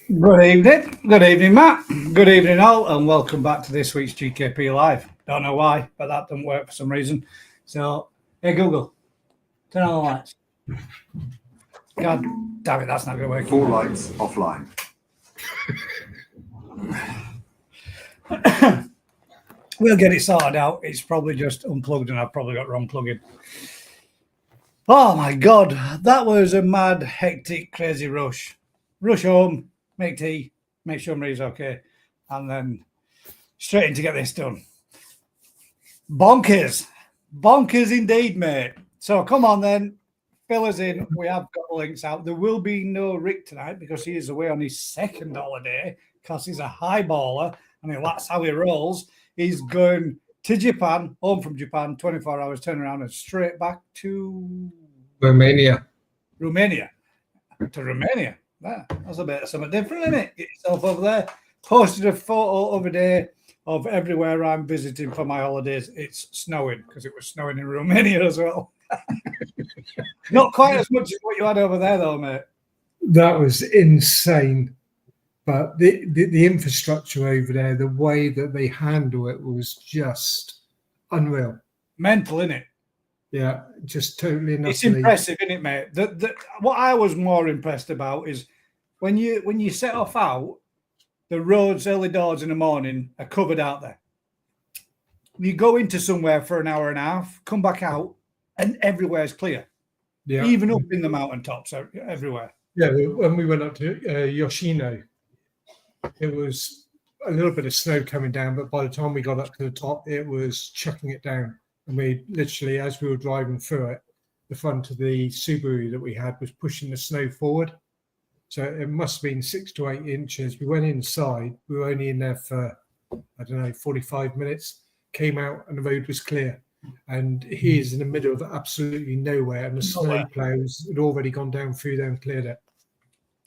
Good evening, Matt. Good evening, all, and welcome back to this week's GKP Live. Don't know why, but that didn't work for some reason. So, hey Google, turn on the lights. God damn it, that's not going to work. Four lights offline. We'll get it sorted out. It's probably just unplugged, and I've probably got wrong plug-in. Oh my God, that was a mad, hectic, crazy rush. Rush home, make tea, make sure Marie's okay, and then straight in to get this done. Bonkers indeed, mate. So come on then, fill us in. We have got the links out. There will be no Rick tonight because he is away on his second holiday because he's a high baller. I mean, that's how he rolls. He's going to Japan, home from Japan, 24 hours, turn around and straight back to Romania. To Romania. That's a bit of something different, isn't it? Get yourself over there. Posted a photo of a day of everywhere I'm visiting for my holidays. It's snowing because it was snowing in Romania as well. Not quite as much as what you had over there, though, mate. That was insane. But the infrastructure over there, the way that they handle it was just unreal. Mental, isn't it? Yeah, just totally. It's impressive, isn't it, mate? What I was more impressed about is when you set off out, the roads early doors in the morning are covered out there. You go into somewhere for an hour and a half, come back out, and everywhere's clear. Yeah, even up in the mountaintops, everywhere. Yeah, when we went up to Yoshino, it was a little bit of snow coming down, but by the time we got up to the top, it was chucking it down. And we literally, as we were driving through it, the front of the Subaru that we had was pushing the snow forward. So it must have been 6 to 8 inches. We went inside. We were only in there for, 45 minutes. Came out and the road was clear. And he is in the middle of absolutely nowhere. And the snow plows had already gone down through there and cleared it.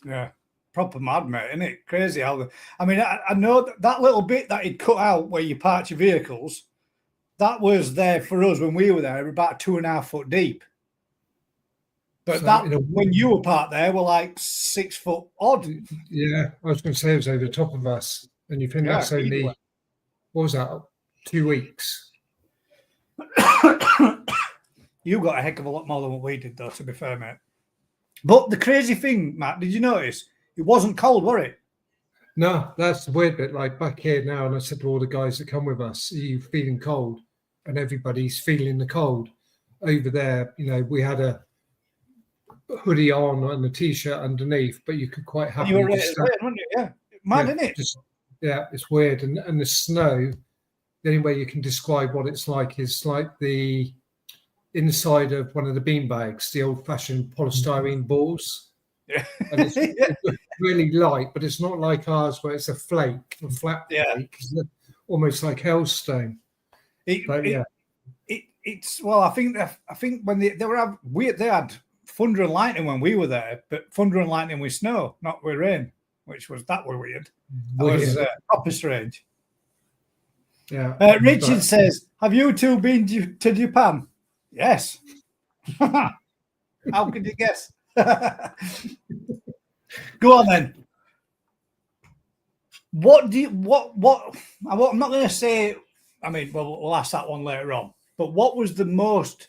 Yeah. Proper mad, mate, isn't it? Crazy how I know that little bit that he'd cut out where you park your vehicles, that was there for us when we were there, about 2.5 foot deep. But so when you were parked there, were like 6 foot odd. Yeah, I was going to say it was over the top of us. And you think that's only, what was that, 2 weeks? You got a heck of a lot more than what we did, though, to be fair, mate. But the crazy thing, Matt, did you notice? It wasn't cold, was it? No, that's the weird bit. Like back here now, and I said to all the guys that come with us, "Are you feeling cold?" And everybody's feeling the cold. Over there, we had a hoodie on and a t-shirt underneath, but you could quite happily. You were weren't you? Yeah, mad, isn't it? It's weird. And the snow. The only way you can describe what it's like is like the inside of one of the bean bags, the old-fashioned polystyrene balls. Yeah. And it's really light, but it's not like ours where it's a flat flake. It's almost like hailstone. I think when they had thunder and lightning when we were there, but thunder and lightning with snow, not with rain, which was weird. That was proper strange. Yeah. Richard says, "Have you two been to Japan?" Yes. How could you guess? Go on then. I'm not going to say. I mean, we'll ask that one later on. But what was the most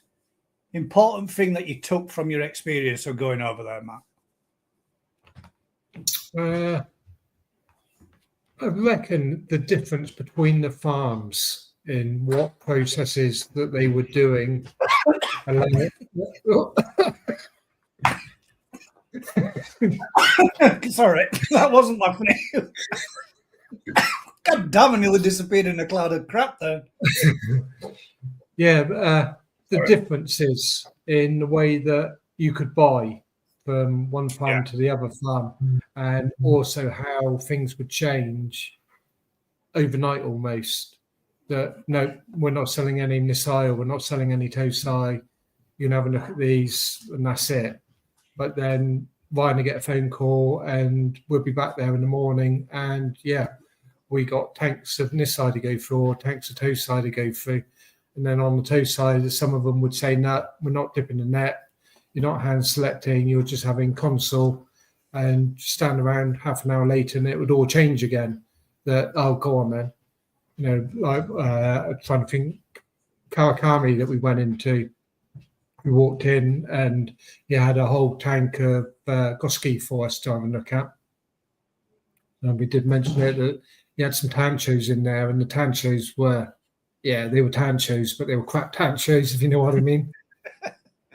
important thing that you took from your experience of going over there, Matt? I reckon the difference between the farms in what processes that they were doing. Sorry, that wasn't my funny. God damn, I nearly disappeared in a cloud of crap there. The differences in the way that you could buy from one farm to the other farm, and also how things would change overnight almost. That no, we're not selling any Nisai, or we're not selling any Tosai. You can have a look at these, and that's it. But then Ryan will get a phone call, and we'll be back there in the morning, and we got tanks of Nisai to go through, or tanks of Tosai to go through. And then on the toe side, some of them would say, "No, we're not dipping the net. You're not hand selecting. You're just having console and stand around half an hour later, and it would all change again. That, oh, go on then. Like I'm trying to think, Kawakami that we went into. We walked in and he had a whole tank of Goski for us to have a look at. And we did mention it that he had some tanchos in there, and the tanchos were, they were tanchos, but they were crap tanchos, if you know what I mean.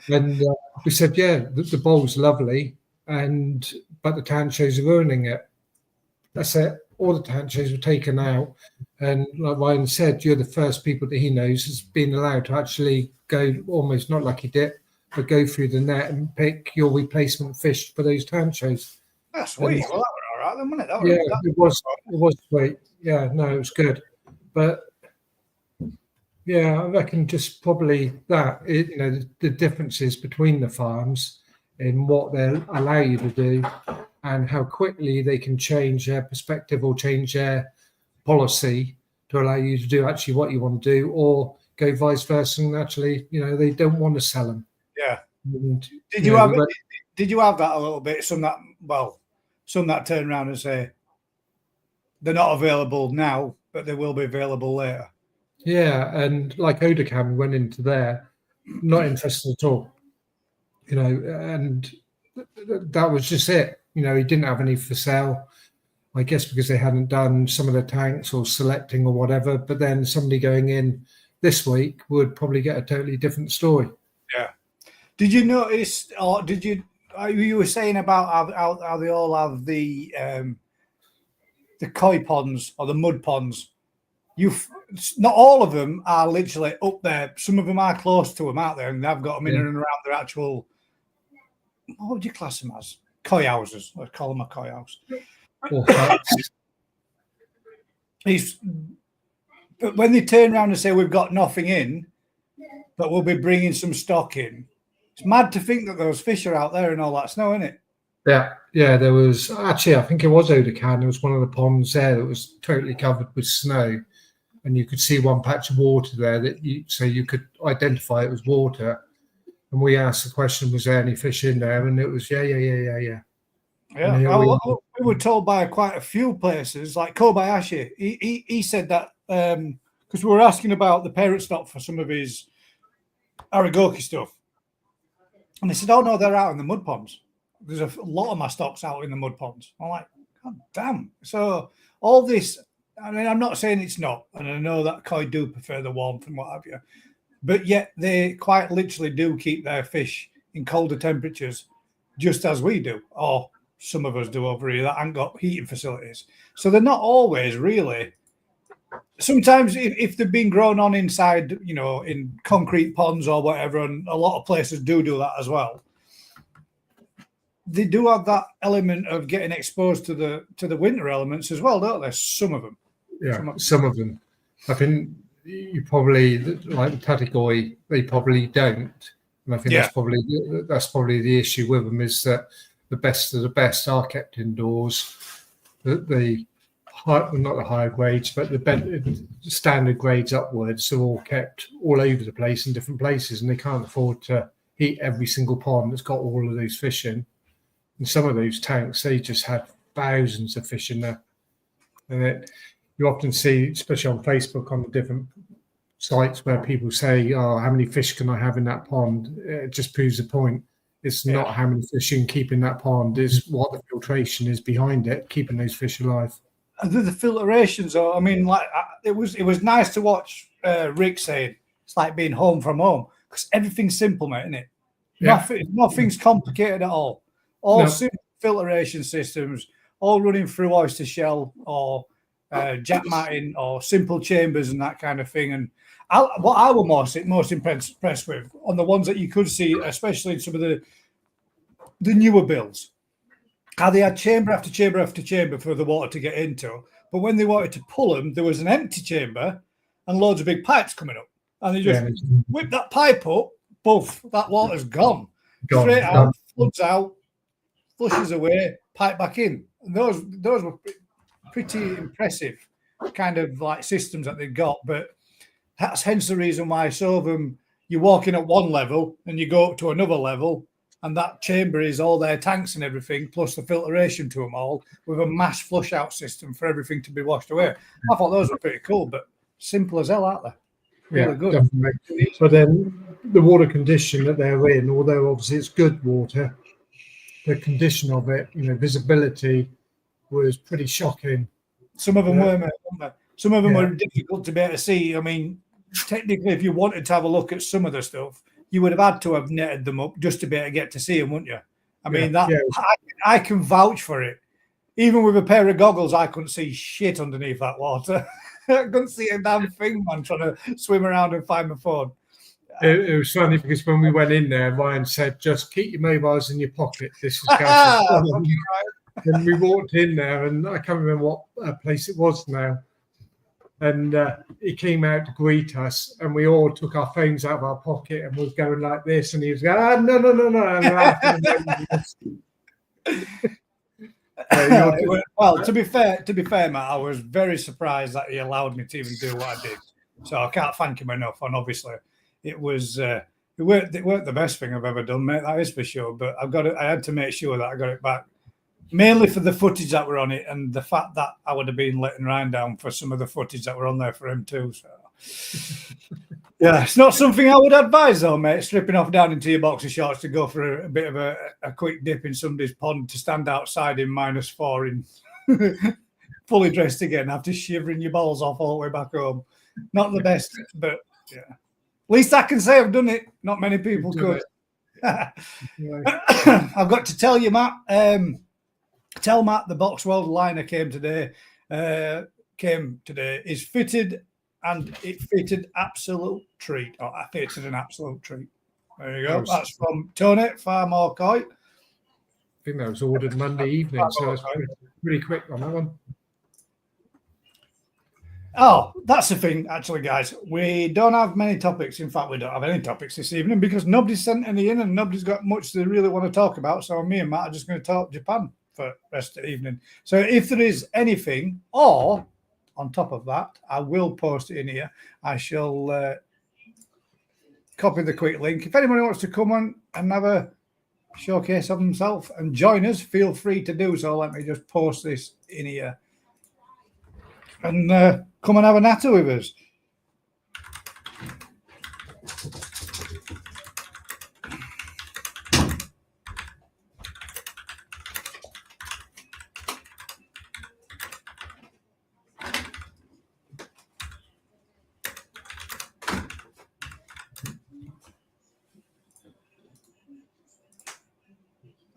And we said, the bowl's lovely, but the tanchos are ruining it. That's it. All the tanchos were taken out. And like Ryan said, you're the first people that he knows has been allowed to actually go, almost not like he did, but go through the net and pick your replacement fish for those tanchos. That's sweet. Well, that was all right then, wasn't it? It was sweet. Yeah, no, it was good. But I reckon just probably that, the differences between the farms in what they'll allow you to do and how quickly they can change their perspective or change their policy to allow you to do actually what you want to do, or go vice versa and actually, they don't want to sell them. Yeah. And, did you have that a little bit? Some that turn around and say they're not available now, but they will be available later. Yeah, and like Odacam, we went into there, not interested at all. And that was just it. He didn't have any for sale, I guess because they hadn't done some of the tanks or selecting or whatever. But then somebody going in this week would probably get a totally different story. Yeah. Did you notice, or did you? You were saying about how they all have the koi ponds or the mud ponds. Not all of them are literally up there. Some of them are close to them, aren't they? And they've got them in and around their actual. What would you class them as? Koi houses. Let's call them a koi house. But when they turn around and say we've got nothing in, but we'll be bringing some stock in, it's mad to think that those fish are out there in all that snow, isn't it? Yeah. There was actually, I think it was Odacan. There was one of the ponds there that was totally covered with snow, and you could see one patch of water there that you could identify it was water. And we asked the question, was there any fish in there? And it was, yeah. Yeah, we were told by quite a few places, like Kobayashi. He said that because we were asking about the parent stock for some of his Aragoki stuff. And they said, oh, no, they're out in the mud ponds. There's a lot of my stock's out in the mud ponds. I'm like, God damn. So all this, I mean, I'm not saying it's not. And I know that koi do prefer the warmth and what have you. But yet they quite literally do keep their fish in colder temperatures, just as we do. Or some of us do over here that haven't got heating facilities. So they're not always really. Sometimes if they've been grown on inside, in concrete ponds or whatever, and a lot of places do that as well, they do have that element of getting exposed to the winter elements as well, don't they? Some of them. Yeah, some of them. I think you probably, like the Tatigoi, they probably don't. And I think that's probably the issue with them, is that the best of the best are kept indoors. Not the higher grades, but the standard grades upwards are all kept all over the place in different places, and they can't afford to heat every single pond that's got all of those fish in. And some of those tanks, they just had thousands of fish in there. And you often see, especially on Facebook, on the different sites where people say, oh, how many fish can I have in that pond? It just proves the point. It's not how many fish you can keep in that pond, it's what the filtration is behind it, keeping those fish alive. The filtrations, I mean, like it was nice to watch Rick saying it's like being home from home, because everything's simple, mate, isn't it? Yeah. Nothing's complicated at all. Simple filtration systems, all running through oyster shell or jack matting or simple chambers and that kind of thing. And what I was most impressed with on the ones that you could see, especially in some of the newer builds, how they had chamber after chamber after chamber for the water to get into. But when they wanted to pull them, there was an empty chamber and loads of big pipes coming up. And they just whip that pipe up, poof, that water's gone. Straight out, floods out, flushes away, pipe back in. And those were pretty impressive kind of like systems that they got. But that's hence the reason why some of them, you're walking at one level and you go up to another level and that chamber is all their tanks and everything, plus the filtration to them all, with a mass flush out system for everything to be washed away. I thought those were pretty cool, but simple as hell, aren't they? Really good. Definitely. But then the water condition that they're in, although obviously it's good water, the condition of it, visibility was pretty shocking. Some of them were, mate, weren't they? Some of them were difficult to be able to see. I mean, technically, if you wanted to have a look at some of the stuff, you would have had to have netted them up just to be able to get to see them, wouldn't you? I mean, I can vouch for it. Even with a pair of goggles, I couldn't see shit underneath that water. I couldn't see a damn thing, man, trying to swim around and find my phone. It was funny because when we went in there, Ryan said, just keep your mobiles in your pocket. This was and we walked in there, and I can't remember what place it was now. And he came out to greet us, and we all took our phones out of our pocket and was going like this. And he was going, no. And laughing. Well, to be fair, Matt, I was very surprised that he allowed me to even do what I did. So I can't thank him enough. And obviously, it weren't the best thing I've ever done, mate. That is for sure. But I had to make sure that I got it back, mainly for the footage that were on it, and the fact that I would have been letting Ryan down for some of the footage that were on there for him too. So. Yeah, it's not something I would advise, though, mate. Stripping off down into your boxer shorts to go for a bit of a quick dip in somebody's pond, to stand outside in -4 in fully dressed again after shivering your balls off all the way back home. Not the best, but yeah. At least I can say I've done it. Not many people could. I've got to tell you, Matt. Tell Matt the Box World liner came today. Is fitted. And it fitted absolute treat. Oh, I fitted an absolute treat. There you go. That's from Tony, Far More Koi. I think that was ordered Monday evening, so it's pretty quick on that one. Oh, that's the thing, actually, guys. We don't have many topics. In fact, we don't have any topics this evening because nobody's sent any in and nobody's got much they really want to talk about. So me and Matt are just going to talk Japan for the rest of the evening. So if there is anything, or on top of that, I will post it in here. I shall copy the quick link. If anyone wants to come on and have a showcase of himself and join us, feel free to do so. Let me just post this in here. And come and have a natter with us.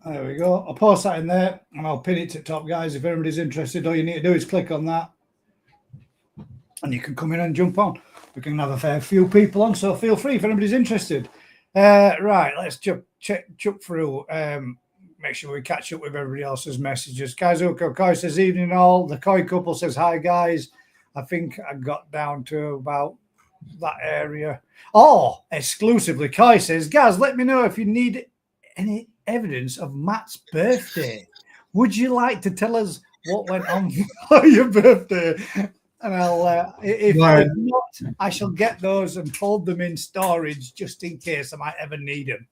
There we go. I'll post that in there and I'll pin it to the top, guys. If everybody's interested, all you need to do is click on that and you can come in and jump on. We can have a fair few people on, so feel free if anybody's interested. Right, let's jump through. Make sure we catch up with everybody else's messages. Kaizuko Koi says, evening all. The Koi couple says, hi, guys. I think I got down to about that area. Oh, exclusively. Koi says, guys, let me know if you need any evidence of Matt's birthday. Would you like to tell us what went on for your birthday? And I'll, if not, I shall get those and hold them in storage just in case I might ever need them.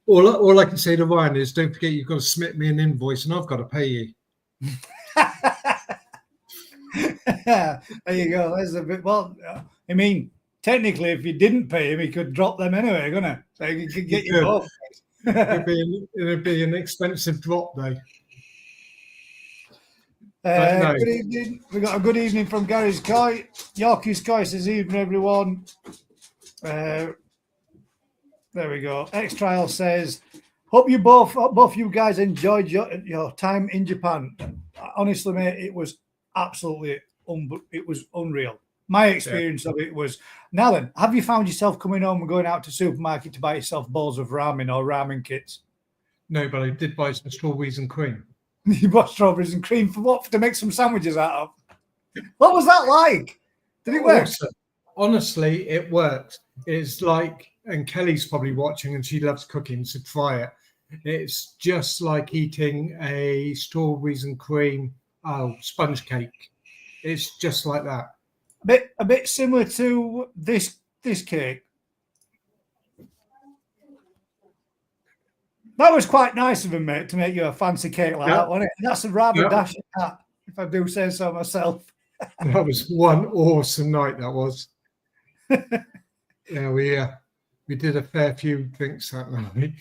All I can say to Ryan is, don't forget you've got to submit me an invoice and I've got to pay you. There you go. There's a bit. Well, I mean, technically, if you didn't pay him, he could drop them anyway, couldn't he? So he could get you both. It'd be an expensive drop, though. No. Good evening. We got a good evening from Gary's Koi. Yorkie's Koi says, evening, everyone. There we go. X Trial says, hope you both you guys enjoyed your time in Japan. Honestly, mate, it was absolutely it was unreal. My experience of it was. Now then, have you found yourself coming home and going out to supermarket to buy yourself bowls of ramen or ramen kits? No, but I did buy some strawberries and cream. You bought strawberries and cream for what? To make some sandwiches out of? What was that like? Did it work? Honestly, it worked. It's like, and Kelly's probably watching and she loves cooking, so try it. It's just like eating a strawberries and cream sponge cake. It's just like that. A bit similar to this cake. That was quite nice of him, mate, to make you a fancy cake like that, wasn't it? And that's a rather dashing hat, if I do say so myself. That was one awesome night. That was. Yeah, we did a fair few drinks that night.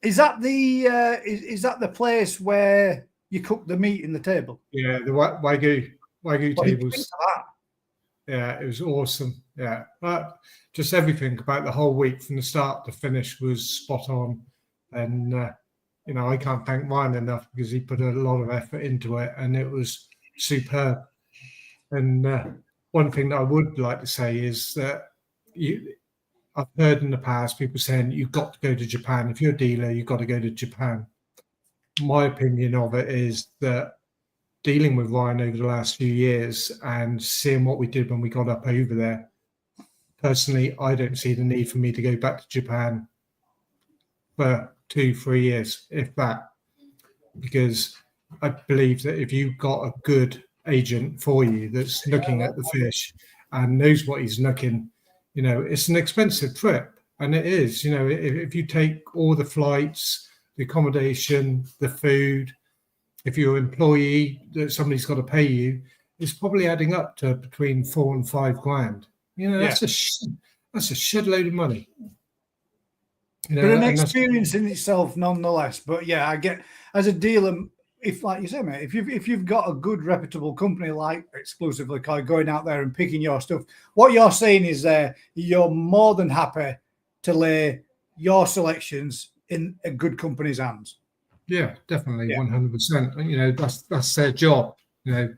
Is that the is that the place where you cook the meat in the table? Yeah, the Wagyu What do you tables. think of that? Yeah, it was awesome. Yeah, but just everything about the whole week from the start to finish was spot on. And, you know, I can't thank Ryan enough because he put a lot of effort into it and it was superb. And one thing that I would like to say is that I've heard in the past people saying you've got to go to Japan. If you're a dealer, you've got to go to Japan. My opinion of it is that dealing with Ryan over the last few years and seeing what we did when we got up over there, personally, I don't see the need for me to go back to Japan for 2-3 years, if that, because I believe that if you've got a good agent for you that's looking at the fish and knows what he's looking, you know, it's an expensive trip. And it is, you know, if you take all the flights, the accommodation, the food, if you're an employee that somebody's got to pay you, it's probably adding up to between 4 and 5 grand. You know, that's a shed load of money. You know, but an experience in itself, nonetheless. But yeah, I get as a dealer, if like you say, mate, if you've got a good reputable company like Exclusively Koi going out there and picking your stuff, what you're saying is you're more than happy to lay your selections in a good company's hands. Yeah, definitely, 100%. You know, that's their job, you know,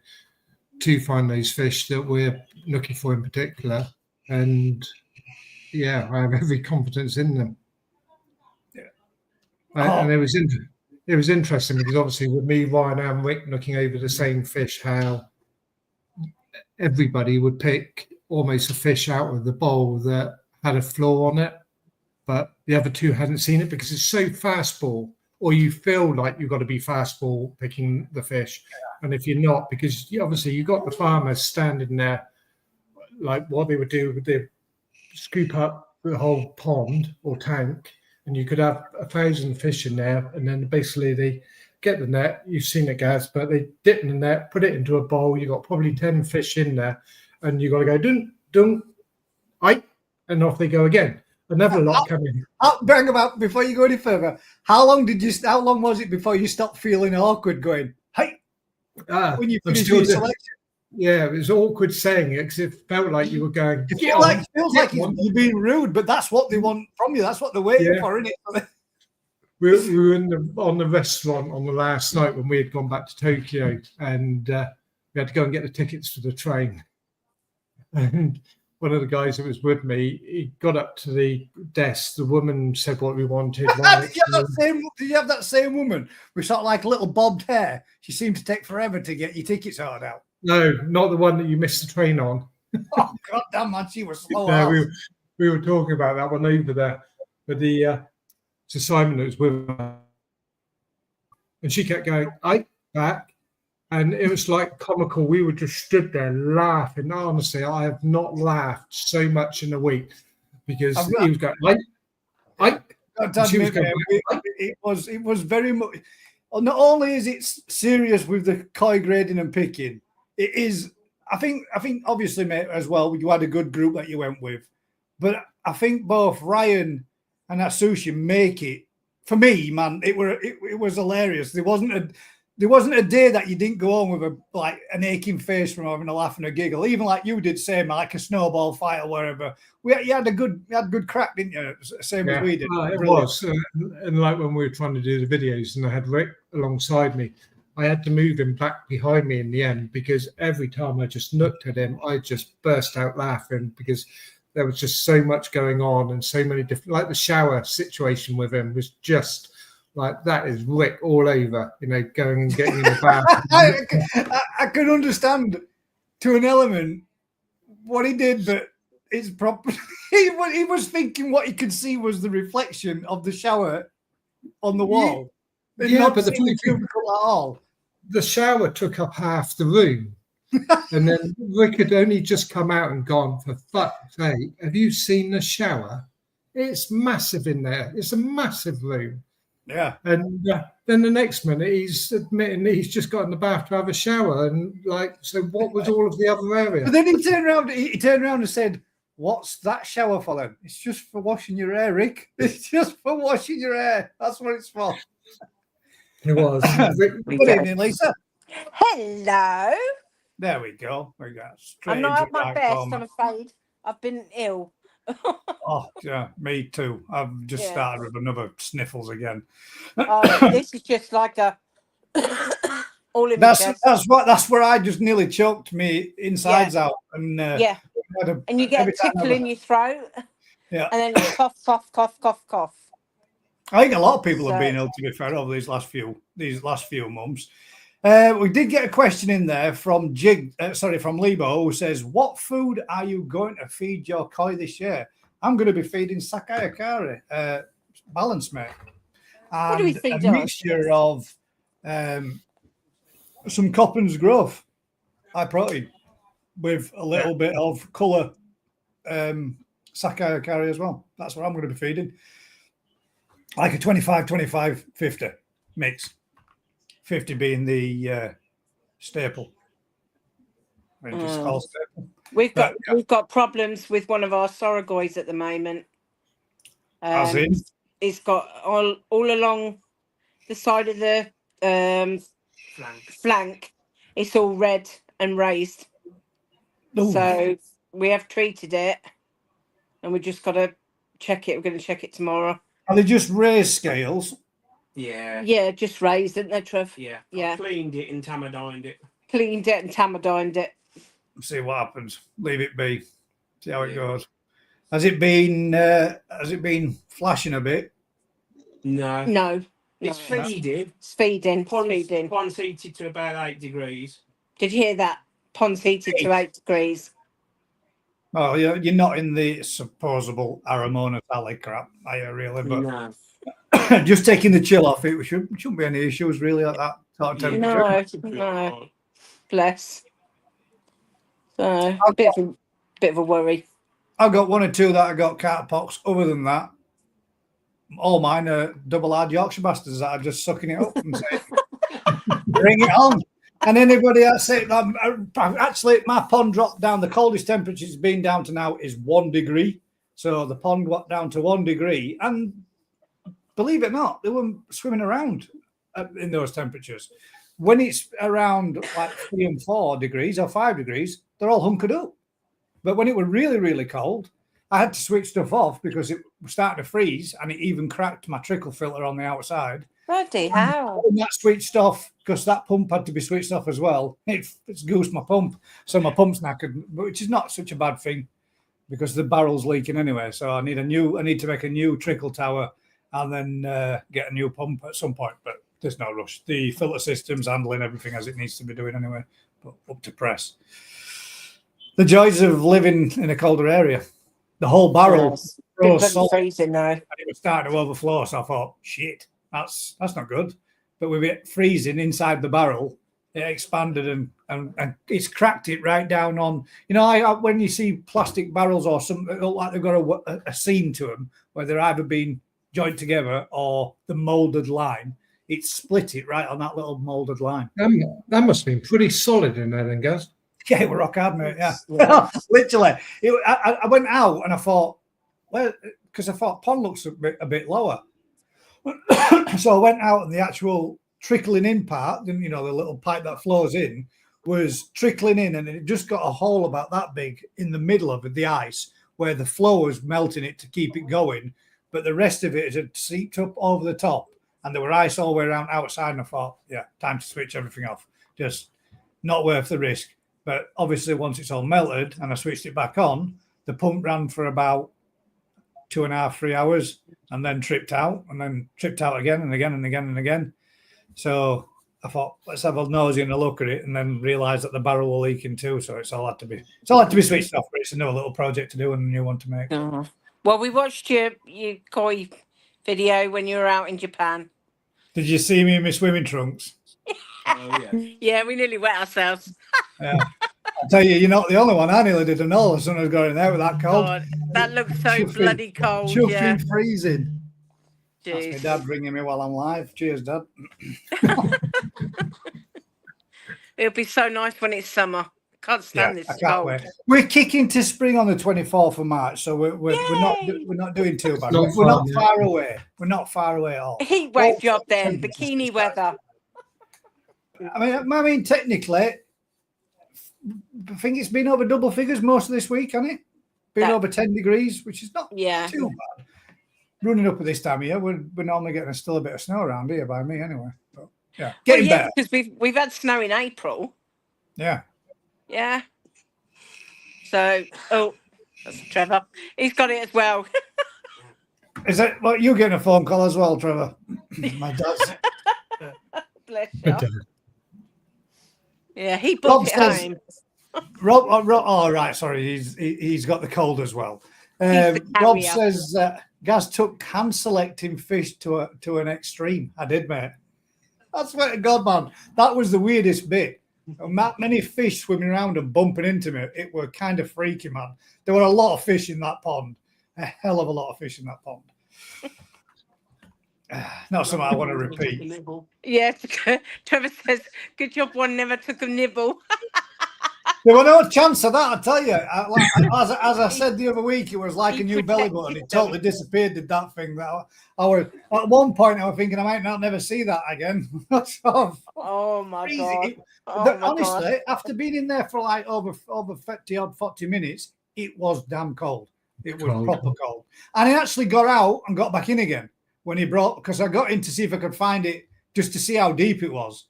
to find those fish that we're looking for in particular. And yeah, I have every confidence in them. Yeah. And it was interesting because obviously with me, Ryan and Rick looking over the same fish, how everybody would pick almost a fish out of the bowl that had a flaw on it, but the other two hadn't seen it because it's so fastball, or you feel like you've got to be fastball picking the fish. And if you're not, because obviously you've got the farmers standing there, like what they would do, they scoop up the whole pond or tank, and you could have 1,000 fish in there, and then basically they get the net, you've seen it, guys, but they dip in the net, put it into a bowl, you've got probably 10 fish in there, and you've got to go, dun, dun, aye, and off they go again. Another lot coming. Bang about before you go any further. How long was it before you stopped feeling awkward going, hey, when you finished your selection? Yeah, it was awkward saying it because it felt like you were going. It feels like you're being rude, but that's what they want from you. That's what they're waiting for, isn't it? We were on the restaurant on the last night when we had gone back to Tokyo, and we had to go and get the tickets for the train. And one of the guys that was with me, he got up to the desk. The woman said what we wanted. Did you have that same woman with sort of like little bobbed hair? She seemed to take forever to get your tickets sorted out. No, not the one that you missed the train on. Oh, God damn, man, she was slow. No, we were talking about that one over there. But the Simon that was with her, and she kept going, I back. And it was like comical. We were just stood there laughing. Honestly, I have not laughed so much in a week because he was going, it was very much. Not only is it serious with the koi grading and picking, it is. I think obviously, mate, as well. You had a good group that you went with, but I think both Ryan and Atsushi make it. For me, man, it was hilarious. There wasn't a day that you didn't go home with an aching face from having a laugh and a giggle. Even like you did, same like a snowball fight or wherever. You had good crack, didn't you? Same as we did. It was, and like when we were trying to do the videos, and I had Rick alongside me, I had to move him back behind me in the end because every time I just looked at him, I just burst out laughing because there was just so much going on and so many different. Like the shower situation with him was just. Like that is Rick all over, you know, going and getting in the bath. I can understand to an element what he did, but it's proper. He was thinking what he could see was the reflection of the shower on the wall. Yeah, but the cubicle at all. The shower took up half the room, and then Rick had only just come out and gone. For fuck's sake, have you seen the shower? It's massive in there. It's a massive room. Yeah. And then the next minute he's admitting that he's just got in the bath to have a shower, and like, so what was all of the other area? But then he turned around. He turned around and said, "What's that shower for then? It's just for washing your hair, Rick. It's just for washing your hair. That's what it's for." It was. Good evening, Lisa. Hello. There we go. We got straight I'm not into at my right best, format. I'm afraid. I've been ill. Oh, yeah, me too. I've just Yeah. started with another sniffles again. This is just like a all in my chest. That's where I just nearly choked me insides out, and Yeah. And you get a every time tickle in your throat. Yeah. And then you cough, cough, cough, cough, cough. I think a lot of people have So- been ill, to be fair, over these last few months. We did get a question in there from from Lebo, who says, "What food are you going to feed your koi this year?" I'm going to be feeding sakayakari, balance mate, What do we and feed a us? mixture of some Coppen's Growth high protein with a little bit of colour sakayakari as well. That's what I'm going to be feeding. Like a 25, 50 mix. 50 being the staple. I think it's called staple. We've got problems with one of our sorogoys at the moment. As in? It's got all along the side of the flank. It's all red and raised. Ooh. So we have treated it, and we just got to check it. We're going to check it tomorrow. Are they just raised scales? Yeah. Yeah, just raised, isn't they, Trev? Yeah. Yeah. I cleaned it and tamidined it. Cleaned it and tamidined it. See what happens. Leave it be. See how it goes. Has it been flashing a bit? No. No. It's no. feeding. It's feeding. Feeding. Pond's heated to about 8 degrees. Did you hear that? Pond's heated to 8 degrees. Oh, you're not in the supposable Aramona Valley crap, are you really? But No. just taking the chill off it, shouldn't be any issues really at that sort of temperature. No. Bless. So a bit of a worry. I've got one or two that I got cat pox. Other than that, all mine are double hard Yorkshire bastards that are just sucking it up and saying, "Bring it on." And anybody that say actually, my pond dropped down. The coldest temperature it's been down to now is 1 degree. So the pond got down to 1 degree, and believe it or not, they weren't swimming around in those temperatures. When it's around like 3 and 4 degrees or 5 degrees, they're all hunkered up. But when it was really, really cold, I had to switch stuff off because it was starting to freeze, and it even cracked my trickle filter on the outside. Bloody hell. When that switched off, because that pump had to be switched off as well, it's goosed my pump. So my pump's knackered, which is not such a bad thing because the barrel's leaking anyway. So I need to make a new trickle tower and then get a new pump at some point. But there's no rush. The filter system's handling everything as it needs to be doing anyway, but up to press. The joys of living in a colder area. The whole barrel froze solid, freezing now. and it was starting to overflow. So I thought, shit, that's not good. But with it freezing inside the barrel, it expanded and it's cracked it right down on. You know, when you see plastic barrels or something, they look like they've got a seam to them where they're either being joined together or the molded line. It split it right on that little molded line. That must have been pretty solid in there, then, Gaz. Yeah, it was rock hard, mate. Yeah, literally. I went out and I thought, well, because I thought pond looks a bit lower. So I went out and the actual trickling in part, you know, the little pipe that flows in, was trickling in, and it just got a hole about that big in the middle of the ice where the flow was melting it to keep it going, but the rest of it had seeped up over the top, and there were ice all the way around outside. And I thought, yeah, time to switch everything off. Just not worth the risk. But obviously, once it's all melted and I switched it back on, the pump ran for about 2.5, 3 hours, and then tripped out, again and again and again and again. So I thought, let's have a nosy and a look at it, and then realised that the barrel was leaking too. So it's all had to be switched off. But it's another little project to do and a new one to make. Oh. Well, we watched your koi video when you were out in Japan. Did you see me in my swimming trunks? Oh, yeah. Yeah, we nearly wet ourselves. Yeah. I tell you, you're not the only one. I nearly did an all as soon as I got in there with that cold. God, that looked so Chuffing- bloody cold. Chuffing Yeah. freezing. That's my Jeez. dad ringing me while I'm live. Cheers, Dad. It'll be so nice when it's summer. Can't stand I this can't cold. wait. We're kicking to spring on the 24th of March, so Yay! we're not doing too bad. not We're not far, far away. We're not far away at all. Heat wave Well, job then. temperatures Bikini just weather. I mean, technically, I think it's been over double figures most of this week, hasn't it? Been That- over 10 degrees, which is not Yeah. too bad. Running up at this time of year, we're normally getting still a bit of snow around here by me anyway. But, yeah, getting better. because we've had snow in April. Yeah. Yeah. So, that's Trevor. He's got it as well. Is that what you getting a phone call as well, Trevor? My dad's. Bless you. Okay. Yeah, he Rob bought it says- home. Rob, oh, right, sorry, he's got the cold as well. the Rob carrier. says Gaz took hand selecting fish to an extreme. I did, mate. I swear to God, man, that was the weirdest bit. Many fish swimming around and bumping into me. It were kind of freaky, man. There were a lot of fish in that pond. A hell of a lot of fish in that pond. Not something I want to repeat. Yeah, Trevor says, good job one never took a nibble. There was no chance of that, I tell you. As I said the other week, it was like He a new belly protected button. It them. totally disappeared, did that thing. I was, at one point, I was thinking I might not never see that again. So Oh my crazy. God. Oh my Honestly, God. after being in there for like over 40 minutes, it was damn cold. It was Cold. proper cold. And I actually got out and got back in again when he brought, because I got in to see if I could find it just to see how deep it was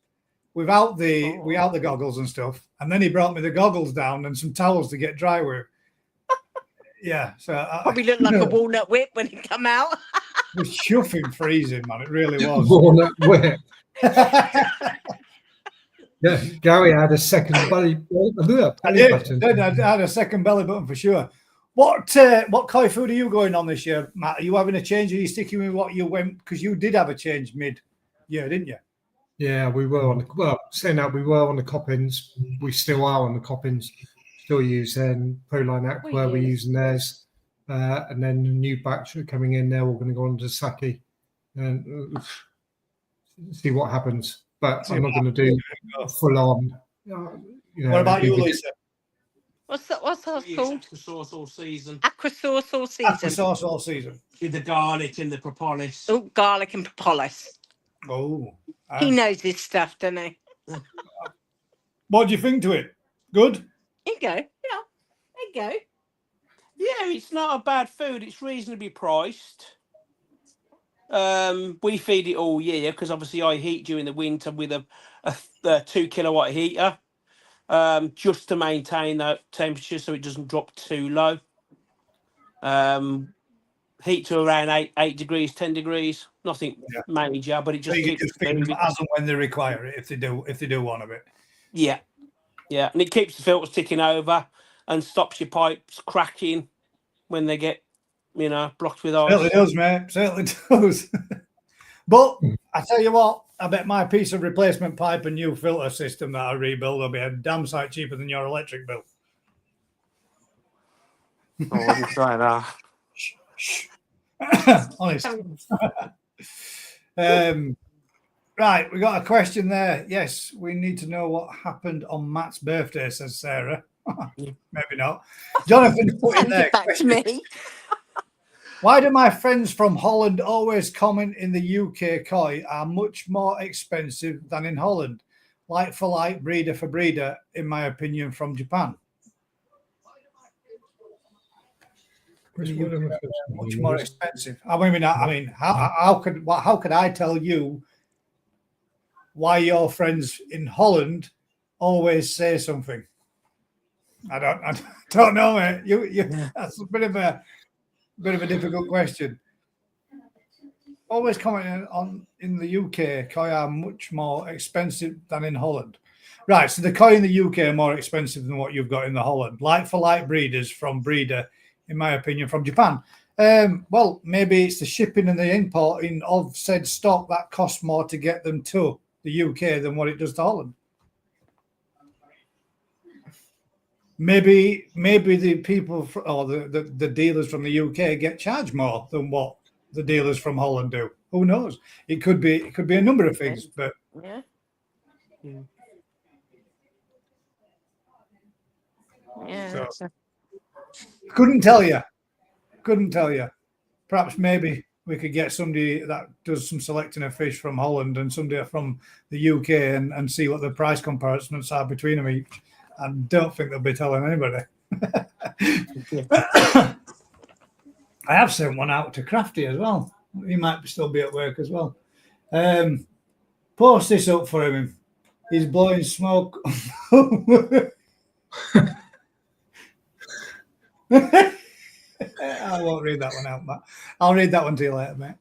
without the goggles and stuff. And then he brought me the goggles down and some towels to get dry with. Yeah, so Probably looked like a walnut whip when he come out. it was chuffing freezing, man. It really was. Walnut whip. Yeah, Gary had a second belly I did. button. I had a second belly button for sure. What koi food are you going on this year, Matt? Are you having a change? Or are you sticking with what you went? Because you did have a change mid-year, didn't you? Yeah, we were on the saying that we were on the Coppins. We still are on the Coppins. Still using Proline Aqua. We're using theirs, and then the new batch are coming in. They're all going to go on to Saki and see what happens. But I'm not going to do full on. What about you, Lisa? What's that called? Sauce all season Aqua sauce all Aqua season. sauce all season. with the garlic and the propolis. Oh, garlic and propolis. Oh, He knows his stuff, doesn't he? what do you think to it? Good. Here you go. Yeah. There you go. Yeah, it's not a bad food. It's reasonably priced. We feed it all year because obviously I heat during the winter with a 2 kilowatt heater, just to maintain that temperature so it doesn't drop too low. Heat to around 8 degrees, 10 degrees. Nothing major, but it So just you can keeps just feed them as and when they require it, if they do want of it. Yeah, and it keeps the filters ticking over and stops your pipes cracking when they get, blocked with ice. Certainly does, mate. Certainly does. But I tell you what, I bet my piece of replacement pipe and new filter system that I rebuild will be a damn sight cheaper than your electric bill. I wouldn't say that. Shh. Honest. Right, we got a question there. Yes, we need to know what happened on Matt's birthday, says Sarah. Maybe not. Jonathan put in there. Back to me. Why do my friends from Holland always comment in the UK koi are much more expensive than in Holland? Like for like, breeder for breeder, in my opinion, from Japan. Much more expensive. I mean, how could I tell you why your friends in Holland always say something? I don't know, mate. You that's a bit of a difficult question. Always commenting on in the UK, koi are much more expensive than in Holland. Right, so the koi in the UK are more expensive than what you've got in the Holland. Like for like breeders from breeder, in my opinion, from Japan. Well, maybe it's the shipping and the importing of said stock that costs more to get them to the UK than what it does to Holland. Maybe the people or the dealers from the UK get charged more than what the dealers from Holland do. Who knows? It could be a number of things, but Yeah. Yeah. So- couldn't tell you. Perhaps maybe we could get somebody that does some selecting of fish from Holland and somebody from the UK and see what the price comparisons are between them each. I don't think they'll be telling anybody. I have sent one out to Crafty as well. He might still be at work as well. Post this up for him. He's blowing smoke. I won't read that one out, Matt. I'll read that one to you later, mate.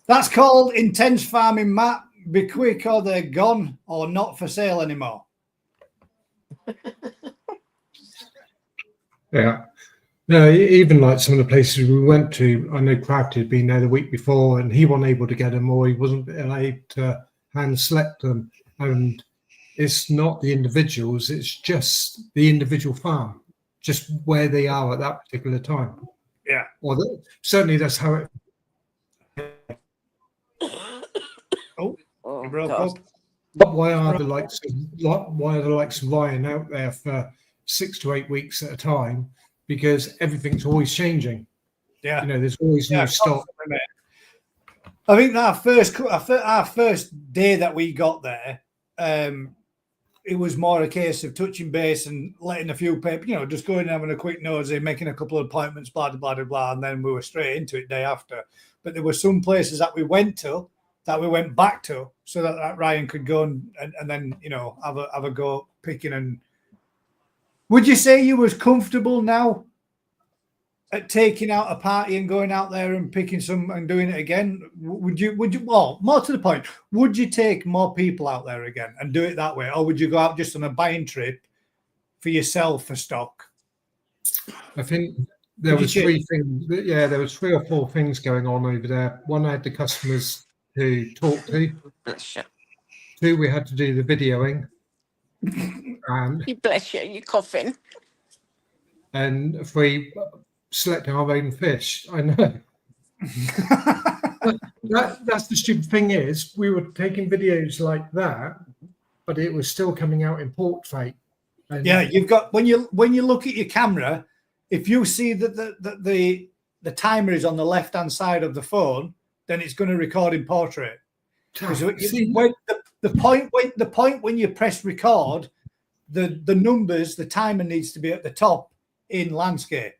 That's called intense farming, Matt. Be quick or they're gone or not for sale anymore. Yeah. No, even like some of the places we went to, I know Crafty had been there the week before and he wasn't able to get them or he wasn't able to hand select them. And it's not the individuals, it's just the individual farm, just where they are at that particular time. Yeah. Or certainly that's how it. Oh, Broke God. up. But why are the likes of Ryan out there for 6 to 8 weeks at a time? Because everything's always changing. Yeah. You know, there's always new stock. I think that our first day that we got there, it was more a case of touching base and letting a few people, just going and having a quick nosy, making a couple of appointments, blah, blah, blah, blah, and then we were straight into it day after. But there were some places that we went to that we went back to so that Ryan could go and then, have a go picking. And would you say you was comfortable now at taking out a party and going out there and picking some and doing it again? Would you, well, more to the point, would you take more people out there again and do it that way? Or would you go out just on a buying trip for yourself for stock? I think there was 3 things. Yeah, there was 3 or 4 things going on over there. One, I had the customers to talk to. 2, we had to do the videoing. And Bless you, you're coughing. And 3, selecting our own fish. I know. That's the stupid thing is we were taking videos like that, but it was still coming out in portrait. And yeah, you've got when you look at your camera, if you see that the timer is on the left hand side of the phone, then it's going to record in portrait. The point when you press record, the numbers, the timer needs to be at the top in landscape.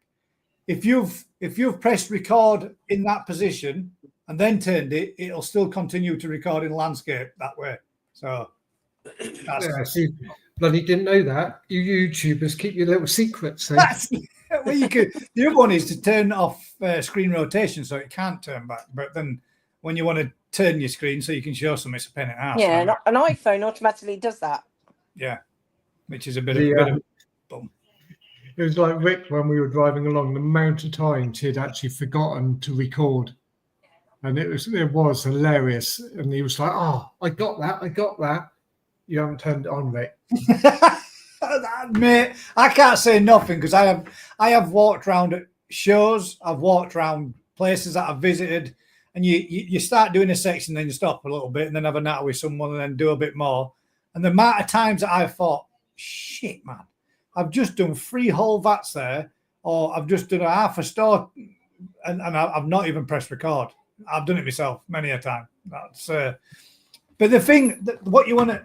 If you've pressed record in that position and then turned it, it'll still continue to record in landscape that way. So bloody didn't know that. You YouTubers keep your little secrets. Well, you could. The other one is to turn off screen rotation so it can't turn back. But then when you want to turn your screen so you can show something, it's a pain in the ass. Yeah, an iPhone automatically does that. Yeah, which is a bit of boom. It was like Rick when we were driving along, the amount of times he'd actually forgotten to record. And it was hilarious. And he was like, "Oh, I got that. You haven't turned it on, Rick." Mate, I can't say nothing because I have walked around at shows, I've walked around places that I've visited, and you start doing a section, then you stop a little bit and then have a natter with someone and then do a bit more. And the amount of times that I've thought, shit, man, I've just done 3 whole vats there, or I've just done a half a store, and I've not even pressed record. I've done it myself many a time. That's but the thing that what you want to,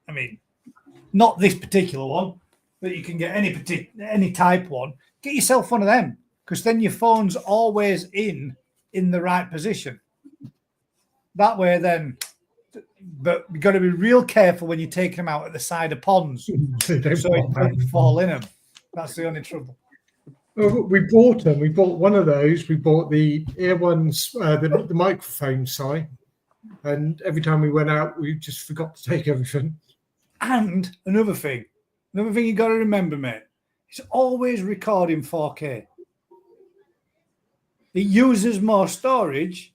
I mean, not this particular one, but you can get any type one. Get yourself one of them, because then your phone's always in the right position. That way, then. But you've got to be real careful when you're taking them out at the side of ponds, so it don't fall in them. That's the only trouble. Well, we bought them. We bought one of those. We bought the ear ones, the microphone side, and every time we went out, we just forgot to take everything. And another thing you got to remember, mate, it's always recording 4K. It uses more storage,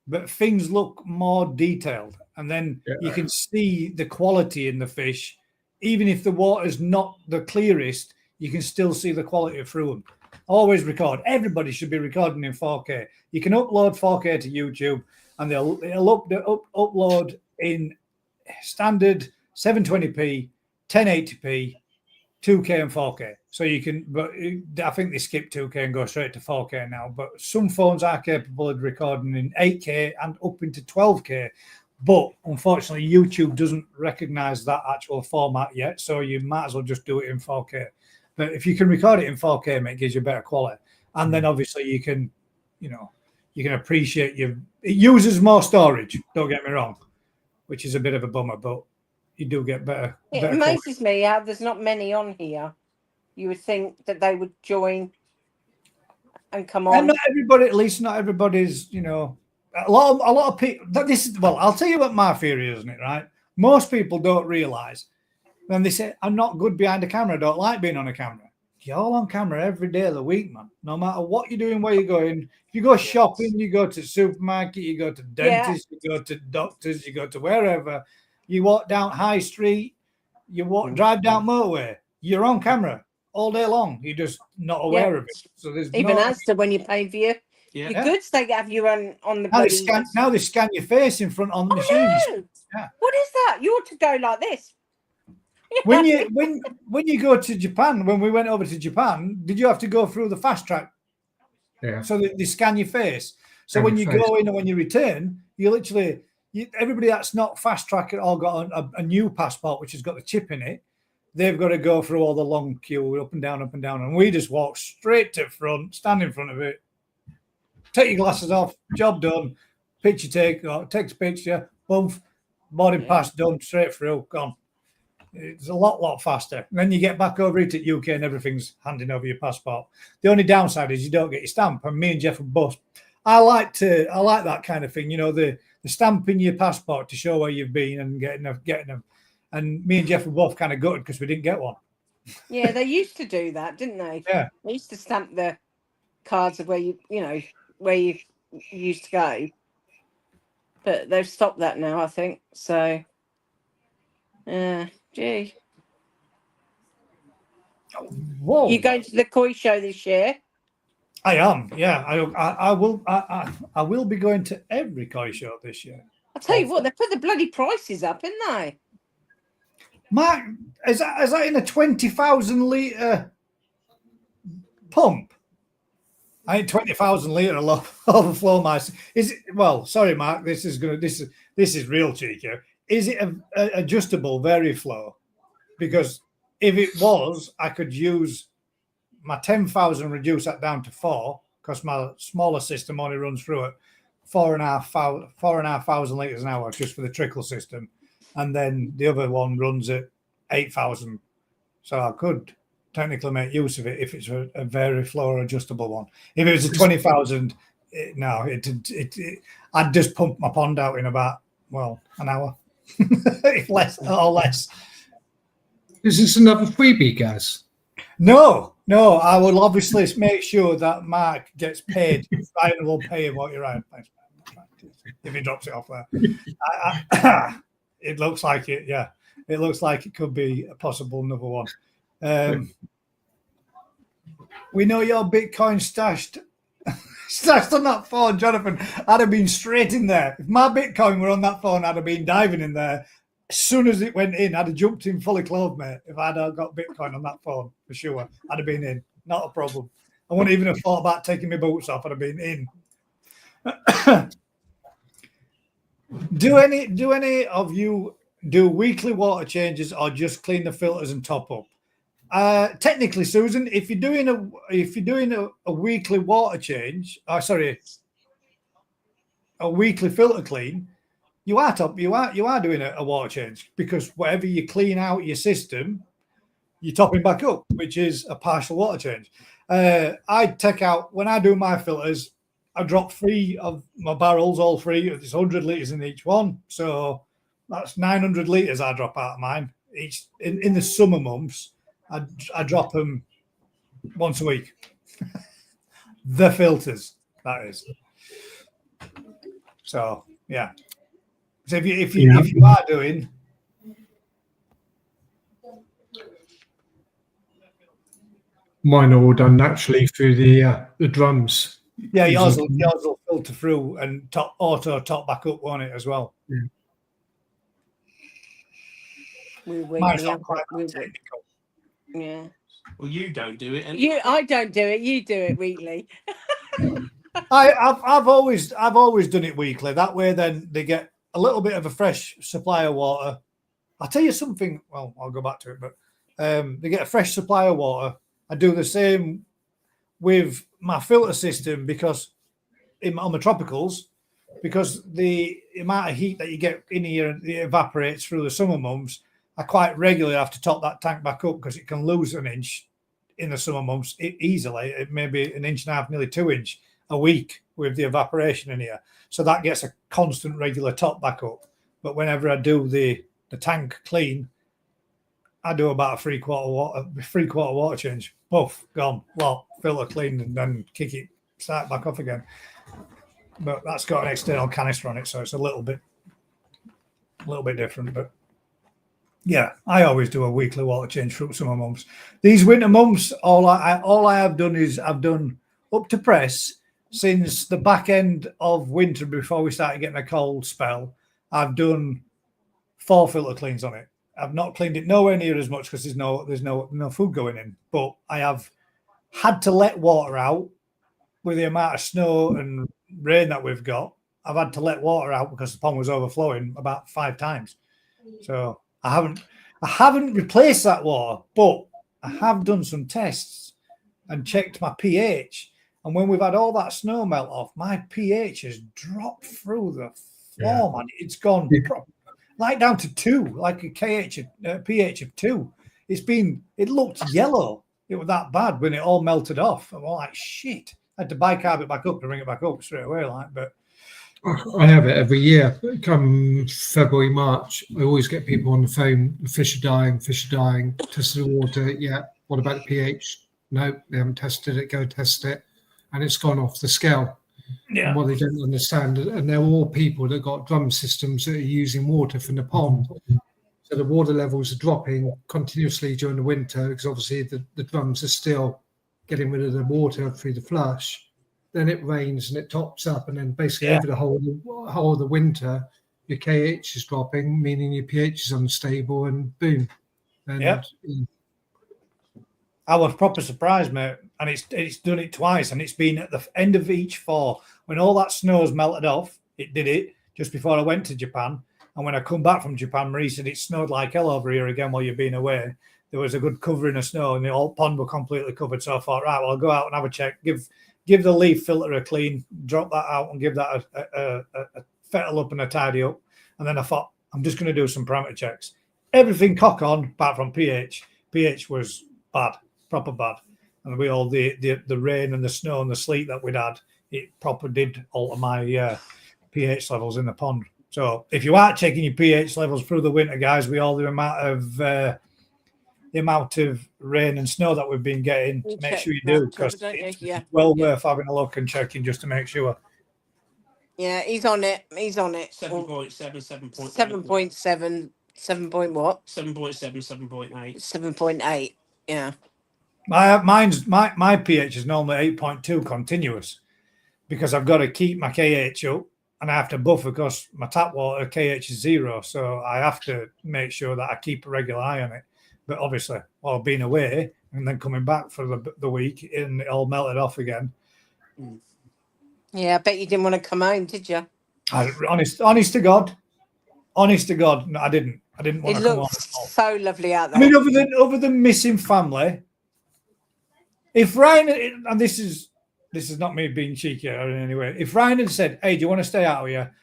but things look more detailed. And then you can see the quality in the fish. Even if the water's not the clearest, you can still see the quality through them. Always record. Everybody should be recording in 4K. You can upload 4K to YouTube, and it'll upload in standard 720p, 1080p, 2K and 4K. So you can, but I think they skip 2K and go straight to 4K now. But some phones are capable of recording in 8K and up into 12K. But unfortunately, YouTube doesn't recognize that actual format yet. So you might as well just do it in 4K. But if you can record it in 4K, it gives you better quality. And then obviously you can, you can appreciate it uses more storage, don't get me wrong, which is a bit of a bummer, but you do get better. It better amazes me how there's not many on here. You would think that they would join and come on. And not everybody, at least not everybody's, a lot of people. I'll tell you what my theory is, isn't it? Right? Most people don't realize when they say, "I'm not good behind a camera. I don't like being on a camera." You're all on camera every day of the week, man. No matter what you're doing, where you're going. If you go shopping, you go to the supermarket, you go to dentist, you go to doctors, you go to wherever. You walk down High Street, drive down motorway. You're on camera all day long. You're just not aware of it. So there's even Asda when you pay for your goods, they have you on the now they scan your face in front on the machines. No. Yeah. What is that? You ought to go like this. When you go to Japan, when we went over to Japan, did you have to go through the fast track? Yeah. So they scan your face. So when you go in and when you return, you literally everybody that's not fast track at all got a new passport which has got the chip in it. They've got to go through all the long queue up and down, and we just walk straight to front, stand in front of it, take your glasses off, job done, picture takes a picture, boom, boarding pass done, straight through, gone. It's a lot faster. And then you get back over it at UK and everything's handing over your passport. The only downside is you don't get your stamp. And me and Jeff were both. I like that kind of thing. The stamp in your passport to show where you've been and getting them. And me and Jeff were both kind of gutted because we didn't get one. Yeah, they used to do that, didn't they? Yeah. They used to stamp the cards of where you used to go. But they've stopped that now, I think. So, gee. Whoa. You going to the koi show this year? I am, yeah. I will be going to every koi show this year. I'll tell you what, they put the bloody prices up, didn't they? Mark, is that in a 20,000 litre pump? I ain't 20,000 litre overflow my. Is it? Well, sorry, Mark. This is real cheeky. Is it a adjustable Veriflow? Because if it was, I could use my 10,000, reduce that down to 4, because my smaller system only runs through at 4,500 litres an hour just for the trickle system, and then the other one runs at 8,000. So I could technically make use of it if it's a Veriflow adjustable one. If it was a 20,000, I'd just pump my pond out in about an hour, if less or less. Is this another freebie, Gaz? No. I will obviously make sure that Mark gets paid. I will pay him what you're right. If he drops it off there, it looks like it. Yeah, it looks like it could be a possible another one. We know your Bitcoin stashed on that phone, Jonathan. I'd have been straight in there. If my Bitcoin were on that phone, I'd have been diving in there. As soon as it went in, I'd have jumped in fully clothed, mate. If I'd got Bitcoin on that phone, for sure, I'd have been in. Not a problem. I wouldn't even have thought about taking my boots off. I'd have been in. Do any of you do weekly water changes or just clean the filters and top up? Technically, Susan, if you're doing a weekly water change, a weekly filter clean, you are doing a water change, because whatever you clean out your system, you're topping back up, which is a partial water change. I take out, when I do my filters, I drop 3 of my barrels, all 3. It's 100 litres in each one, so that's 900 litres I drop out of mine. Each in the summer months, I drop them once a week. The filters, that is. So yeah. So if you are doing, Mine are all done naturally through the drums. Yeah, yours Using- will filter through and top back up on it as well. We Mine's weekly. not quite that technical. Yeah. Well, you don't do it. And I don't do it. You do it weekly. I've always done it weekly. That way, then they get a little bit of a fresh supply of water. I'll tell you something. Well, I'll go back to it, but they get a fresh supply of water. I do the same with my filter system because on the tropicals, because the amount of heat that you get in here it evaporates through the summer months. I quite regularly have to top that tank back up because it can lose an inch in the summer months easily. It may be an inch and a half, nearly 2 inch a week with the evaporation in here. So that gets a constant regular top back up. But whenever I do the tank clean, I do about a three quarter water change. Puff, gone. Well, filter clean and then kick it, start back off again. But that's got an external canister on it, so it's a little bit different. But yeah, I always do a weekly water change through summer months. These winter months, all I have done is I've done up to press since the back end of winter before we started getting a cold spell. I've done 4 filter cleans on it. I've not cleaned it nowhere near as much because there's no food going in. But I have had to let water out with the amount of snow and rain that we've got. I've had to let water out because the pond was overflowing about 5 times. So I haven't replaced that water, but I have done some tests and checked my pH. And when we've had all that snow melt off, my pH has dropped through the floor, man. It's gone like down to 2, like a pH of 2. It looked yellow. It was that bad when it all melted off. I'm all like, shit. I had to bicarb it back up to bring it back up straight away. But I have it every year. Come February, March, I always get people on the phone. The fish are dying. Test the water. Yeah. What about the pH? No, they haven't tested it. Go test it. And it's gone off the scale. yeah. And what they don't understand, and they're all people that got drum systems that are using water from the pond. So the water levels are dropping continuously during the winter because obviously the drums are still getting rid of the water through the flush. Then it rains and it tops up, and then basically over the whole of the winter, your KH is dropping, meaning your pH is unstable, and boom. And I was proper surprised, mate. And it's done it twice, and it's been at the end of each 4. When all that snow's melted off, it did it just before I went to Japan. And when I come back from Japan, Marie said it snowed like hell over here again while you've been away. There was a good covering of snow, and the whole pond were completely covered. So I thought, right, well, I'll go out and have a check, give the leaf filter a clean, drop that out, and give that a fettle up and a tidy up. And then I thought, I'm just going to do some parameter checks. Everything cock on, apart from pH. pH was bad, proper bad. And we all the rain and the snow and the sleet that we'd had, it proper did alter my pH levels in the pond. So if you are checking your pH levels through the winter, guys, with all the amount of rain and snow that we've been getting, make sure you do, because it's worth having a look and checking just to make sure. Yeah, he's on it. 7.7, 7.8. 7.7, 7 point what? 7.7, 7.8. 7.8. Yeah. My pH is normally 8.2 continuous because I've got to keep my KH up and I have to buffer because my tap water KH is 0. So I have to make sure that I keep a regular eye on it. But obviously, while being away and then coming back for the week and it all melted off again. Yeah, I bet you didn't want to come home, did you? Honest to God, no, I didn't. I didn't want to come home. It looks so lovely out there. I mean, other than missing family, if Ryan, and this is not me being cheeky or in any way, if Ryan had said, "Hey, do you want to stay out here?"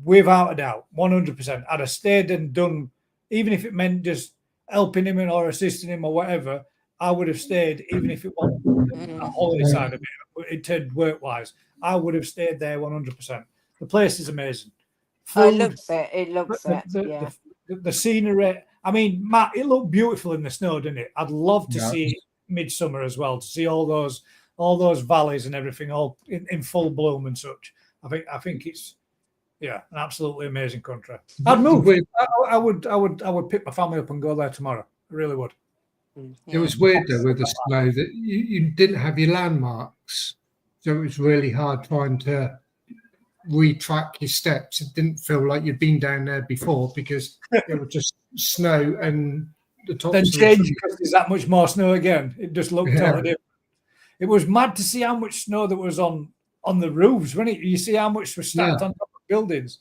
Without a doubt, 100%, I'd have stayed and done, even if it meant just helping him or assisting him or whatever. I would have stayed, even if it wasn't a holiday side of it. In terms work-wise, I would have stayed there 100%. The place is amazing. Food, it looks it. The scenery. I mean, Matt, it looked beautiful in the snow, didn't it? I'd love to see it midsummer as well, to see all those valleys and everything all in full bloom and such. I think it's an absolutely amazing country. I'd move. I would pick my family up and go there tomorrow. I really would. It was weird though with the snow that you didn't have your landmarks, so it was really hard trying to retrack your steps. It didn't feel like you'd been down there before because it was just snow and the tops. Then of the change trees. because there's that much more snow again. It just looked totally different. It was mad to see how much snow that was on the roofs, wasn't it? You see how much was stacked on top of buildings,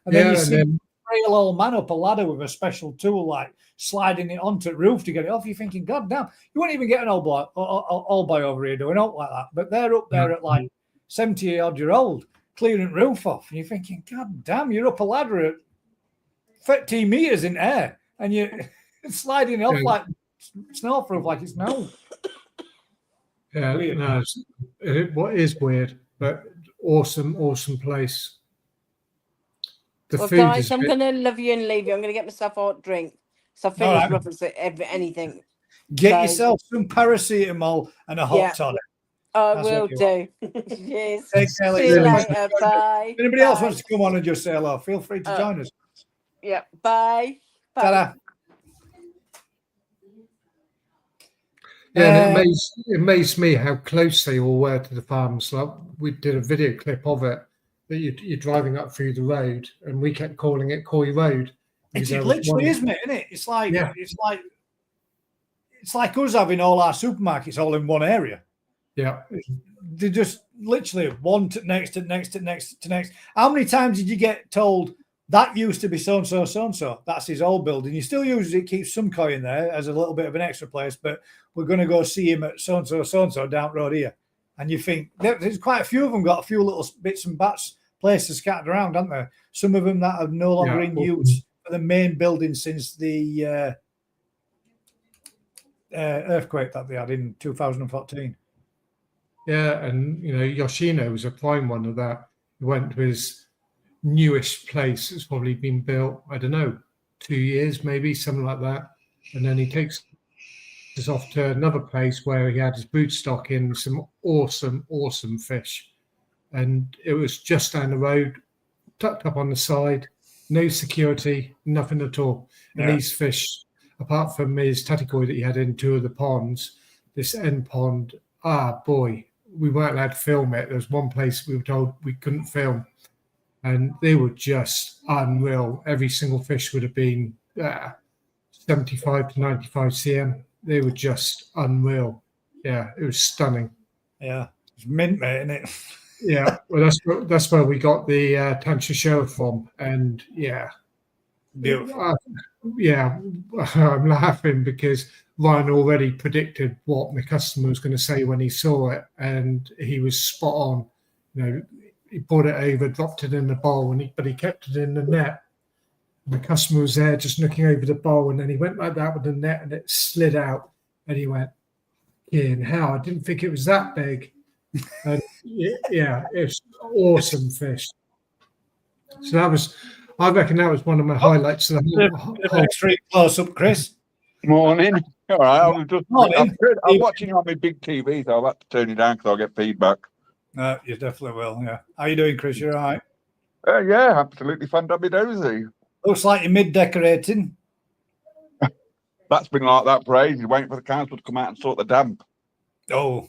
and then you see a frail old man up a ladder with a special tool, like sliding it onto the roof to get it off. You're thinking, God damn, you won't even get an old boy over here doing out like that. But they're up there at like 70-odd-year-old clearing roof off, and you're thinking, God damn, you're up a ladder at 13 meters in air, and you're sliding it off like snowproof, like it's no. Yeah, Weird. no, what is weird, but awesome place. The Well, food guys, is I'm going to love you and leave you. I'm going to get myself a hot drink. So I finished referencing anything. Get yourself some paracetamol and a hot tonic. I will do. Cheers. Take care. See you later. Bye. If anybody else wants to come on and just say hello, feel free to join us. Yeah. Bye. Ta-da. Yeah, and it amazed me how close they all were to the farms. Like we did a video clip of it that you're driving up through the road, and we kept calling it Coy Road. It literally is, mate, isn't it? It's like it's like us having all our supermarkets all in one area. Yeah, they just literally one to next to next to next to next. How many times did you get told that used to be so and so so and so? That's his old building. You still use it, keep some coin there as a little bit of an extra place, but we're going to go see him at so and so down the road here. And you think there's quite a few of them got a few little bits and bats places scattered around, aren't there? Some of them that are no longer in use for the main building since the earthquake that they had in 2014. Yeah, and Yoshino was a prime one of that. He went to his newish place. It's probably been built, I don't know, 2 years maybe, something like that. And then he takes us off to another place where he had his boot stock in some awesome fish. And it was just down the road, tucked up on the side, no security, nothing at all. And these fish, apart from his tatikoi that he had in two of the ponds, this end pond, boy, we weren't allowed to film it. There was one place we were told we couldn't film. And they were just unreal. Every single fish would have been 75 to 95 cm. They were just unreal. Yeah, it was stunning. Yeah, it's mint, mate, isn't it? Yeah, well, that's where we got the Tantra show from, and beautiful. I'm laughing because Ryan already predicted what my customer was going to say when he saw it, and he was spot on. He brought it over, dropped it in the bowl, but he kept it in the net. The customer was there just looking over the bowl, and then he went like that with the net, and it slid out, and he went, how I didn't think it was that big. And it's awesome fish. So I reckon that was one of my highlights of the whole Extreme close up, Chris. Morning. All right, I'm watching you on my big TV, so I'll have to turn it down because I'll get feedback. No, you definitely will. Yeah. How you doing, Chris? You all right? Yeah, absolutely fantabby-dozy. Looks like you're mid-decorating. That's been like that for ages, waiting for the council to come out and sort the damp. Oh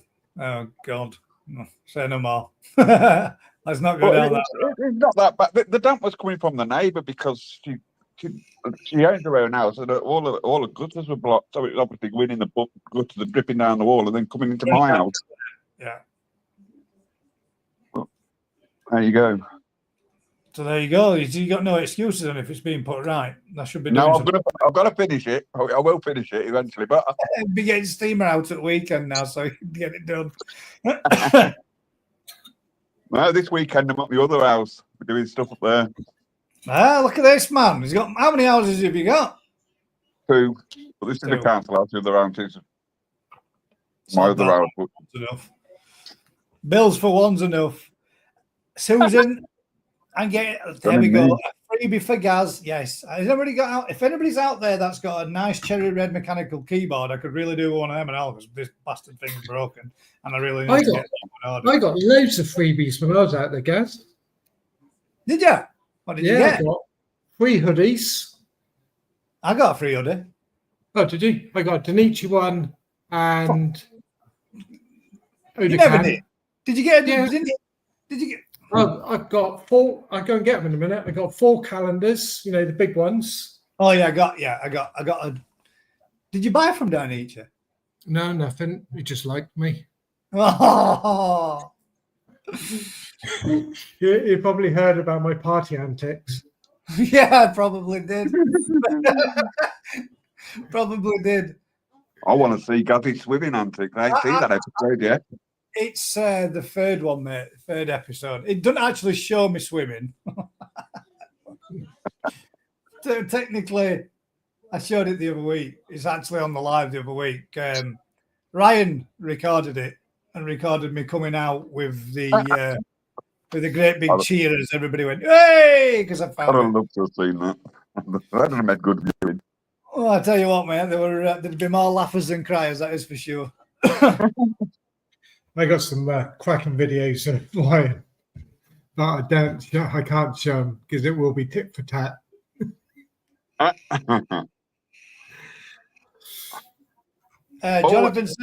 God. No, say no more. Let's not go down that road. It's not that bad. The damp was coming from the neighbour because she owned her own house, and all the gutters were blocked. So it was obviously going in the gutters and dripping down the wall, and then coming into my house. Yeah. Well, there you go. So there you go. You got no excuses on if it's being put right. That should be. No, I've got to finish it. I will finish it eventually, but I'll be getting steamer out at the weekend now, so you can get it done. well, this weekend I'm at the other house. We're doing stuff up there. Look at this man. He's got how many houses have you got? 2. But this is the council house. The other house is my other house. Enough. Bills for one's enough. Susan. And there we go. A freebie for Gaz. Yes. Has anybody got out? If anybody's out there that's got a nice cherry red mechanical keyboard, I could really do one of them and all because this bastard thing's broken. And I really need to get one order. I got loads of freebies when I was out there, Gaz. Did you? What did you get? I got 3 hoodies. I got a free hoodie. Oh, did you? I got Danichi one and You never Odakan. did. Did you get? Yeah. Did you get? I've got 4. I'll go and get them in a minute. I got 4 calendars. You know, the big ones. Oh yeah, I got a. Did you buy from down here? No, nothing. You just liked me. Oh, You probably heard about my party antics. yeah, I probably did. Probably did. I want to see Gabby swimming antics. I ain't seen that episode yet. It's the third one, mate. Third episode. It doesn't actually show me swimming. So technically, I showed it the other week. It's actually on the live the other week. Ryan recorded it and recorded me coming out with the great big cheer as everybody went, "Hey!" Because I I'd found have it. loved to have seen that. That'd have made good viewing. Oh, I tell you what, mate, there'd be more laughers than criers, that is for sure. I got some cracking videos of Ryan, but I can't show them because it will be tit for tat. Jonathan says,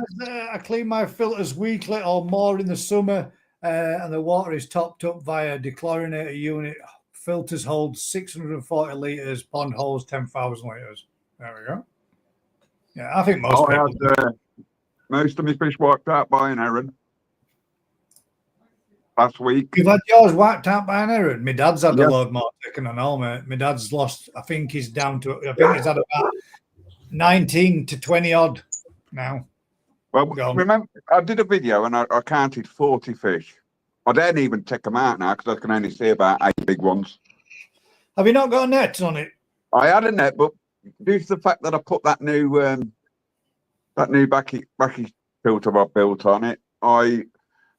I clean my filters weekly or more in the summer, and the water is topped up via dechlorinator unit. Filters hold 640 litres, pond holds 10,000 litres. There we go. Yeah, I think most people had, most of my fish wiped out by an Aaron last week. You've had yours wiped out by an Aaron. My dad's had a load more taken on all, mate. My dad's lost, I think he's down to, I think he's had about 19 to 20 odd now. Well, remember, I did a video and I counted 40 fish. I don't even take them out now because I can only see about 8 big ones. Have you not got a net on it? I had a net, but due to the fact that I put that new backy filter I built on it, I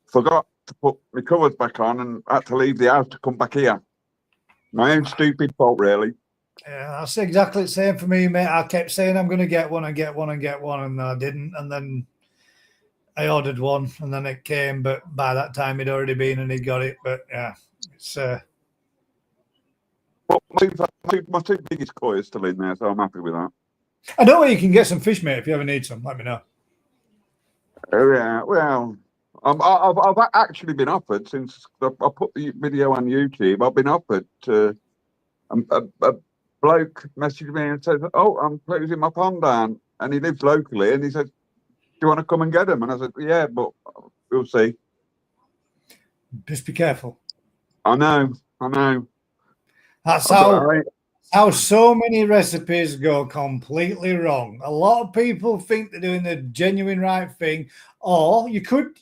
forgot to put my covers back on and had to leave the house to come back here. My own stupid fault, really. Yeah, that's exactly the same for me, mate. I kept saying I'm going to get one and get one and get one, and I didn't. And then I ordered one, and then it came, but by that time he'd already been and he got it. But yeah, it's. My two biggest koi are still in there, so I'm happy with that. I know where you can get some fish, mate. If you ever need some, let me know. Oh yeah, well, I've actually been offered since I put the video on YouTube. I've been offered to a bloke messaged me and said, "Oh, I'm closing my pond down," and he lives locally, and he said, "Do you want to come and get them?" And I said, "Yeah, but we'll see." Just be careful. I know. That's how so many recipes go completely wrong. A lot of people think they're doing the genuine right thing, or you could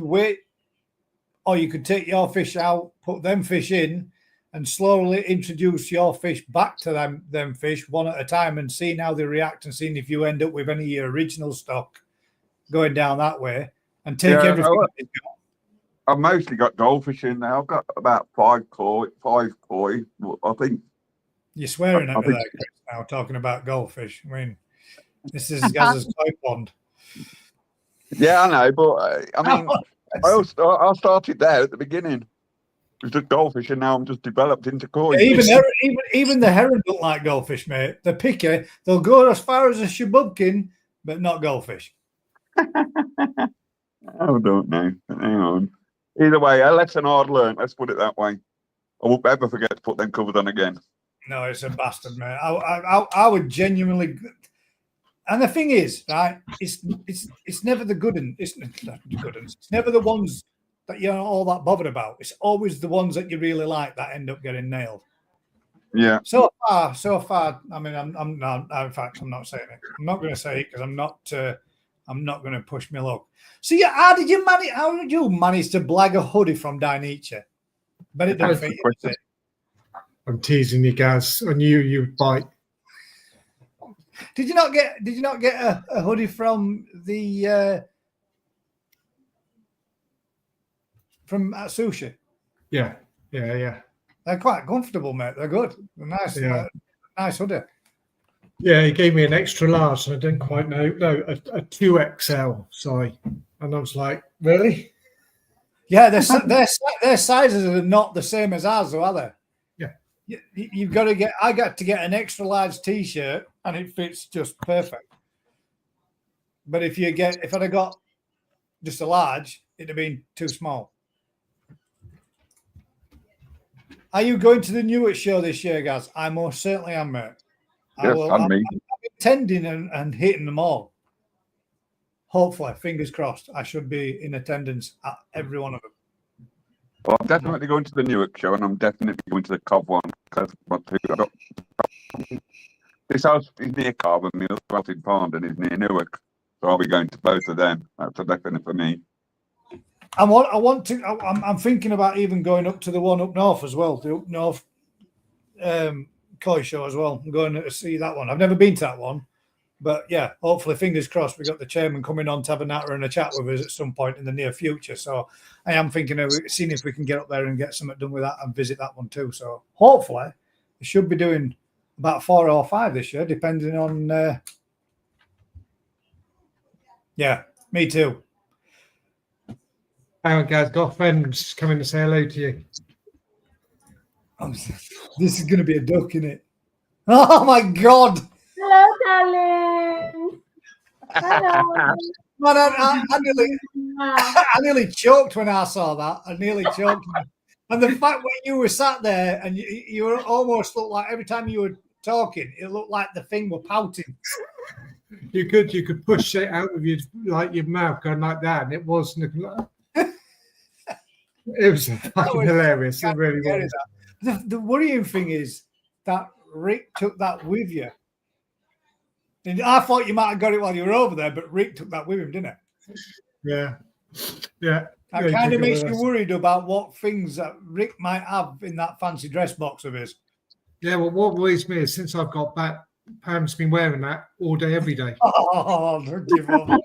wait, or you could take your fish out, put them fish in, and slowly introduce your fish back to them fish one at a time, and seeing how they react, and seeing if you end up with any of your original stock going down that way, and take everything. I've mostly got goldfish in there. I've got about 5 koi. I think. You're swearing at me there, Chris, now, talking about goldfish. I mean, this is Gaz's koi pond. Yeah, I know, but I mean, I started there at the beginning. It was just goldfish, and now I'm just developed into koi. Yeah, even the heron don't like goldfish, mate. They're picky. They'll go as far as a shububkin, but not goldfish. I don't know. Hang on. Either way, a lesson hard learned. Let's put it that way. I won't ever forget to put them covers on again. No, it's a bastard, mate. I would genuinely. And the thing is, right? It's never the good ones. It's not the good ones. It's never the ones that you're not all that bothered about. It's always the ones that you really like that end up getting nailed. Yeah. So far. I mean, I'm not. In fact, I'm not saying it. I'm not going to say it because I'm not going to push my luck. So yeah, how did you manage to blag a hoodie from Dainichi? But it don't fit you, does it? I'm teasing you, Gaz. I knew you'd bite. Did you not get a hoodie from the from Sushi? Yeah. They're quite comfortable, mate. They're good. They're nice. Yeah. Nice hoodie. Yeah, he gave me an extra large, and I didn't quite know. No, a 2XL. Sorry, and I was like, really? Yeah, their sizes are not the same as ours, though, are they? Yeah. You've got to get. I got to get an extra large T-shirt, and it fits just perfect. But if I'd have got just a large, it'd have been too small. Are you going to the Newark show this year, guys? I most certainly am, mate. Yes, and me. I'm attending and hitting them all. Hopefully, fingers crossed, I should be in attendance at every one of them. Well, I'm definitely going to the Newark show, and I'm definitely going to the Cobb one. Because this house is near Cobb, and the other house in Pondon is near Newark. So I'll be going to both of them. That's a definite for me. I'm thinking about even going up to the one up north as well, the up north Koi show as well. I'm going to see that one. I've never been to that one, but yeah, hopefully, fingers crossed, we got the chairman coming on to have a natter and a chat with us at some point in the near future. So I am thinking of seeing if we can get up there and get something done with that and visit that one too. So hopefully, we should be doing about 4 or 5 this year, depending on. Yeah, me too. Hang on, guys. Got friends coming to say hello to you. This is going to be a duck, isn't it? Oh my God! Hello, darling. Hello. Man, I nearly choked when I saw that. I nearly choked. And the fact when you were sat there and you were almost looked like every time you were talking, it looked like the thing were pouting. You could push it out of your mouth going like that, and it wasn't. It was fucking hilarious. It really was. The worrying thing is that Rick took that with you. And I thought you might have got it while you were over there, but Rick took that with him, didn't it? Yeah. That kind of makes you worried about what things that Rick might have in that fancy dress box of his. Yeah, well, what worries me is since I've got back, Pam's been wearing that all day, every day. Oh, don't give up.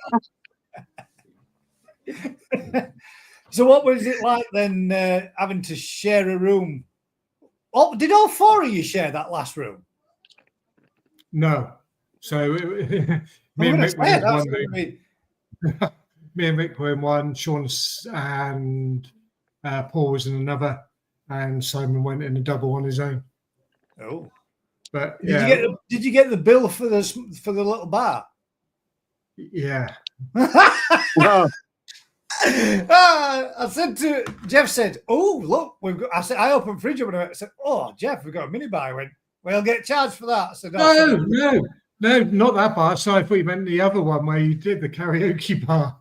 So what was it like then having to share a room? Oh, did all 4 of you share that last room? No. So me and Rick were in one, Sean and Paul was in another, and Simon went in a double on his own. Oh. But did you get the bill for the little bar? Yeah. I said to Jeff, said, "Oh, look, we've got." I said, "I opened fridge up," and I said, "Oh, Jeff, we've got a mini bar." I went, "We'll get charged for that." I said, "No, not that bar." So I thought you meant the other one where you did the karaoke bar.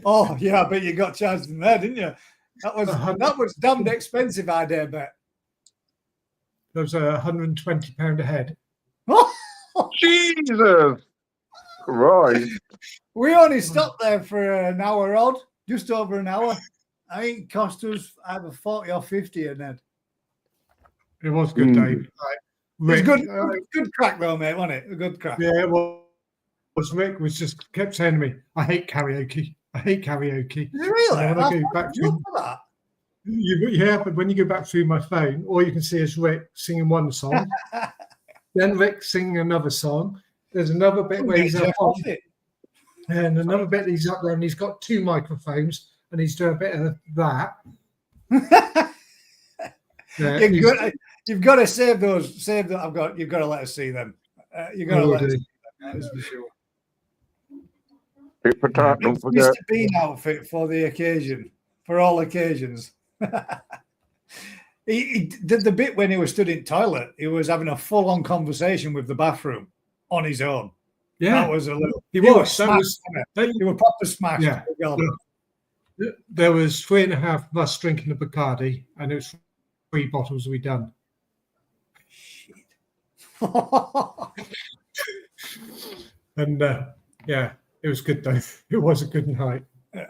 Oh yeah, I bet you got charged in there, didn't you? That was damned expensive, I dare bet. There was £120 a head. Jesus Christ! We only stopped there for an hour odd, just over an hour. I think it cost us either 40 or 50 a head. It was good, Dave. It was good crack though, mate, wasn't it? A good crack. Yeah, it was. Rick was just kept saying to me, "I hate karaoke. I hate karaoke." Really? When I go back through that. Yeah, but when you go back through my phone, all you can see is Rick singing one song, then Rick singing another song. There's another bit where he's up on it, and another bit he's up there, and he's got 2 microphones, and he's doing a bit of that. You've got to save those. Save that. You've got to let us see them. You've got to let us see them. That's for sure. Mr. Bean outfit for the occasion, for all occasions. He did the bit when he was stood in toilet. He was having a full-on conversation with the bathroom on his own. Yeah, that was a little. He was proper smashed. Yeah. There was 3.5 of us drinking the Bacardi, and it was 3 bottles we done. Shit. And yeah, it was good though. It was a good night. Yeah.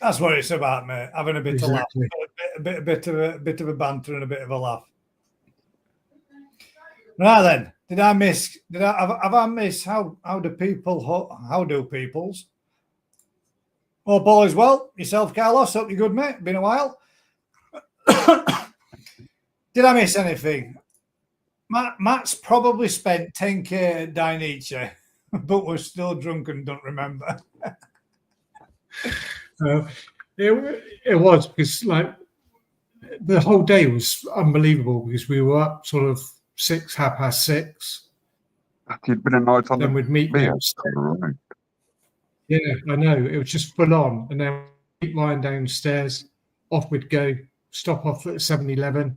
That's what it's about, mate. Having a bit of laugh, a bit of a banter, and a bit of a laugh. Now then, have I missed? How do peoples? Hope all is well. Yourself, Carlos. Hope you're good, mate. Been a while. Did I miss anything? Matt's probably spent 10k at Dainichi, but was still drunk and don't remember. It was because like the whole day was unbelievable because we were up sort of 6:30, It'd been a night on Then we'd meet the them. right. Yeah, I know. It was just full on. And then we'd keep lying downstairs, off we'd go, stop off at 7-Eleven,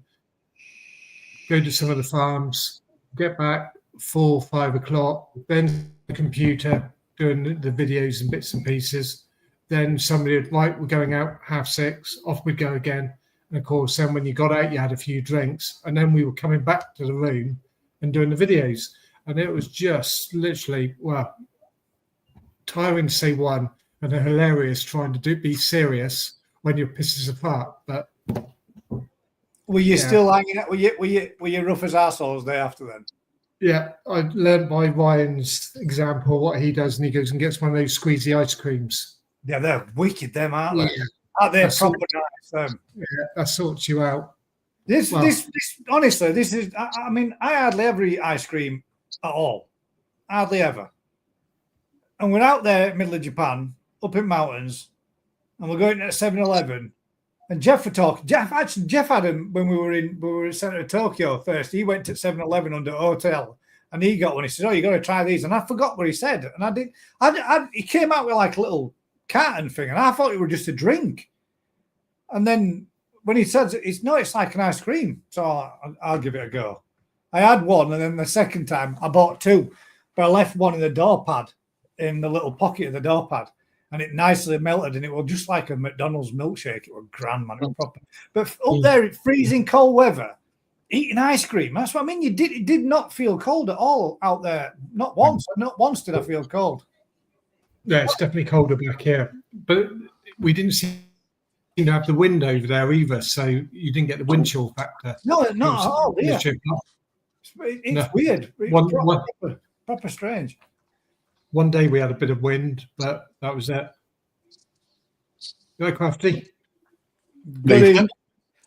go to some of the farms, get back 4, 5 o'clock, then the computer, doing the videos and bits and pieces. Then somebody would, right, we're going out 6:30, off we'd go again. And of course, then when you got out, you had a few drinks. And then we were coming back to the room and doing the videos. And it was just literally, well, tiring to say one, and hilarious trying to be serious when your piss is apart. But Were you Yeah. still hanging out? Were you rough as arseholes day after then? yeah, I learned by Ryan's example what he does, and he goes and gets one of those squeezy ice creams. Yeah, they're wicked, them, aren't they? Yeah, Aren't they That's proper nice? that sorts you out. This, Well- this, honestly, this is. I mean, I hardly ever eat ice cream at all, hardly ever. And we're out there, middle of Japan, up in mountains, and we're going to 7-Eleven. And Jeff were talking. Jeff had him when we were in centre of Tokyo first. He went to 7-Eleven under a hotel, and he got one. He said, "Oh, you got to try these." And I forgot what he said, and I did. He came out with like a little carton thing, and I thought it was just a drink. And then when he said it's like an ice cream, so I'll give it a go. I had one, and then the second time I bought two, but I left one in the door pad, in the little pocket of the door pad, and it nicely melted, and it was just like a McDonald's milkshake. It was grand, man. It was proper. But up there, in freezing cold weather, eating ice cream. That's what I mean. It did not feel cold at all out there. Not once. Not once did I feel cold. Yeah, it's definitely colder back here. But we didn't seem to have the wind over there either, so you didn't get the wind chill factor. No, not at all. Yeah, Literally, it's No. weird. Proper strange. one day we had a bit of wind, but that was it. You know, Crafty? Good evening.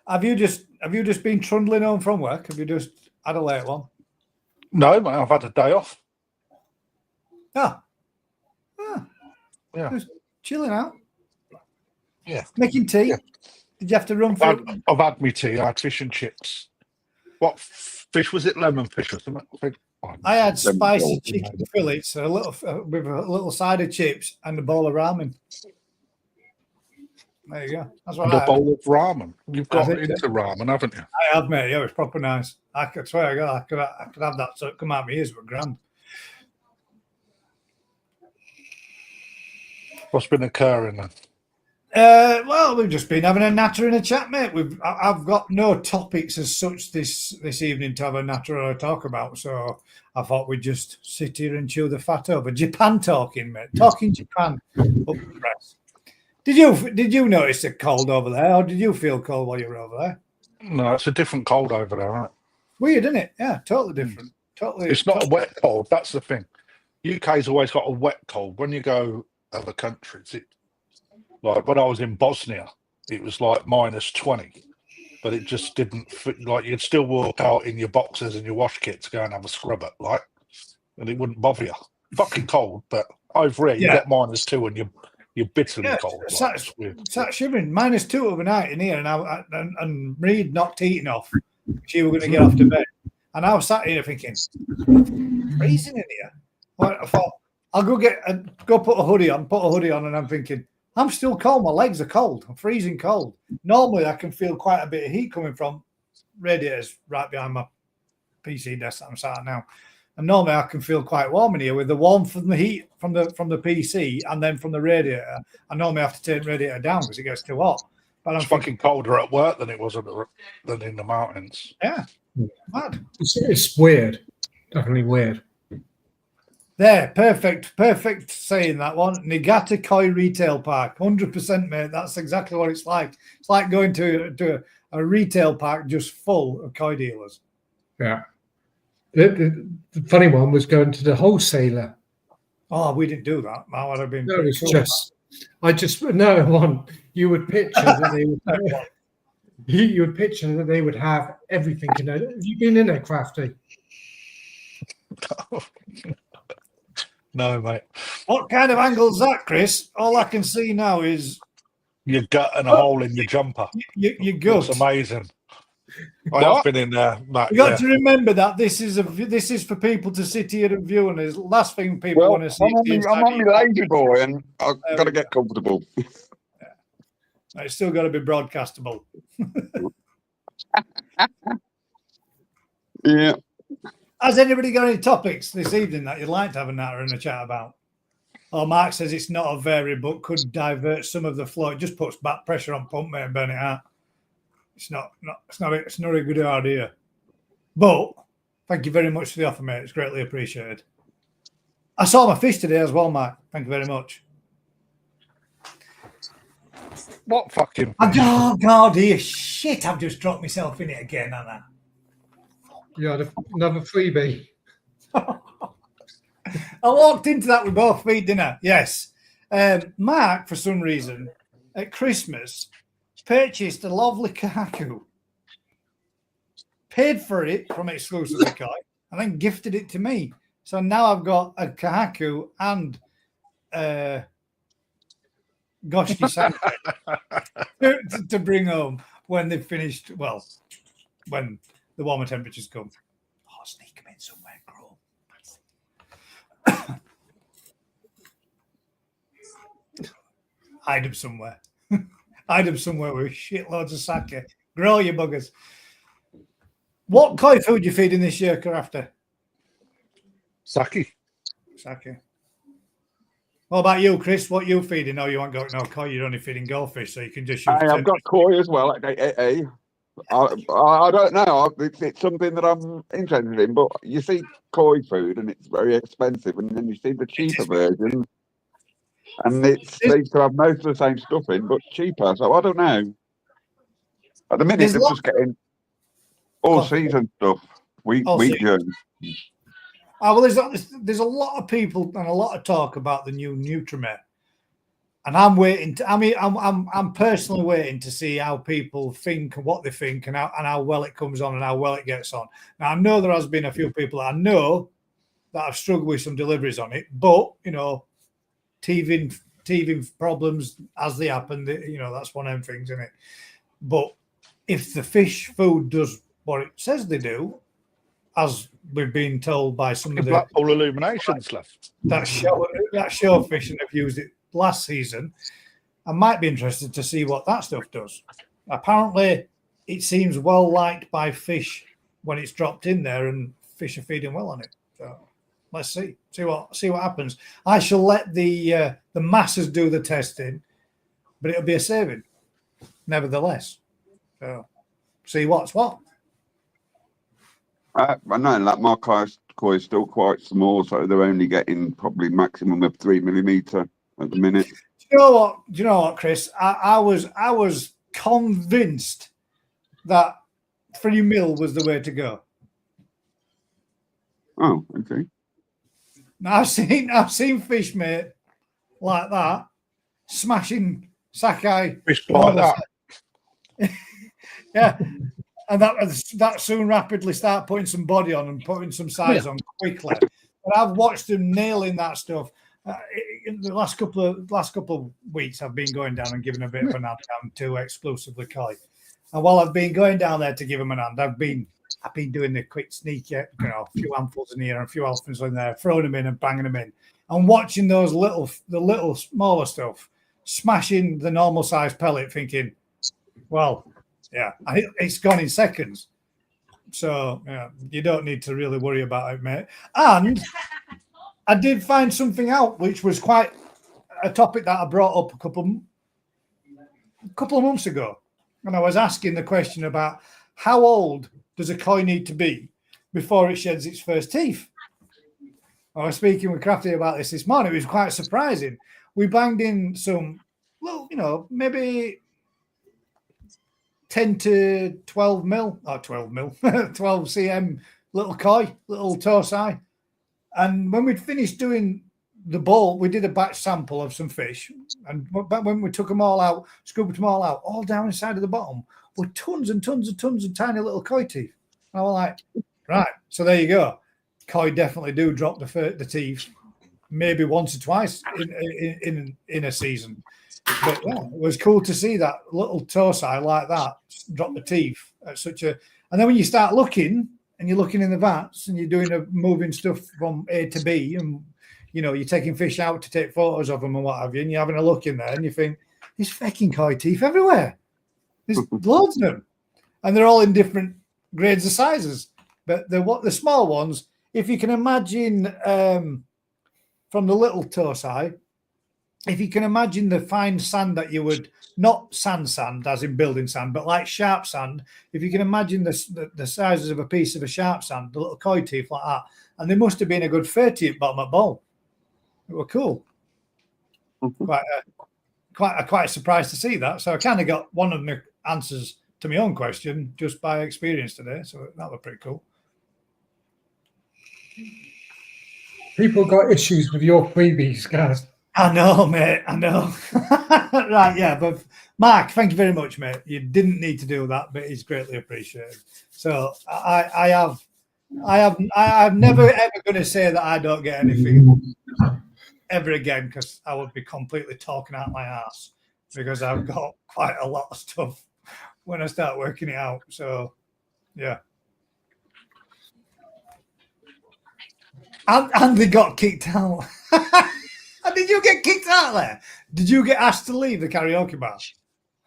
Have you just been trundling home from work? Have you just had a late one? No, mate, I've had a day off. Ah. Yeah. Just chilling out. Yeah. Making tea. Yeah. Did you have to run for I've had me tea. I had fish and chips. What fish was it? Lemon fish or something? I think. I had spicy chicken fillets, with a little side of chips and a bowl of ramen. There you go. That's what And I a had. bowl of ramen. You've got think into ramen, haven't you? I have, mate. Yeah, it was proper nice. I could swear I could have that so it come out of my ears with grand. What's been occurring then? Well, we've just been having a natter and a chat, mate. I've got no topics as such this evening to have a natter or a talk about, so I thought we'd just sit here and chew the fat over. Japan talking, mate. Talking Japan. Up the press. Did you notice the cold over there, or did you feel cold while you were over there? No, it's a different cold over there, right? Weird, isn't it? Yeah, totally different. Totally. It's not a wet cold. That's the thing. UK's always got a wet cold. When you go other countries, like when I was in Bosnia, it was like -20, but it just didn't fit. Like you'd still walk out in your boxers and your wash kit to go and have a scrub it, like, and it wouldn't bother you. Fucking cold, but over here you Yeah. get -2 and you're bitterly Yeah, cold. it's Like, it's weird. Sat shivering. -2 overnight in here, and Reed knocked heating off. She was going to get off to bed, and I was sat here thinking, freezing in here. Well, I thought I'll go put a hoodie on, and I'm thinking I'm still cold. My legs are cold. I'm freezing cold. Normally, I can feel quite a bit of heat coming from radiators right behind my PC desk that I'm sat at now. And normally I can feel quite warm in here with the warmth from the heat from the PC and then from the radiator. I normally have to turn the radiator down because it gets too hot. But I'm It's fucking colder at work than it was than in the mountains. yeah, mad. It's weird. Definitely weird. There, perfect saying that one. Niigata Koi Retail Park, 100%, mate. That's exactly what it's like. It's like going to a retail park just full of koi dealers. Yeah. The funny one was going to the wholesaler. Oh, we didn't do that. That would have been. No, pretty it's cool. you would picture that they would. You would picture that they would have everything. You know, have you been in there, Crafty? No, mate. What kind of angle's that, Chris? All I can see now is Your gut and a hole in your jumper. your gut. It's amazing. I have been in there, Matt. You got Yeah. to remember that this is for people to sit here and view, and the last thing people Well, want to see. I'm on my lazy boy, and I've There got to we get comfortable. It's still got to be broadcastable. Yeah. Has anybody got any topics this evening that you'd like to have a natter and a chat about? Oh, Mark says it's not a variant, but could divert some of the flow. It just puts back pressure on pump, mate, and burn it out. It's not a good idea. But thank you very much for the offer, mate. It's greatly appreciated. I saw my fish today as well, Mark. Thank you very much. What fucking? Oh God, dear shit! I've just dropped myself in it again, haven't I? You had another freebie. I walked into that with both feet, didn't I? Yes. Mark, for some reason, at Christmas, purchased a lovely kahaku, paid for it from Exclusively Koi, and then gifted it to me. So now I've got a kahaku and goshti sake to bring home when they've finished, well, when the warmer temperatures come. Oh, sneak them in somewhere, grow. Hide them somewhere. Hide them somewhere with shitloads of sake. Grow your buggers. What koi food you feeding this year, Crafter? Saki. Sake. What about you, Chris? What you feeding? No, you ain't got no koi. You're only feeding goldfish, so you can just use. I've got koi as well. I don't know. It's something that I'm interested in, but you see koi food and it's very expensive, and then you see the cheaper version, and it seems to have most of the same stuff in, but cheaper. So I don't know. At the minute, they're just getting all season stuff. Wheat germ. Well, there's a lot of people and a lot of talk about the new Nutrimet, and I'm waiting. I'm personally waiting to see how people think and what they think and how well it comes on and how well it gets on. Now I know there has been a few people that I know that have struggled with some deliveries on it, but teething problems as they happen, that's one of them things, isn't it? But if the fish food does what it says they do, as we've been told by some of the Blackpool Illuminations left. that show fish and have used it last season, I might be interested to see what that stuff does. Apparently, it seems well liked by fish when it's dropped in there, and fish are feeding well on it. So let's see what happens. I shall let the masses do the testing, but it'll be a saving, nevertheless. So see what's what. I know that my koi is still quite small, so they're only getting probably maximum of 3 millimeter at the minute. Do you know what, Chris? I was convinced that 3 mil was the way to go. Oh, okay. Now I've seen fish, mate, like that, smashing Sakai. Fish like that. Yeah. And that soon rapidly start putting some body on and putting some size on quickly. But I've watched them nailing that stuff. In the last couple of weeks, I've been going down and giving a bit of an hand to Exclusively Koi. And while I've been going down there to give them an hand, I've been doing the quick sneak, a few handfuls in here and a few handfuls in there, throwing them in and banging them in, and watching the little smaller stuff smashing the normal size pellet, thinking, well. Yeah, it's gone in seconds. So you don't need to really worry about it, mate. And I did find something out, which was quite a topic that I brought up a couple of months ago. And I was asking the question about how old does a koi need to be before it sheds its first teeth? I was speaking with Crafty about this morning. It was quite surprising. We banged in some, maybe 10 to 12 mil, or 12 mil, 12 cm little koi, little torsai. And when we'd finished doing the bowl, we did a batch sample of some fish. And when we took them all out, scooped them all out, all down inside of the bottom were tons and tons and tons of tiny little koi teeth. And I was like, right, so there you go. Koi definitely do drop the teeth maybe once or twice in a season. But yeah, it was cool to see that little torsi like that drop the teeth at such a. And then when you start looking and you're looking in the vats and you're doing moving stuff from A to B, and you're taking fish out to take photos of them and what have you, and you're having a look in there and you think there's fucking koi teeth everywhere. There's loads of them, and they're all in different grades of sizes. But the small ones, if you can imagine from the little torsi. If you can imagine the fine sand that you would, not sand as in building sand, but like sharp sand, if you can imagine the sizes of a piece of a sharp sand, the little koi teeth like that, and they must have been a good 30 at bottom of bowl. They were cool. Quite surprised to see that. So I kind of got one of the answers to my own question just by experience today. So that was pretty cool. People got issues with your freebies, guys. I know, mate. I know. Right, yeah. But Mark, thank you very much, mate. You didn't need to do that, but it's greatly appreciated. So I'm never ever going to say that I don't get anything ever again, because I would be completely talking out my ass, because I've got quite a lot of stuff when I start working it out. So yeah. And they got kicked out. Did you get kicked out there? Did you get asked to leave the karaoke bar?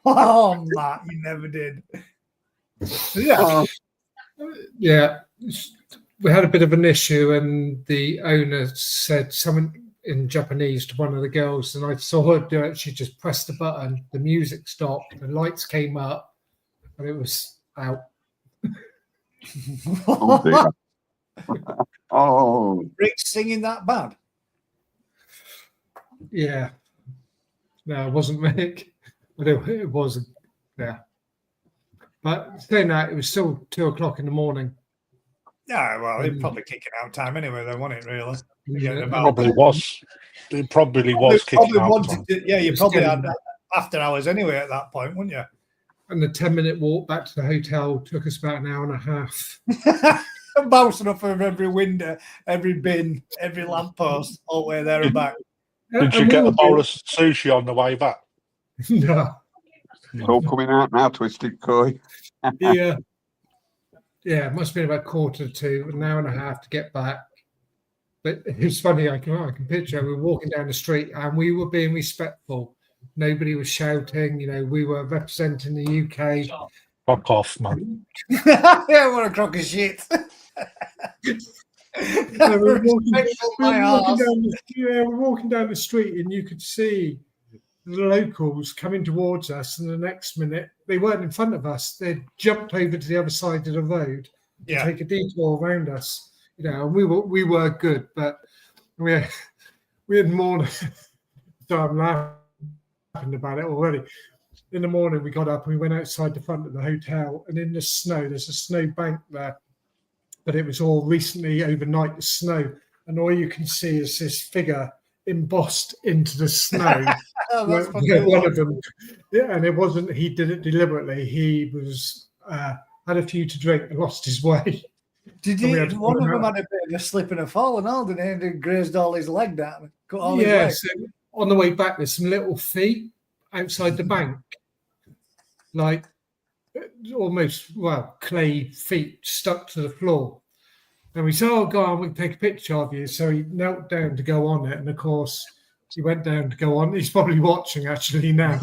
Oh, Matt, you never did. Yeah. Yeah. We had a bit of an issue, and the owner said something in Japanese to one of the girls, and I saw her do it. She just pressed the button, the music stopped, the lights came up, and it was out. Oh, dear. Oh, Rick's singing that bad. Yeah. No, it wasn't Mick, but it wasn't. Yeah. But saying that, it was still 2 o'clock in the morning. Yeah, well, it'd probably kick it out time anyway, though, wasn't it, really? Yeah, It probably was. It probably was kicking out. Yeah, you probably had after hours anyway at that point, wouldn't you? And the 10-minute walk back to the hotel took us about an hour and a half. Bouncing off of every window, every bin, every lamppost, all the way there and back. Did you get a bowl of sushi on the way back? No. it's all coming out now, Twisted Koi. Yeah. Yeah, it must have been about 1:45, an hour and a half to get back. But it was funny, I can picture we were walking down the street and we were being respectful. Nobody was shouting, we were representing the UK. Fuck off, man. Yeah, what a crock of shit. We're walking down the street, and you could see the locals coming towards us, and the next minute they weren't in front of us. They jumped over to the other side of the road to take a detour around us. And we were good, but we had more. So I'm laughing about it already. In the morning, we got up and we went outside the front of the hotel, and in the snow, there's a snow bank there, but it was all recently overnight the snow, and all you can see is this figure embossed into the snow. One of them, and it wasn't. He did it deliberately. He was had a few to drink and lost his way. Did you? One of them had a bit of a slip and a fall and all, didn't he? And grazed all his leg down. Cut all his leg. So on the way back, there's some little feet outside the bank, like almost clay feet stuck to the floor. And we said, "Oh, go on, we can take a picture of you." So he knelt down to go on it, and of course, he went down to go on. He's probably watching actually now.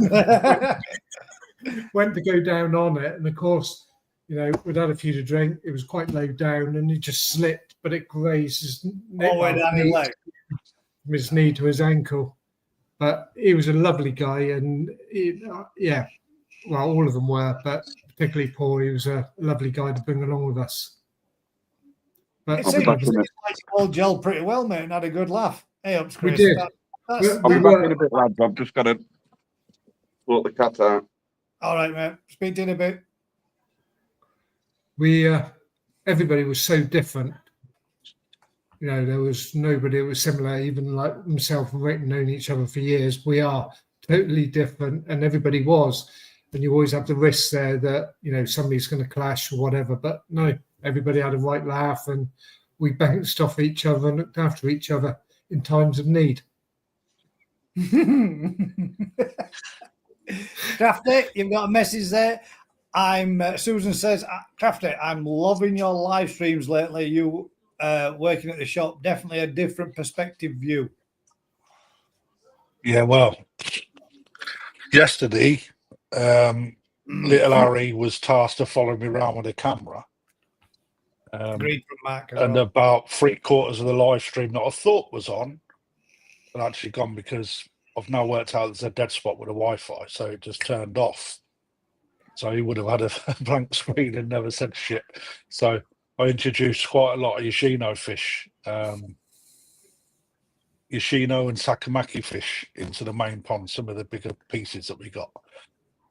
Went to go down on it, and of course, we'd had a few to drink. It was quite low down, and he just slipped, but it grazed his his knee to his ankle. But he was a lovely guy, and all of them were, but particularly Paul. He was a lovely guy to bring along with us. But it seems like you all gelled pretty well, mate, and had a good laugh. Hey, ups, Chris. We did. I'll be back in a bit, lads. I've just got to sort the cat out. All right, mate. Speak to you in a bit. Everybody was so different. There was nobody that was similar, even like myself and Rick, known each other for years. We are totally different, and everybody was. And you always have the risk there that, somebody's going to clash or whatever. But no, everybody had a right laugh, and we bounced off each other and looked after each other in times of need. Crafty, you've got a message there. Susan says, Crafty, I'm loving your live streams lately. You working at the shop, definitely a different perspective view. Yeah, well, yesterday, little Harry was tasked to follow me around with a camera. Agreed from Mark as And well. about 3/4 of the live stream that I thought was on had actually gone because I've now worked out there's a dead spot with the Wi-Fi, so it just turned off. So he would have had a blank screen and never said shit. So I introduced quite a lot of Yoshino fish, Yoshino and Sakamaki fish into the main pond, some of the bigger pieces that we got.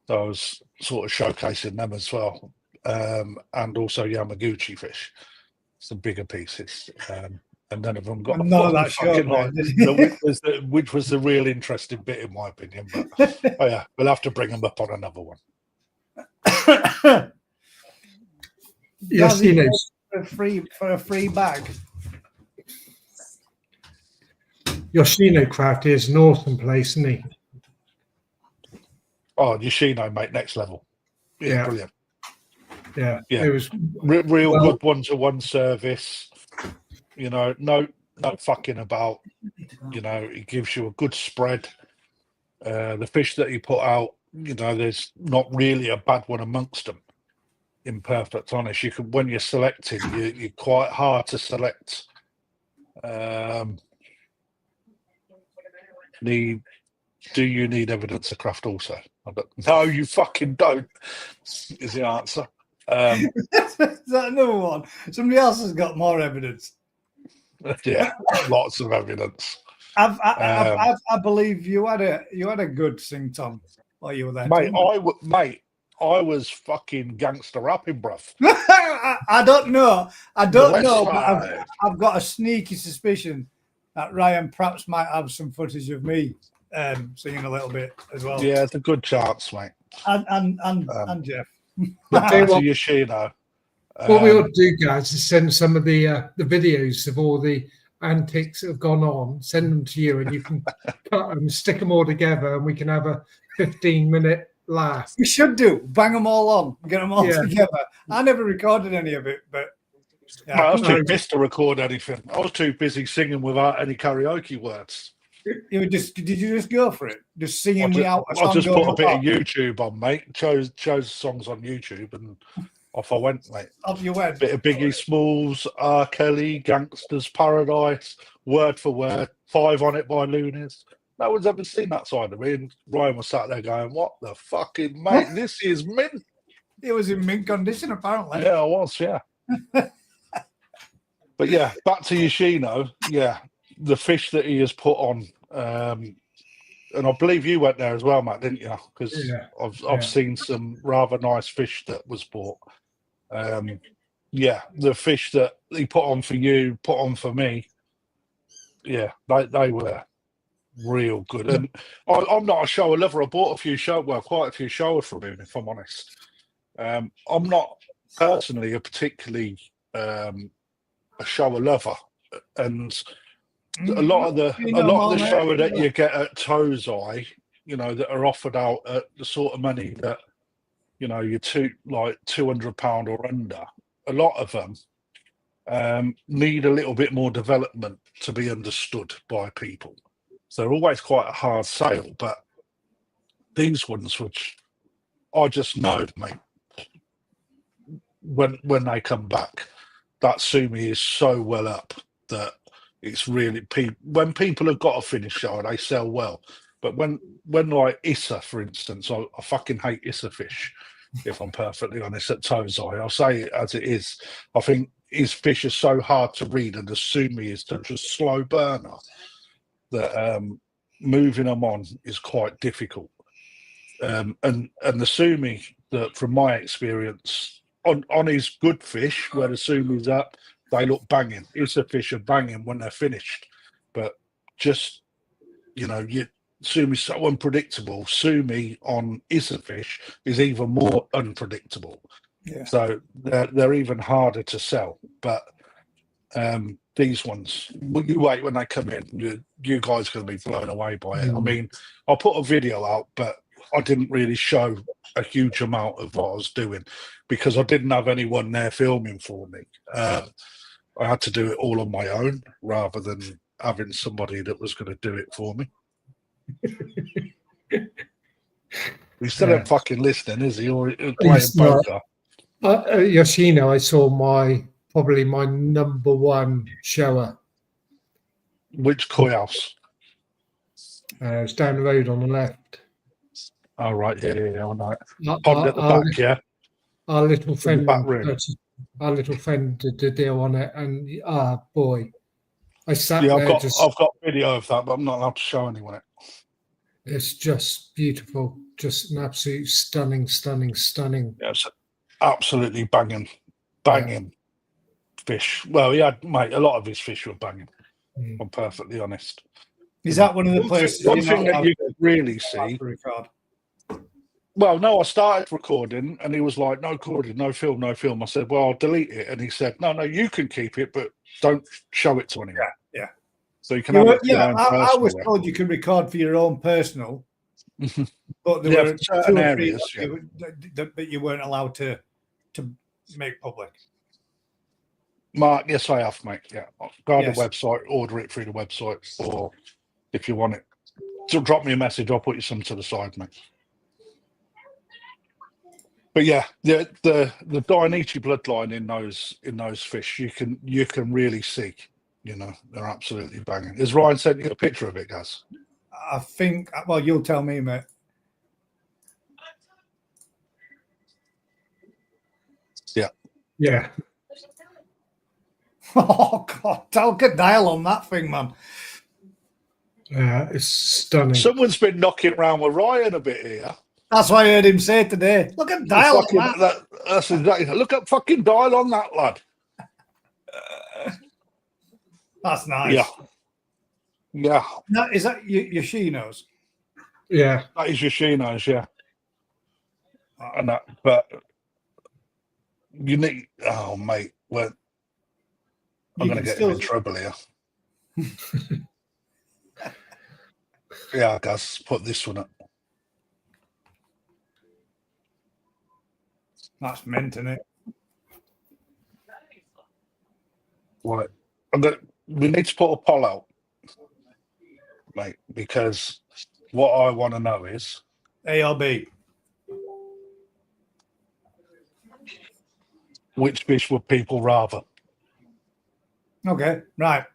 So I was sort of showcasing them as well. And also Yamaguchi fish, some bigger pieces. And none of them got I'm not one that sure, fucking line. mate. which was the real interesting bit in my opinion. But oh yeah, we'll have to bring them up on another one. Yoshino. For a free bag. Yoshino Craft is an awesome place, isn't he? Oh, Yoshino, mate, next level. Yeah, brilliant. Yeah. Yeah. It was Real good one-to-one service. You know, no fucking about. You know, he gives you a good spread. The fish that he put out, you know, there's not really a bad one amongst them. In perfect honest, you can when you're selecting, you're quite hard to select. Do you need evidence of craft also? No, you fucking don't. Is the answer. Is that another one? Somebody else has got more evidence. Yeah, lots of evidence. I believe you had a good sing, Tom, while you were there, mate. I was fucking gangster rapping, bruv. I don't know. West But I've got a sneaky suspicion that Ryan perhaps might have some footage of me singing a little bit as well. Yeah, it's a good chance, mate. And Jeff. Back to Yoshino. What we ought to do, guys, is send some of the videos of all the antics that have gone on, send them to you, and you can cut them, stick them all together, and we can have a 15-minute laugh. We should bang them all on, get them all together. I never recorded any of it, but I was too pissed to record anything. I was too busy singing without any karaoke words. Did you just go for it? Just singing without a song. I just put a bit apart. of YouTube on, mate. Chose songs on YouTube, and off I went, mate. Off you went. Bit of Biggie Smalls, R. Kelly, Gangsters Paradise, word for word, 5 on It by Loonies. No one's ever seen that side of me. And Ryan was sat there going, "What the fucking mate? This is mint." It was in mint condition, apparently. Yeah, I was. Yeah. But yeah, back to Yoshino. Yeah, the fish that he has put on, and I believe you went there as well, Matt, didn't you? Because I've seen some rather nice fish that was bought. Yeah, the fish that he put on for you, put on for me. Yeah, they were real good. And I'm not a shower lover. I bought quite a few showers from him, if I'm honest. I'm not personally a particularly a shower lover, and a lot of the shower that you get at Tozai, you know, that are offered out at the sort of money that, you know, you're £200 or under. A lot of them need a little bit more development to be understood by people. So they're always quite a hard sale, but these ones, which I just know, mate, when they come back, that sumi is so well up that it's really when people have got a finished show, they sell well. But when like Issa, for instance, I fucking hate Issa fish, if I'm perfectly honest, at Tozai. I'll say it as it is. I think his fish are so hard to read, and the sumi is such a slow burner that moving them on is quite difficult. And the sumi, that from my experience, on his good fish, where the sumi's up, they look banging. Issa fish are banging when they're finished. But just, you know, sumi's so unpredictable. Sumi on Issa fish is even more unpredictable. Yeah. So they're even harder to sell. But These ones, you wait when they come in. You guys are going to be blown away by it. I mean, I put a video out, but I didn't really show a huge amount of what I was doing because I didn't have anyone there filming for me. I had to do it all on my own rather than having somebody that was going to do it for me. He's still not fucking listening, is he? Or playing poker? Yoshino, I saw probably my number one shower. Which koi house? It's down the road on the left. Oh, right, yeah, all right. Pond at the back, yeah. Our little friend, back room. Our little friend did the deal on it, and boy, I sat Yeah, there. I've got video of that, but I'm not allowed to show anyone it. It's just beautiful, just an absolute stunning. Yeah, it's absolutely banging fish. Well, mate, a lot of his fish were banging. I'm perfectly honest. Is that one of the places? One thing that you could really see. Well, no, I started recording, and he was like, "No recording, no film." I said, "Well, I'll delete it," and he said, "No, you can keep it, but don't show it to anyone." Yeah. So you can. I was told you can record for your own personal, but there were certain areas that you weren't allowed to make public. Mark, yes, I have, mate. Yeah, go to the website, order it through the website, or if you want it, so drop me a message. I'll put you some to the side, mate. But yeah, the Dainichi bloodline in those fish, you can really see. You know, they're absolutely banging. Has Ryan sent you a picture of it, Gaz? I think. Well, you'll tell me, mate. Yeah. Oh God! I'll get dial on that thing, man. It's stunning. Someone's been knocking around with Ryan a bit here. That's what I heard him say today. Look at dial on that. That's exactly. Look at fucking dial on that, lad. That's nice. Yeah. Is that Yoshino's? Yeah. That is Yoshino's, yeah. And that, but you need. Oh, mate, well, I'm going to get him in trouble here. Yeah, guys, put this one up. That's meant, isn't it? Right. We need to put a poll out, mate, because what I want to know is A or B. Which fish would people rather? Okay, right.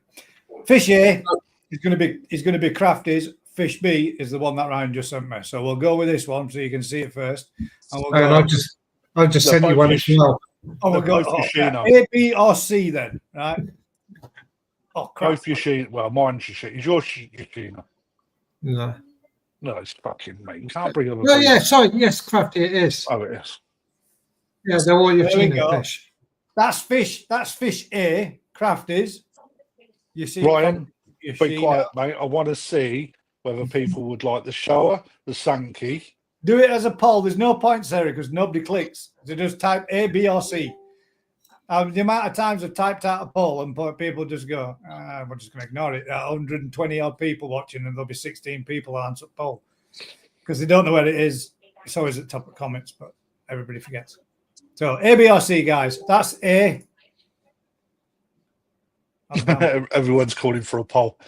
Fish A is going to be Crafty's. Fish B is the one that Ryan just sent me. So we'll go with this one so you can see it first. And we'll go. I've just sent you one as well. Oh, we'll go A, B, or C then, right? Oh, both Yoshino. Well, mine's Yoshino. Is yours Yoshino? No. No, it's fucking mate. You can't bring up. No, yeah, sorry. Yes, Crafty, it is. Oh, it is. Yeah, they're all Yoshino fish. That's fish A. Crafty's. You see, Ryan, be quiet, mate. I want to see whether people would like the shower, the Sankey. Do it as a poll. There's no points there because nobody clicks. They just type A, B, or C. The amount of times I've typed out a poll and people just go, we're just going to ignore it. 120 odd people watching and there'll be 16 people that answer the poll because they don't know where it is. It's always at the top of comments, but everybody forgets. So A, B, or C, guys. That's A. Everyone's calling for a poll.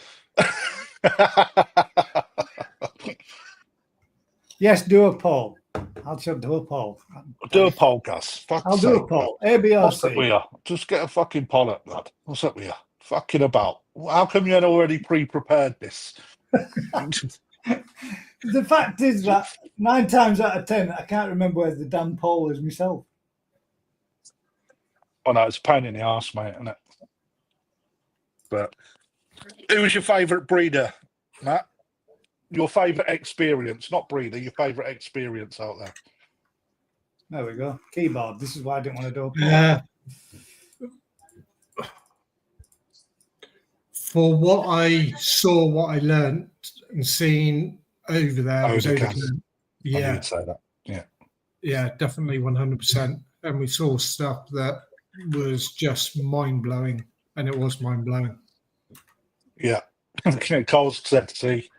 Yes, do a poll. I'll just do a poll. Do a poll, Gus. I'll do a poll. A, B, or C. What's up with you? Just get a fucking poll up, lad. What's up with you? Fucking about. How come you had already pre-prepared this? The fact is that 9 times out of 10, I can't remember where the damn poll is myself. Oh no, it's a pain in the arse, mate, isn't it? But who was your favourite breeder, Matt? Your favourite experience, not breeder, your favourite experience out there. There we go. Keyboard. This is why I didn't want to do a poll. Yeah. For what I saw, what I learned and seen over there, was yeah, I would say that. Yeah, yeah, definitely 100%. And we saw stuff that was just mind blowing and it was mind blowing. Yeah. Cole's said to see.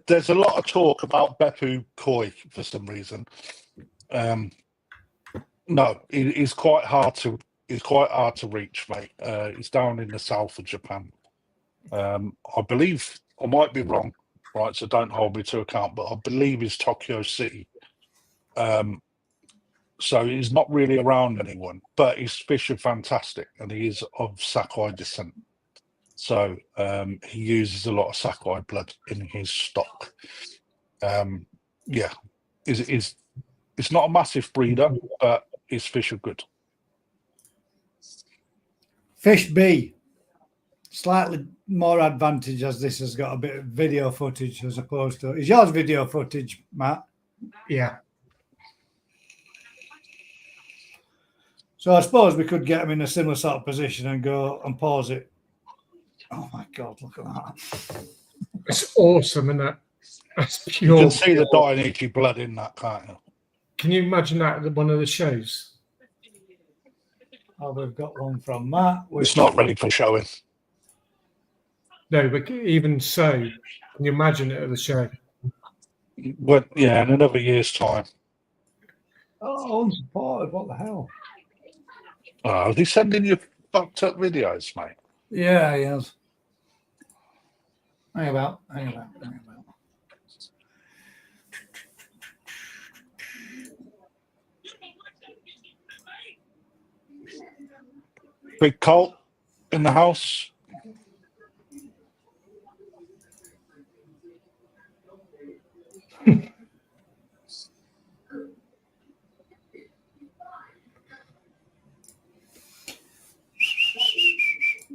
There's a lot of talk about Beppu koi for some reason. No, he's quite hard to reach, mate. He's down in the south of Japan. I believe, I might be wrong, right? So don't hold me to account, but I believe he's Tokyo City. So he's not really around anyone, but his fish are fantastic, and he is of Sakai descent. So he uses a lot of Sakai blood in his stock. Yeah, it's not a massive breeder, but his fish are good. Fish B, slightly more advantage as this has got a bit of video footage as opposed to. Is yours video footage, Matt? Yeah. So I suppose we could get them in a similar sort of position and go and pause it. Oh my God, look at that. It's awesome, isn't it? That's You pure. can see the Dainichi blood in that, can't you? Can you imagine that at one of the shows? Oh, we've got one from Matt. It's not ready for showing. No, but even so, can you imagine it at the show? Well, yeah, in another year's time. Oh, unsupported. What the hell? Oh, is he sending you fucked up videos, mate? Yeah, he has. Hang about. Big Colt in the house.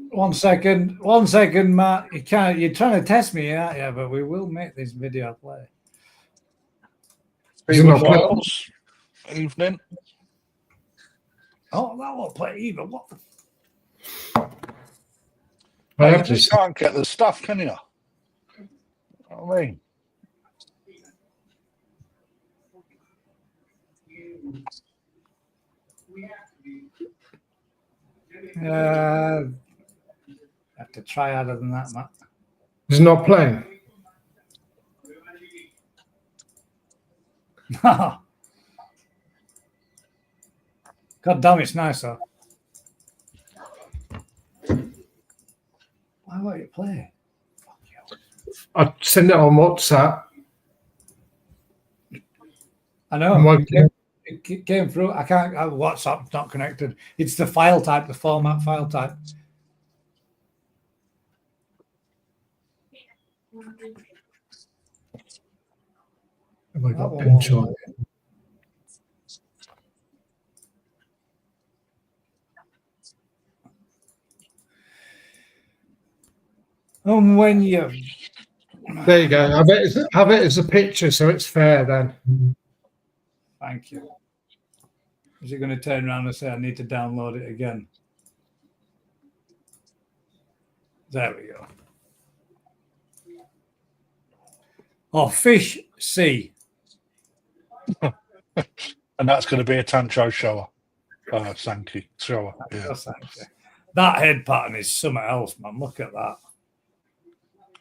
One second, Matt. You can't. You're trying to test me, aren't you? But we will make this video play. Evening. Oh, that won't play either. What the? You just can't get the stuff, can you? You know what I mean? Have to try harder than that, Matt. He's not playing. God damn, it's nice though. Why won't you play? Fuck you. I'd send it on WhatsApp. I know. It came through. I can't. WhatsApp's not connected. It's the file type, the format file type. Have I got pinch on? When you There you go. Have it as a picture, so it's fair then. Thank you. Is it going to turn around and say I need to download it again? There we go. Oh, fish C. And that's going to be a Tancho shower. Sankey shower. Yeah. That head pattern is something else, man. Look at that.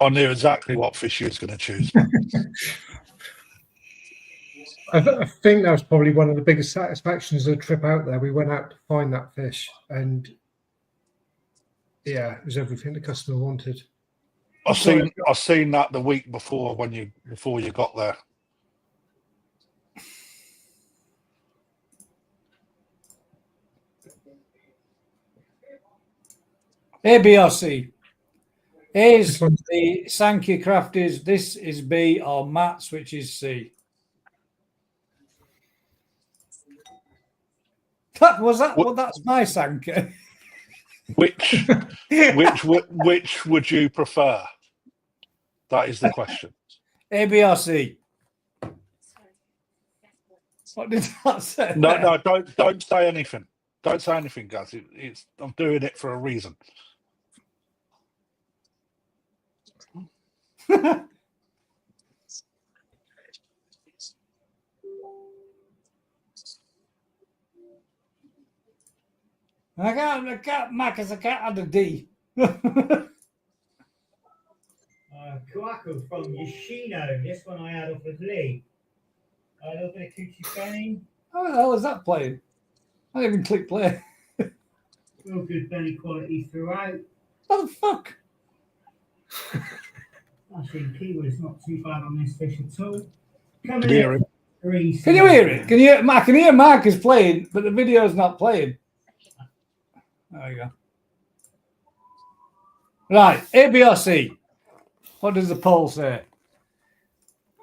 I knew exactly what fish you was going to choose. I think that was probably one of the biggest satisfactions of the trip out there. We went out to find that fish, and yeah, it was everything the customer wanted. I seen that the week before before you got there. A, B, or C? A is the Sankey craft is this is B, or Matt's, which is C. Well, that's my Sankey. Which would you prefer? That is the question. A, B, or C? What did that say? No, don't say anything. Don't say anything, guys. I'm doing it for a reason. I can't, Marcus, I can't add a D. Kwaku from Yoshino. This one I had off of Lee. A little bit of Coochie Benny. How the hell is that playing? I didn't even click play. Real good belly quality throughout. What the fuck? Actually, keyword is not too bad on this fish at all. Can you hear him? Can you hear it? I can hear Marcus playing, but the video's not playing. There you go. Right, A, B, or C. What does the poll say?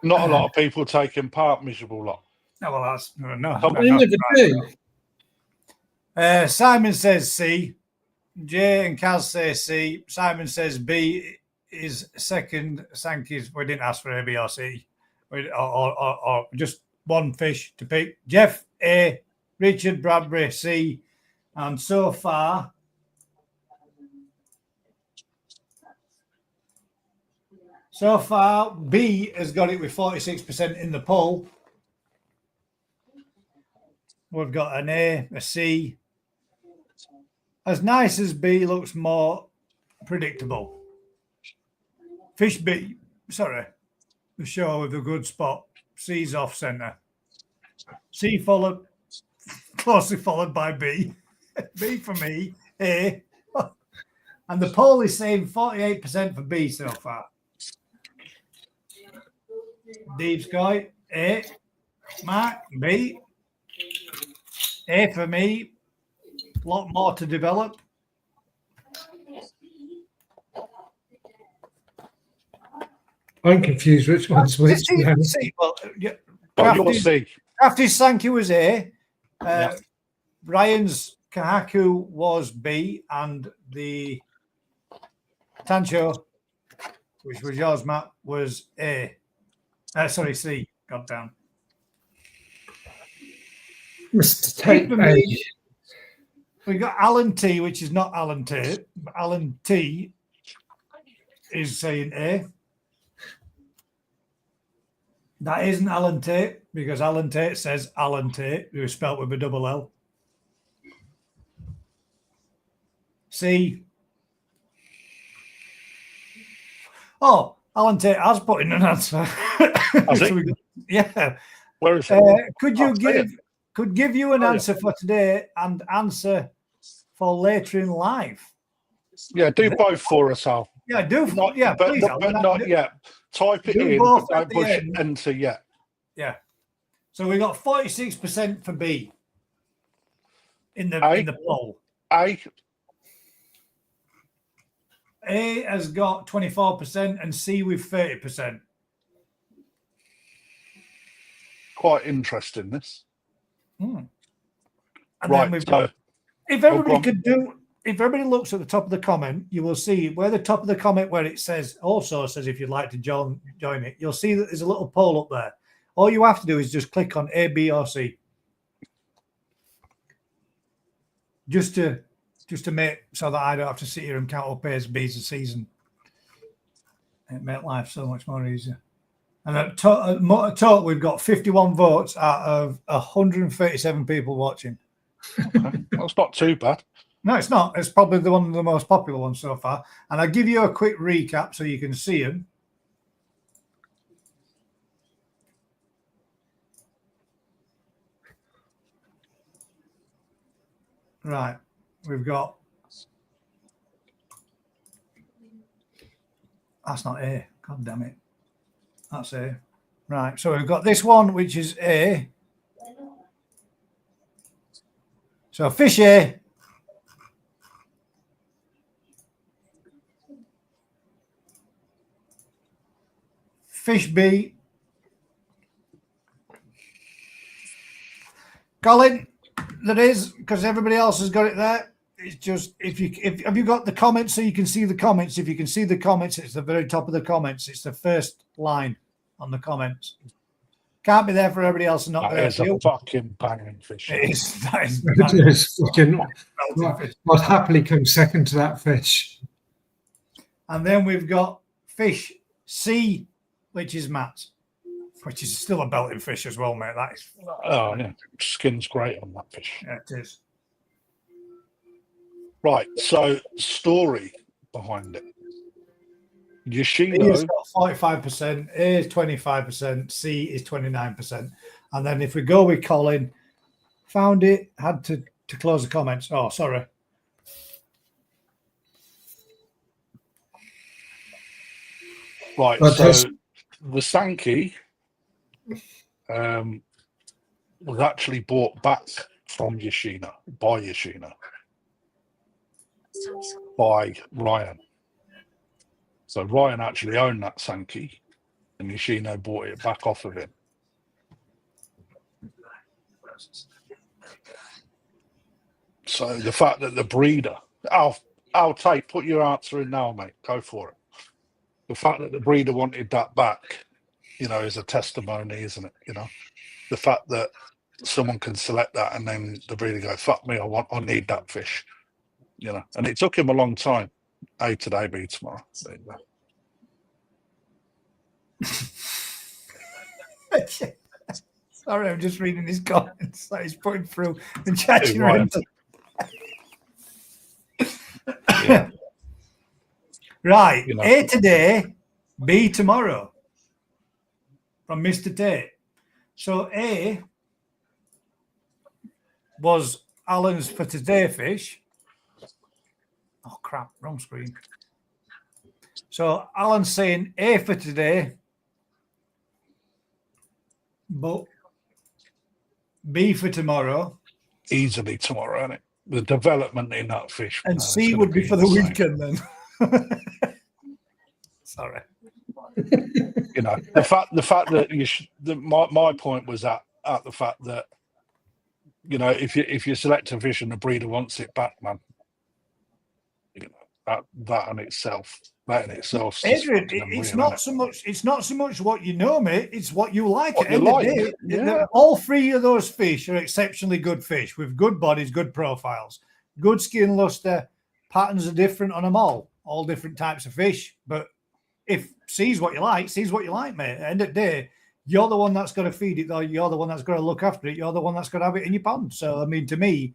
Not a lot of people taking part, miserable lot. Oh, well, that's no. They never do. Simon says C. Jay and Kaz say C. Simon says B is second. Sankey's. We didn't ask for A, B, or C. Or just one fish to pick. Jeff A. Richard Bradbury C. And so far, B has got it with 46% in the poll. We've got an A, a C. As nice as B looks more predictable. Fish B, sorry, the show with a good spot. C's off centre. C closely followed by B. B for me, A. And the poll is saying 48% for B so far. Deep Sky, A. Mark, B. A for me. A lot more to develop. I'm confused which one's which. now. C. Well, yeah, Well, you'll see. Crafty's Sankey was A. Ryan's Kahaku was B. And the Tancho, which was yours, Matt, was A. Sorry, C. Got down. Mr. Tate, A. We got Alan T, which is not Alan Tate, but Alan T is saying A. That isn't Alan Tate because Alan Tate says Alan Tate, who is spelt with a double L. C. Oh, Alan Tate has put in an answer. Has he? Yeah. Where is it? Could give you an answer for today and answer for later in life. Yeah, do both for us, Al. Yeah, do. Not, Yeah, but, please. not, but not yet. Type it do in, both but at don't the push end. enter yet. Yeah. So we got 46% for B in the poll. A, A has got 24% and C with 30%. quite interesting, this. And Right, then we've so got, if go everybody on. could do, if everybody looks at the top of the comment, you will see where the top of the comment where it says also says if you'd like to join it, you'll see that there's a little poll up there. All you have to do is just click on A, B, or C. Just to make so that I don't have to sit here and count up A's, B's, and C's, and it make life so much more easier. And at total, we've got 51 votes out of 137 people watching. Okay. That's not too bad. No, it's not. It's probably one of the most popular ones so far. And I'll give you a quick recap so you can see them. Right. We've got... That's not A. God damn it. That's A. Right. So we've got this one, which is A. So fish A. Fish B. Colin, there is, because everybody else has got it there. It's just if have you got the comments so you can see the comments? If you can see the comments, it's the very top of the comments. It's the first line on the comments. Can't be there for everybody else and not That there is for a you. fucking banging fish. It is. That is, It is fucking, I'd happily come second to that fish. And then we've got fish C, which is Matt's, which is still a belting fish as well, mate. That is. Oh, yeah. Skin's great on that fish. Yeah, it is. Right. So story behind it. B has Yoshino. got 45%, A is 25%, C is 29%. And then if we go with Colin, found it, had to close the comments. Oh, sorry. Right. But So the Sankey was actually bought back from Yoshino by Ryan. So Ryan actually owned that Sankey, and Yoshino bought it back off of him. So the fact that the breeder, I'll take, put your answer in now, mate. Go for it. The fact that the breeder wanted that back, is a testimony, isn't it? The fact that someone can select that and then the breeder go, fuck me, I need that fish. And it took him a long time. A today, B tomorrow. There you go. Sorry, I'm just reading his comments that he's putting through and chatting Right. around. Yeah. Right. You know. A today, B tomorrow. From Mr. Tate. So A was Alan's for today fish. Oh crap, wrong screen. So Alan's saying A for today, but B for tomorrow. Easily tomorrow, isn't it? The development in that fish. And man, C it's gonna would be for the insane. weekend then. Sorry. The fact that my point was at the fact that if you select a fish and the breeder wants it back, man, that in itself, Adrian, it's not so much what you know, mate. It's what you like. What At you the end like, of the day, yeah. all three of those fish are exceptionally good fish with good bodies, good profiles, good skin luster. Patterns are different on them all different types of fish. But if sees what you like, mate. At the end of the day, you're the one that's got to feed it, though. You're the one that's got to look after it. You're the one that's got to have it in your pond. So, I mean, to me,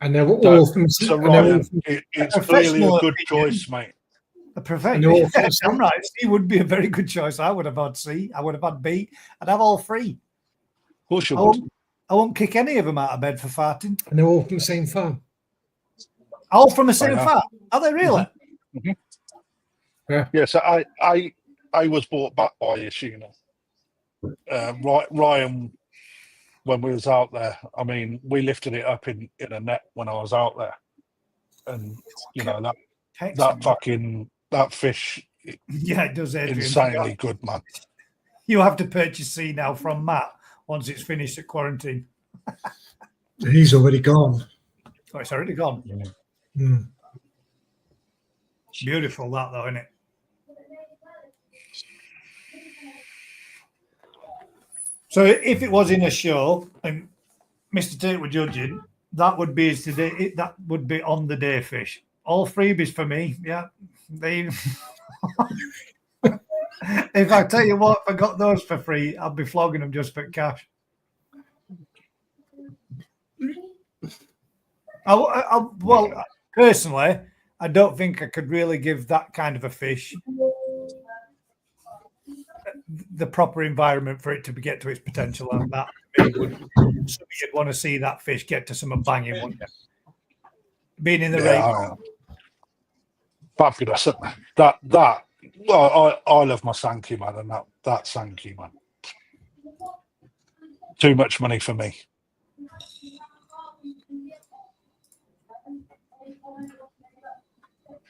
and they're all from so Ryan, it's clearly a good choice, mate. a professional. I'm right. C would be a very good choice. I would have had C. I would have had B. I'd have all three. Of course you would. I won't kick any of them out of bed for farting. And they're all from the same farm. All from the same farm. Are they really? Mm-hmm. Yeah. Yeah. So I was bought back by Yoshino. Ryan, when we was out there, I mean, we lifted it up in a net when I was out there, and that fish. Yeah, it does. Adrian. Insanely good, man. You have to purchase C now from Matt once it's finished at quarantine. He's already gone. Oh, it's already gone. Mm. Beautiful that though, isn't it? So if it was in a show and Mr. Tate were judging, that would be his today. That would be on the day fish. All freebies for me. Yeah, they. If I tell you what, if I got those for free, I'd be flogging them just for cash. Well, personally, I don't think I could really give that kind of a fish the proper environment for it to get to its potential, and that would you'd want to see that fish get to some banging, wouldn't you? Being in the rain. Fabulous. That. Well, I love my Sankey, man, and that Sankey, man. Too much money for me.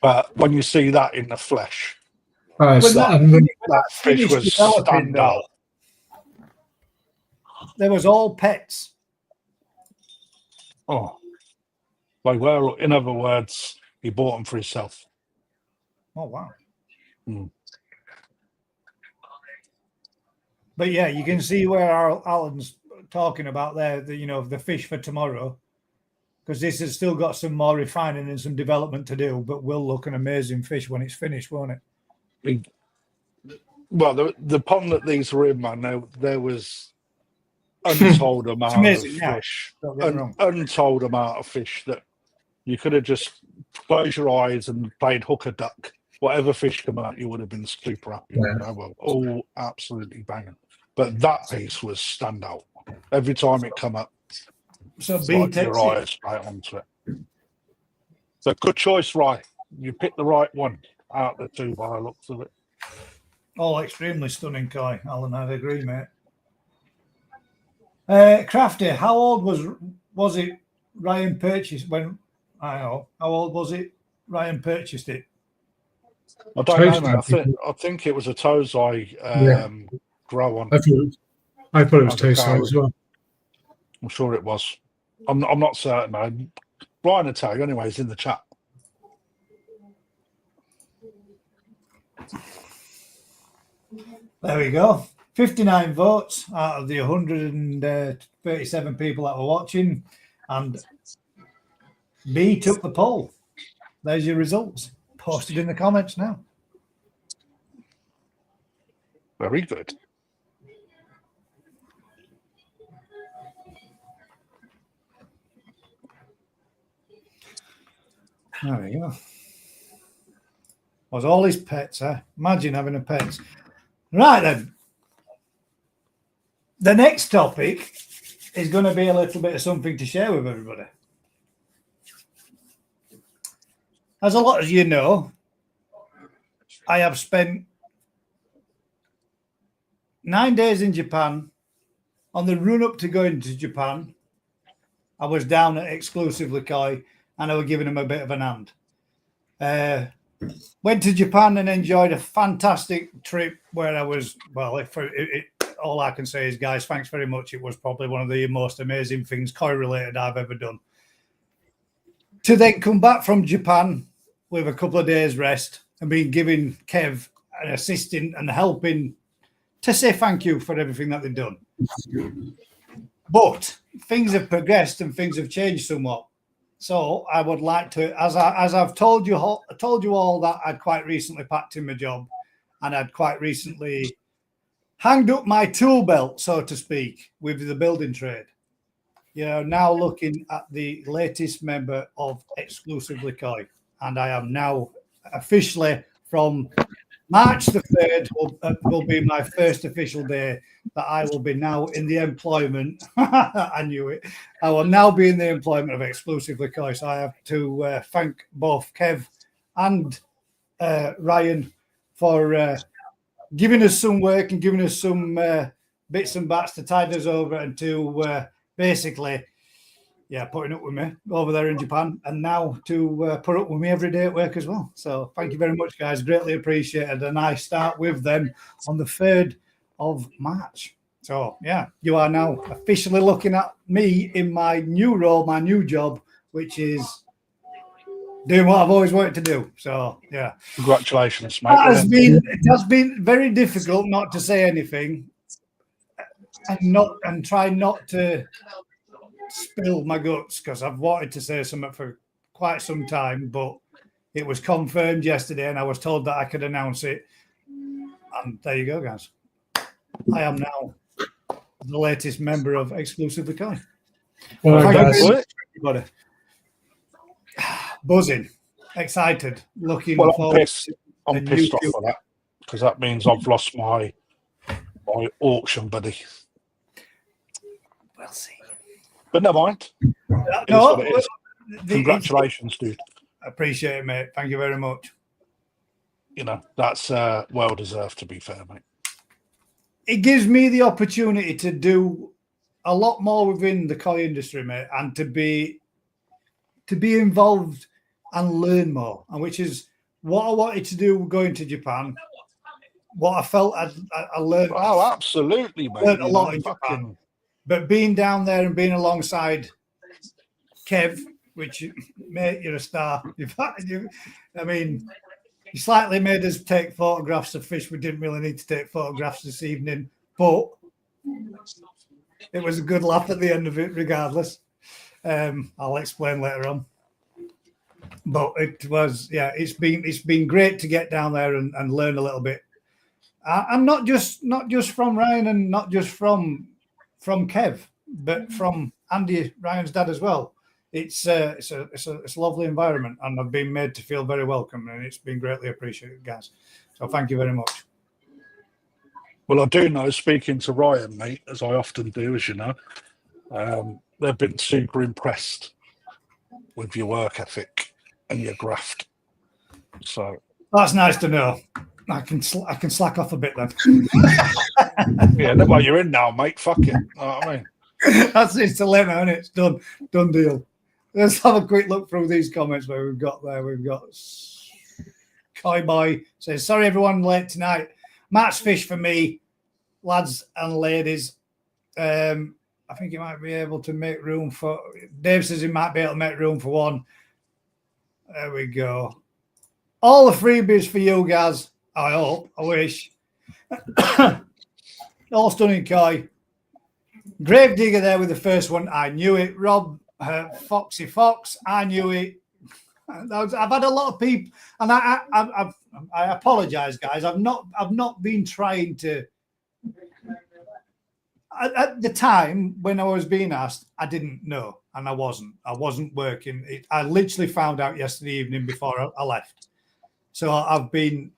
But when you see that in the flesh, that fish was standout. There was all pets. Oh, they were. In other words, he bought them for himself. Oh wow! Mm. But yeah, you can see where Alan's talking about there. The fish for tomorrow, because this has still got some more refining and some development to do, but will look an amazing fish when it's finished, won't it? Well, the pond that these were in, man, there was untold amount of amazing, yeah. fish, Don't get me an wrong. untold amount of fish that you could have just closed your eyes and played hook a duck. Whatever fish come out, you would have been super happy. Yeah. They were all absolutely banging. But that piece was standout. Every time it come up, So it's B like takes your it. eyes straight onto it. So good choice, Rye. You picked the right one out of the two by the looks of it. All extremely stunning koi. Alan, I'd agree, mate. Crafty, how old was it Ryan purchased when? I don't know. How old was it Ryan purchased it? I don't know, Toast mate. I think it was a Tozai grow on. I thought it was As a toast cow. as well. I'm sure it was. I'm not certain, man. Brian will tell you anyway. He's in the chat. There we go. 59 votes out of the 137 people that were watching, and B took the poll. There's your results. Posted in the comments now. Very good. There we go. Was all his pets, huh? Imagine having a pet. Right then. The next topic is going to be a little bit of something to share with everybody. As a lot of you know, I have spent 9 days in Japan. On the run up to going to Japan, I was down at Exclusively Koi and I was giving them a bit of an hand. Went to Japan and enjoyed a fantastic trip where I was, well, all I can say is, guys, thanks very much. It was probably one of the most amazing things koi related I've ever done. To then come back from Japan with a couple of days rest and being giving Kev an assisting and helping to say thank you for everything that they've done. But things have progressed and things have changed somewhat. So I would like to, as I've told you all that I'd quite recently packed in my job and I'd quite recently hanged up my tool belt, so to speak, with the building trade. You're now looking at the latest member of Exclusively Koi, and I am now officially from March the 3rd will be my first official day that I will be now in the employment. I knew it. I will now be in the employment of Exclusively Koi. So I have to thank both Kev and Ryan for giving us some work and giving us some bits and bats to tide us over and to basically, putting up with me over there in Japan, and now to put up with me every day at work as well. So thank you very much, guys. Greatly appreciated. And I start with them on the 3rd of March. So, you are now officially looking at me in my new role, my new job, which is doing what I've always wanted to do. So, yeah. Congratulations, mate. It has been very difficult not to say anything and try not to spill my guts, because I've wanted to say something for quite some time, but it was confirmed yesterday and I was told that I could announce it. And there you go, guys. I am now the latest member of Exclusively Koi. Well, Everybody. Buzzing, excited, looking forward. I'm pissed off for that, because that means I've lost my auction buddy. We'll see. But never mind. Congratulations, dude. I appreciate it, mate. Thank you very much. You know, that's well deserved, to be fair, mate. It gives me the opportunity to do a lot more within the koi industry, mate, and to be involved and learn more, and which is what I wanted to do going to Japan. What I felt I learned. Oh, absolutely, mate. Learned a lot in Japan. But being down there and being alongside Kev, which, mate, you're a star. I mean, you slightly made us take photographs of fish we didn't really need to take photographs this evening, but it was a good laugh at the end of it, regardless. I'll explain later on. But it was, it's been great to get down there and learn a little bit. And not just from Ryan and not just from from Kev, but from Andy, Ryan's dad as well. It's a lovely environment, and I've been made to feel very welcome, and it's been greatly appreciated, guys. So thank you very much. Well, I do know, speaking to Ryan, mate, as I often do, as you know, they've been super impressed with your work ethic and your graft. So That's nice to know. I can slack off a bit then. yeah, well, you're in now, mate. Fuck it. You know what I mean? That's it's too late now, and it's done deal. Let's have a quick look through these comments where we've got there. We've got Koi Boy says, sorry everyone late tonight. Match fish for me, lads and ladies. I think you might be able to make room for Dave says he might be able to make room for one. There we go. All the freebies for you guys. I hope. I wish. All stunning Koi. Gravedigger there with the first one. I knew it. Rob Foxy Fox. I knew it. I've had a lot of people, and I apologize, guys. I've not been trying to. At the time when I was being asked, I didn't know, and I wasn't working. I literally found out yesterday evening before I left. So I've been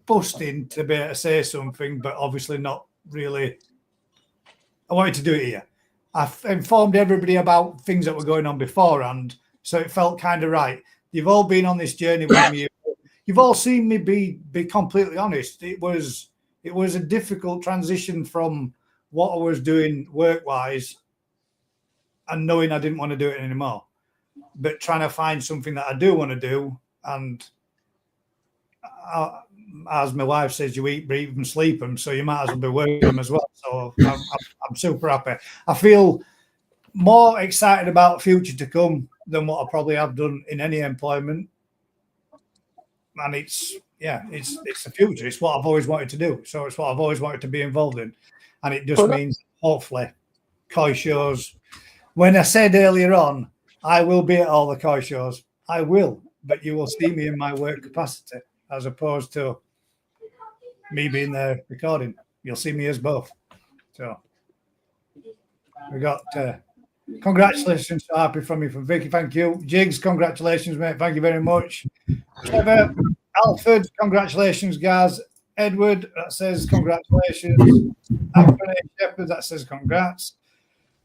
busting to be able to say something, but obviously not really. I wanted to do it here. I've informed everybody about things that were going on beforehand, so it felt kind of right. You've all been on this journey with me. You've all seen me be completely honest. It was a difficult transition from what I was doing work-wise and knowing I didn't want to do it anymore, but trying to find something that I do want to do. And as my wife says, you eat, breathe, and sleep them, so you might as well be working them as well. So I'm super happy. I feel more excited about the future to come than what I probably have done in any employment. And it's the future. It's what I've always wanted to do. So it's what I've always wanted to be involved in. And it just means, hopefully, koi shows. When I said earlier on, I will be at all the koi shows. I will, but you will see me in my work capacity as opposed to me being there recording. You'll see me as both. So we got congratulations to Happy from you, from Vicky. Thank you. Jigs, congratulations, mate. Thank you very much. Trevor, Alfred, congratulations, guys. Edward, that says congratulations. Anthony Shepherd, that says congrats.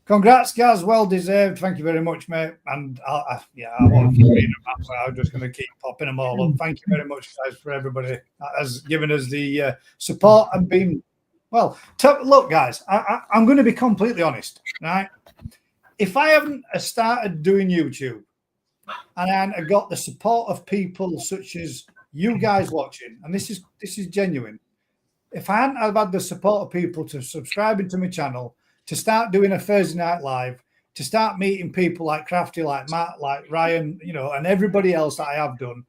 Congrats, guys. Well deserved. Thank you very much, mate. And I won't keep reading them up, so I'm just going to keep popping them all up. Thank you very much, guys, for everybody that has given us the support and been well. Look, guys, I'm going to be completely honest, right? If I haven't started doing YouTube and I hadn't got the support of people such as you guys watching, and this is genuine. If I hadn't have had the support of people to subscribe to my channel, to start doing a Thursday night live, to start meeting people like Crafty, like Matt, like Ryan, and everybody else that I have done,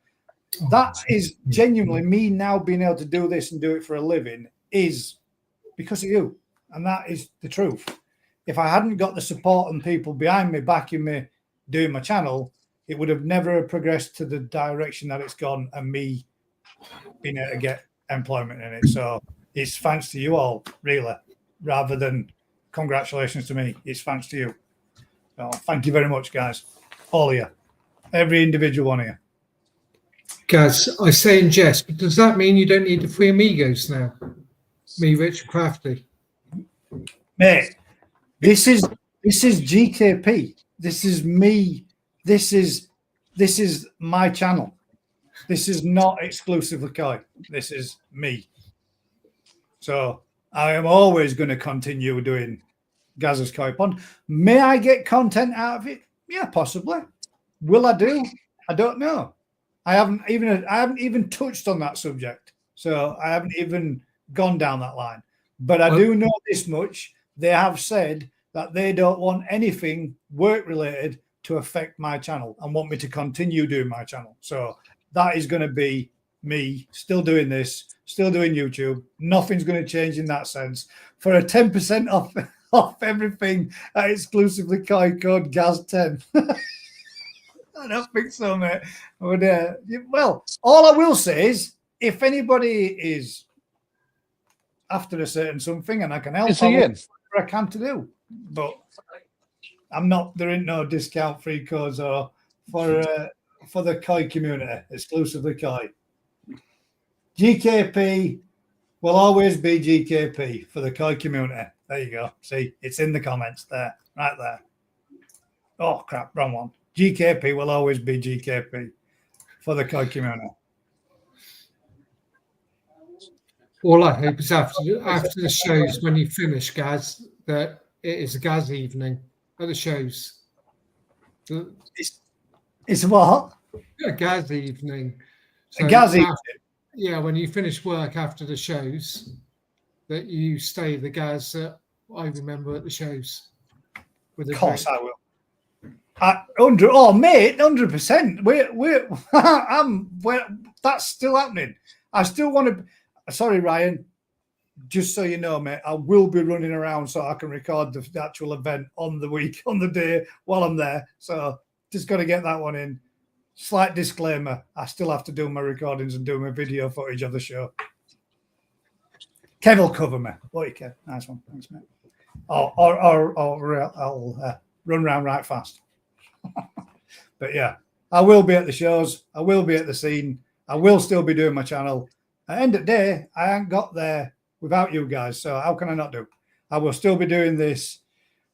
that is genuinely me now being able to do this and do it for a living is because of you. And that is the truth. If I hadn't got the support and people behind me, backing me, doing my channel, it would have never progressed to the direction that it's gone and me being able to get employment in it. So it's thanks to you all, really, rather than congratulations to me. It's thanks to you. So thank you very much, guys. All of you. Every individual one of you. Guys, I say in jest, but does that mean you don't need the free amigos now? Me, Rich, Crafty. Mate, this is GKP. This is me. This is my channel. This is not exclusively Koi. This is me. So I am always going to continue doing Gazza's Koi Pond. May I get content out of it? Yeah, possibly. Will I do? I don't know. I haven't even touched on that subject. So I haven't even gone down that line. But I do know this much. They have said that they don't want anything work related to affect my channel and want me to continue doing my channel. So that is going to be me still doing this, still doing YouTube. Nothing's going to change in that sense. For a 10% off everything, exclusively Koi code GAZ10. I don't think so, mate. But, well, all I will say is if anybody is after a certain something and I can help, Is he in? I can to do. But I'm not. There ain't no discount free codes or for the Koi community, exclusively Koi. GKP will always be GKP for the Koi community. There you go. See, it's in the comments there, right there. Oh crap, wrong one. GKP will always be GKP for the Koi community. All I hope is after the shows, when you finish, Gaz, that it is a Gaz evening at the shows. It's what? A Gaz evening. A Gaz evening. Yeah, when you finish work after the shows, that you stay the Gaz that I remember at the shows. Of course, I will. 100. Oh, mate, 100%. That's still happening. I still want to. Sorry, Ryan. Just so you know, mate, I will be running around so I can record the actual event on the day while I'm there. So just got to get that one in. Slight disclaimer: I still have to do my recordings and do my video footage of the show. Kev will cover me. What you Kev? Nice one, thanks, mate. Or I'll run around right fast. But yeah, I will be at the shows. I will be at the scene. I will still be doing my channel. At the end of the day, I ain't got there without you guys. So how can I not do? I will still be doing this.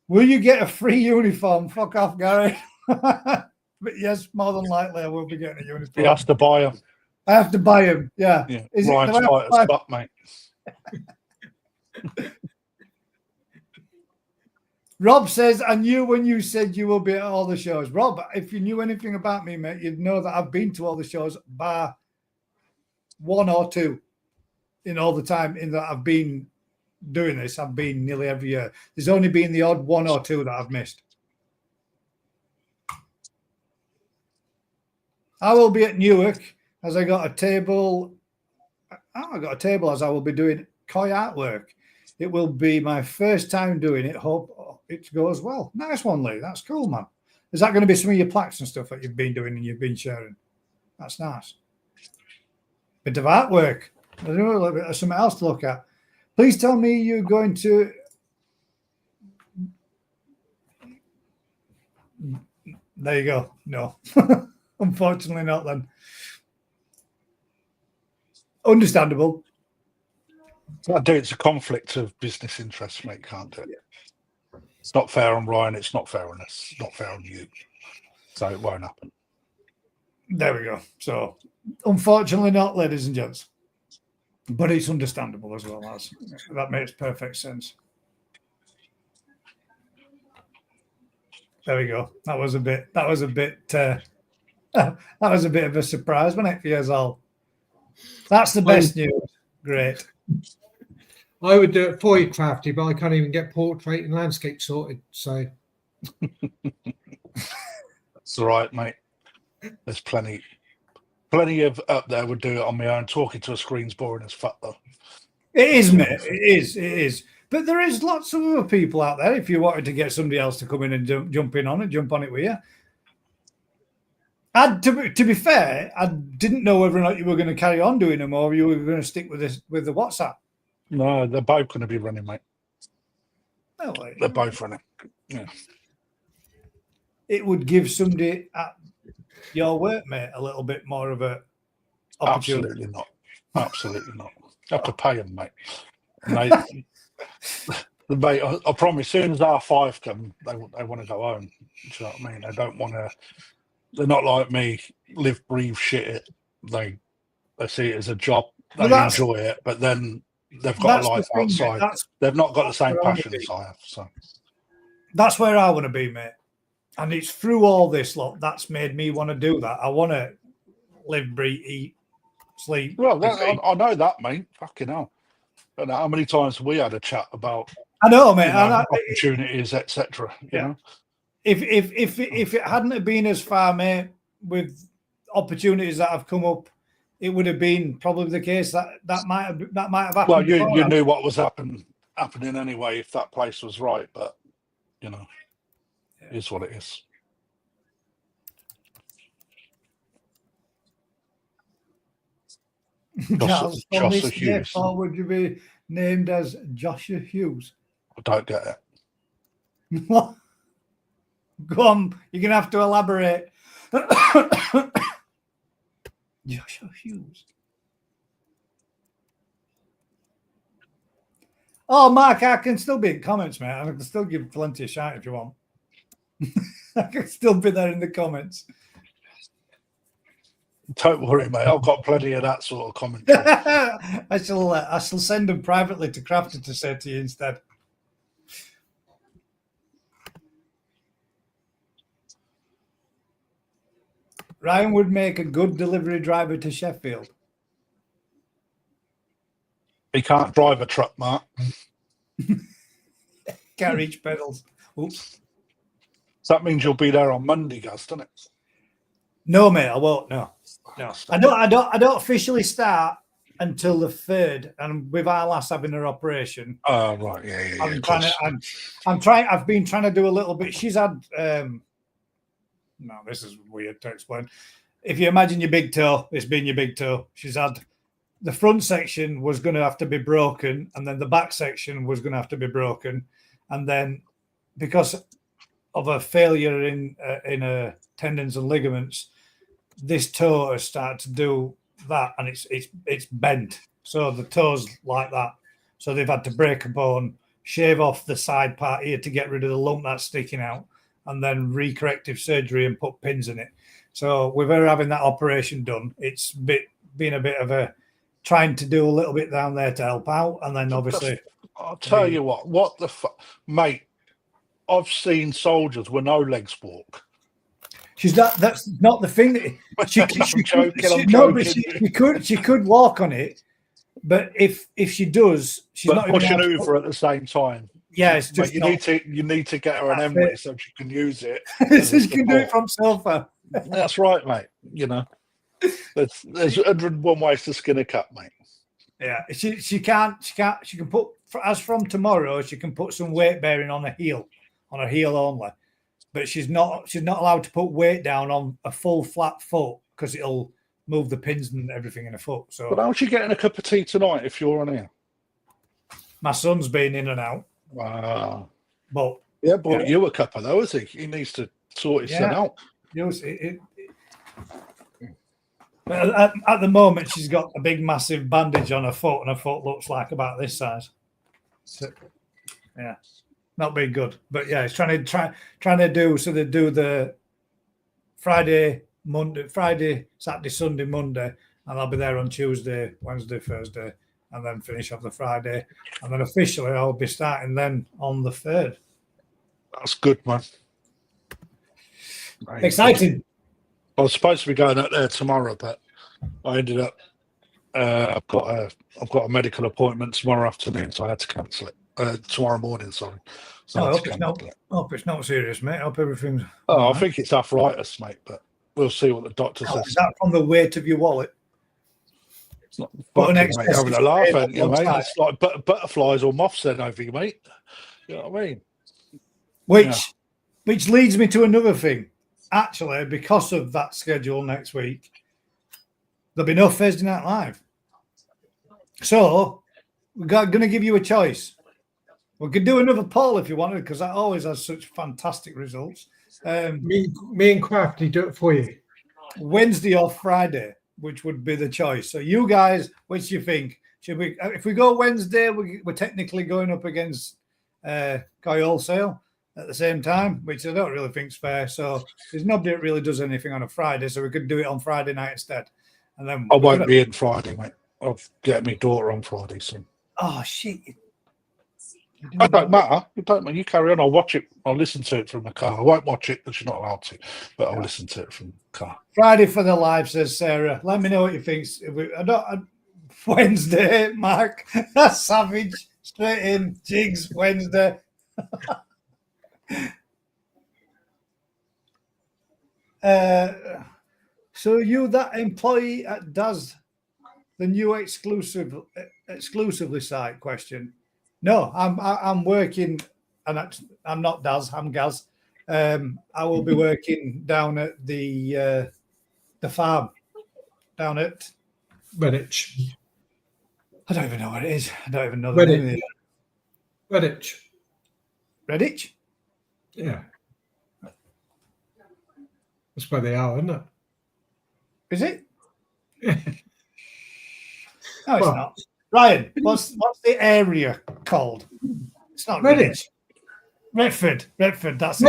Will you get a free uniform? Fuck off, Gary. But yes, more than likely I will be getting a uniform. He has to buy them. I have to buy them. Yeah. Yeah. Is Ryan's tight as fuck, mate. Rob says, I knew when you said you will be at all the shows. Rob, if you knew anything about me, mate, you'd know that I've been to all the shows, bar one or two in all the time in that I've been doing this. I've been nearly every year. There's only been the odd one or two that I've missed. I will be at Newark as I got a table. I got a table as I will be doing Koi artwork. It will be my first time doing it. Hope it goes well. Nice one, Lee. That's cool, man. Is that going to be some of your plaques and stuff that you've been doing and you've been sharing? That's nice. Bit of artwork. I don't know, a little bit of something else to look at. Please tell me you're going to. There you go. No, unfortunately not. Then understandable. Can't do it. It's a conflict of business interests, mate. Can't do it. Yeah. It's not fair on Ryan. It's not fair on us. It's not fair on you. So it won't happen. There we go. So, unfortunately not, ladies and gents. But it's understandable as well. That makes perfect sense. There we go. That was a bit that was a bit of a surprise, wasn't it, for you all? That's the best news. Great. I would do it for you, Crafty, but I can't even get portrait and landscape sorted. So that's all right, mate. There's plenty of up there would do it on my own. Talking to a screen's boring as fuck, though. It is, mate. It is. But there is lots of other people out there. If you wanted to get somebody else to come in and jump on it with you. To be fair, I didn't know whether or not you were going to carry on doing them or you were going to stick with the WhatsApp. No, they're both going to be running, mate. Oh, they're both running. Yeah. It would give somebody at your work, mate, a little bit more of a opportunity. Absolutely not. Absolutely not. You have to pay them, mate. And mate, I promise, as soon as R5 come, they want to go home. Do you know what I mean? They don't want to. They're not like me, live, breathe, shit it. They see it as a job. They enjoy it, but then they've got a life outside. They've not got the same passion as I have. So that's where I want to be, mate. And it's through all this lot that's made me want to do that. I want to live, breathe, eat, sleep. Well, I know that, mate. Fucking hell. I don't know how many times we had a chat about. I know, mate. Opportunities, etc. You know. If it hadn't have been as far, mate, with opportunities that have come up, it would have been probably the case that might have happened. Well, you knew what was happening anyway if that place was right, but you know, it is what it is. Joshua Hughes. Or would you be named as Joshua Hughes? I don't get it. What? Go on, you're gonna have to elaborate. Joshua Hughes. Oh, Mark, I can still be in comments, mate. I can still give plenty of shout if you want. I can still be there in the comments. Don't worry, mate. I've got plenty of that sort of commentary. I shall send them privately to Crafter to say to you instead. Ryan would make a good delivery driver to Sheffield. He can't drive a truck, Mark. Can't reach pedals. Oops. So that means you'll be there on Monday, Gaz, doesn't it? No, mate, I won't. No. No. I don't officially start until the 3rd, and with our lass having her operation. Oh, right, yeah. I've been trying to do a little bit. She's had no, this is weird to explain. If you imagine your big toe, it's been your big toe. She's had the front section was going to have to be broken, and then the back section was going to have to be broken, and then because of a failure in her tendons and ligaments, this toe has started to do that, and it's bent. So the toe's like that. So they've had to break a bone, shave off the side part here to get rid of the lump that's sticking out, and then recorrective surgery and put pins in it. So with her having that operation done, it's been a bit of a trying to do a little bit down there to help out, and then obviously I'll tell you what the fuck, mate. I've seen soldiers with no legs walk. she's not. That's not the thing that she could walk on it, but if she does, she's but not pushing even over at the same time. Yeah, it's just Mate, you need to get her an Emily so she can use it. so she can do it from sofa. That's right, mate. You know, there's 101 ways to skin a cat, mate. Yeah, she can put, as from tomorrow, she can put some weight bearing on her heel only, but she's not allowed to put weight down on a full flat foot because it'll move the pins and everything in her foot. So, but how's she getting a cup of tea tonight if you're on here? My son's been in and out. Wow. But you a cuppa though, is he? He needs to sort his son out. At the moment, she's got a big, massive bandage on her foot, and her foot looks like about this size. So, yeah, not being good. But yeah, it's trying to do so. They do the Friday, Saturday, Sunday, Monday, and I'll be there on Tuesday, Wednesday, Thursday, and then finish off the Friday, and then officially I'll be starting then on the 3rd. That's good, man. Exciting. I was supposed to be going up there tomorrow, but I ended up. I've got a medical appointment tomorrow afternoon, so I had to cancel it. Tomorrow morning, sorry. So I hope it's not serious, mate. I hope everything's. Oh, I think it's arthritis, mate, but we'll see what the doctor says. Is that from the weight of your wallet? It's not fucking, mate, having a laugh at you, mate. It's like butterflies or moths then over you, mate. You know what I mean? Which leads me to another thing. Actually, because of that schedule next week, there'll be no Thursday Night Live. So we're going to give you a choice. We could do another poll if you wanted, because that always has such fantastic results. Me and Crafty do it for you. Wednesday or Friday, which would be the choice. So you guys, which do you think? Should we? If we go Wednesday, we're technically going up against Coy Wholesale at the same time, which I don't really think is fair. So there's nobody that really does anything on a Friday, so we could do it on Friday night instead. And then I won't be in Friday, mate. I'll get my daughter on Friday soon. Oh shit! It don't matter. It don't matter. You carry on. I'll watch it. I'll listen to it from the car. I won't watch it because you're not allowed to, but I'll listen to it from the car. Friday for the live, says Sarah. Let me know what you think. Wednesday, Mark. That's savage. Straight in. Jigs, Wednesday. So you that employee does the new exclusively site question? No, I'm working, and I'm not Daz. I'm Gaz. I will be working down at the farm down at Redditch. I don't even know what it is. I don't even know the name of it. Redditch. Redditch? Yeah. That's where they are, isn't it? Is it? No, it's Well- not. Ryan, what's the area called? It's not Redditch. Redford. That's it.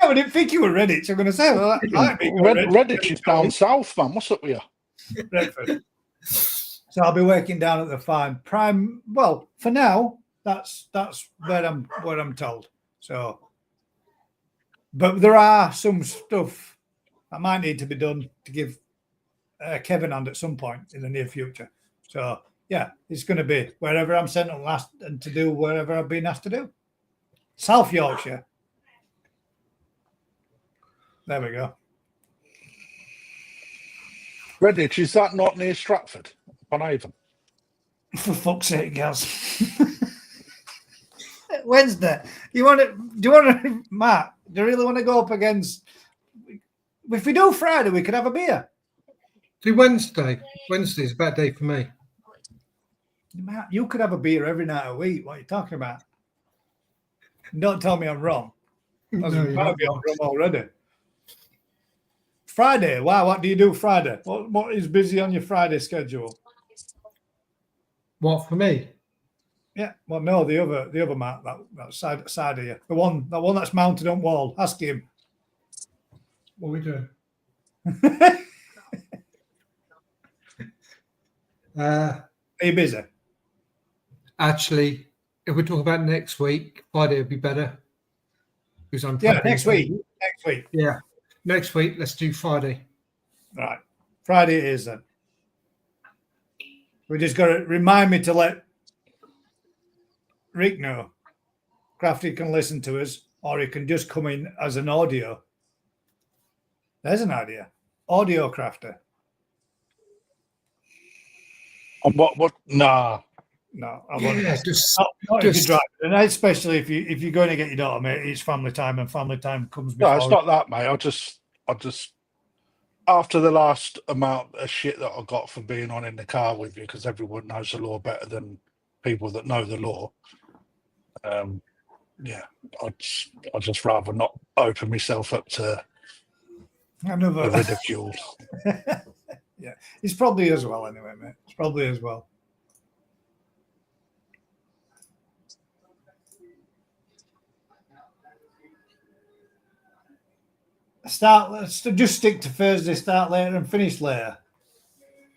I didn't think you were Redditch. I'm going to say, well, that might be Redditch is down south, man. What's up with you? Redford. So I'll be working down at the farm. Prime. Well, for now, that's where I'm told. So, but there are some stuff that might need to be done to give Kevin hand at some point in the near future. So yeah, it's going to be wherever I'm sent and to do wherever I've been asked to do. South Yorkshire. There we go. Redditch, is that not near Stratford upon Avon? For fuck's sake, girls. Wednesday. Do you want to, Matt? Do you really want to go up against? If we do Friday, we could have a beer. Do Wednesday. Wednesday's a bad day for me. Matt, you could have a beer every night a week. What are you talking about? Don't tell me I'm wrong. I was No, you're might not be wrong. wrong already. Friday. Wow, what do you do Friday? What is busy on your Friday schedule? What for me? Yeah, well, no, the other Matt, that side of you, the one that's mounted on wall. Ask him. What are we doing? Are you busy? Actually, if we talk about next week, Friday would be better. Because I'm Yeah, prepping next for- week. Next week. Yeah, next week. Let's do Friday. Right. Friday it is then. We just got to remind me to let Rick know. Crafty can listen to us, or he can just come in as an audio. There's an idea. Audio crafter. And what? Nah. No, I won't. Yeah, just Not if just- you're driving, and especially if you're going to get your daughter, mate. It's family time, and family time comes No, before. it's not that, mate. I just after the last amount of shit that I got for being on in the car with you, because everyone knows the law better than people that know the law. Yeah, I'd just rather not open myself up to the Another. ridicule. Yeah, it's probably as well anyway, mate. It's probably as well. Let's just stick to Thursday, start later and finish later.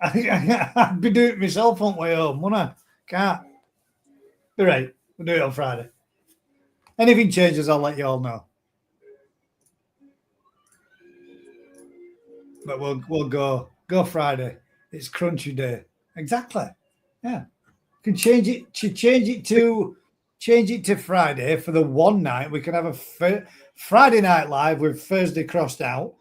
I think I'd be doing it myself on my way home, wouldn't I? Can't. Be right. We'll do it on Friday. Anything changes, I'll let you all know. But we'll go Friday. It's crunchy day. Exactly. Yeah. You can change it to Friday for the one night. We can have a Friday night live with Thursday crossed out.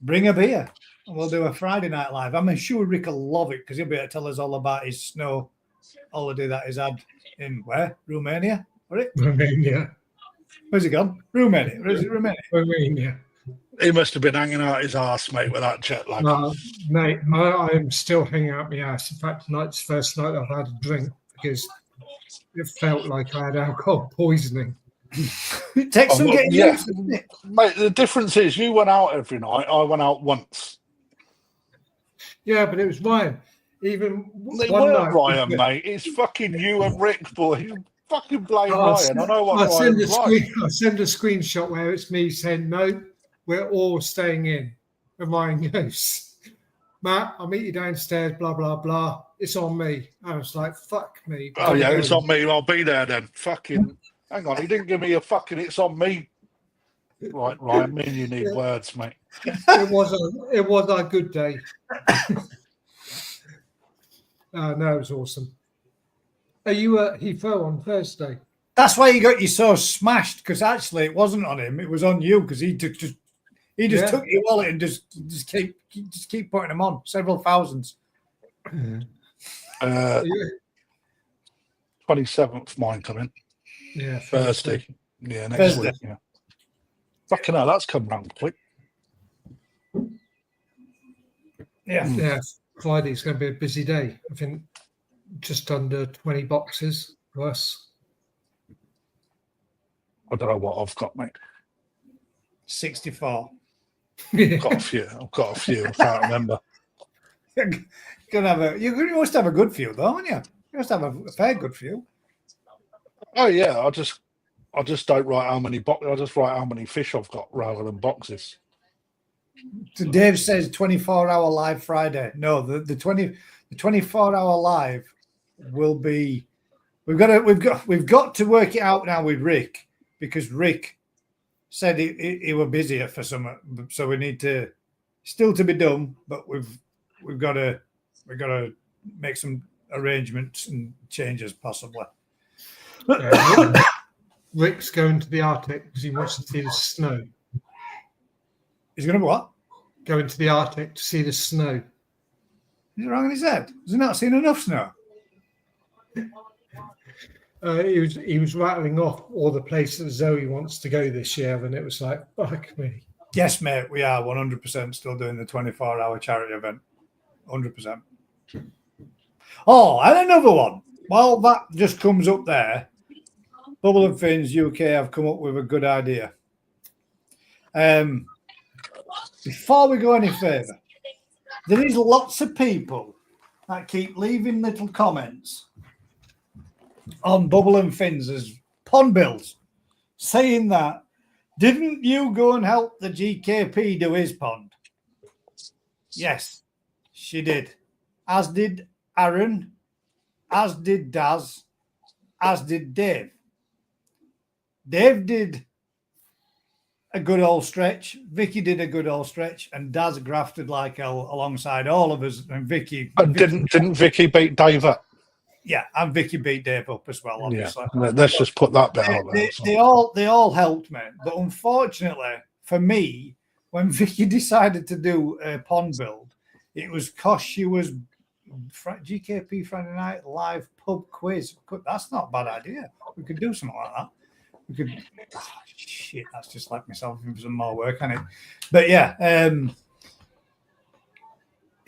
Bring a beer and we'll do a Friday night live. I'm sure Rick will love it because he'll be able to tell us all about his snow holiday that he's had in where? Romania? Romania. Where's he gone? Romania. Where's it? Romania? Romania. He must have been hanging out his arse, mate, with that jet lag. Mate, I'm still hanging out my ass. In fact, tonight's the first night I've had a drink because it felt like I had alcohol poisoning. It takes some getting yeah. used to, doesn't it? Mate, the difference is you went out every night. I went out once. Yeah, but it was Ryan. Even They one weren't night, Ryan, mate. It's fucking you and Rick, boy. You fucking blame I'll Ryan. I know what I'll send Ryan's a like. I'll send a screenshot where it's me saying, no, we're all staying in. And Ryan goes, Matt, I'll meet you downstairs, blah, blah, blah. It's on me. I was like, fuck me. Oh, yeah, it's on me. I'll be there then. Fucking, hang on. He didn't give me a fucking, it's on me. Right, Ryan, me and you need words, mate. It was a good day. No, it was awesome. Are you at Heathrow on Thursday? That's why you got you so smashed because actually it wasn't on him; it was on you because he took took your wallet and just keep putting them on several thousands. 27th, mine coming. Yeah, Thursday. Yeah, next Thursday. week. Yeah. Fucking hell, that's come round quick. Yeah. Yeah, Friday's going to be a busy day. I think just under 20 boxes for us. I don't know what I've got, mate. 64. I've got a few. I can't remember. You must have a good few, though, haven't you? You must have a fair good few. Oh yeah, I just don't write how many boxes. I just write how many fish I've got rather than boxes. So Dave says 24-hour live Friday. No, the 24-hour live will be. We've got to work it out now with Rick, because Rick said he were busy for some, so we need to still to be done, but we've got to make some arrangements and changes possibly. Rick's going to the Arctic because he wants to see the snow. He's going to what? Go into the Arctic to see the snow. Is he wrong in his head? Has he not seen enough snow? He was rattling off all the places Zoe wants to go this year, and it was like, fuck me. Yes, mate, we are 100% still doing the 24-hour charity event. 100%. Oh, and another one. While that just comes up there, Bubble and Fins UK have come up with a good idea. Before we go any further, there is lots of people that keep leaving little comments on Bubble and Fins' pond bills, saying that, didn't you go and help the GKP do his pond? Yes, she did. As did Aaron, as did Daz, as did Dave. Dave did a good old stretch. Vicky did a good old stretch, and Daz grafted like hell alongside all of us. And Vicky. And didn't Vicky beat Dave up? Yeah, and Vicky beat Dave up as well, obviously. Yeah, let's just put that bit out there. They all helped me, but unfortunately for me, when Vicky decided to do a pond build, it was because she was GKP Friday Night Live pub quiz. That's not a bad idea. We could do something like that. We could. Oh, shit, that's just like myself for some more work, isn't it? But yeah,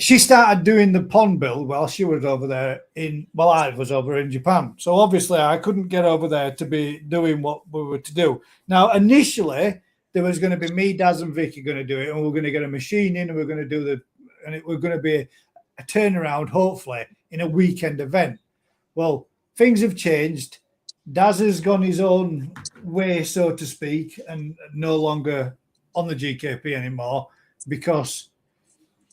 she started doing the pond build while she was over there I was over in Japan. So obviously I couldn't get over there to be doing what we were to do. Now, initially, there was going to be me, Daz, and Vicky going to do it, and we're going to get a machine in, and we're going to do we're going to be a turnaround, hopefully, in a weekend event. Well, things have changed. Daz has gone his own way, so to speak, and no longer on the GKP anymore because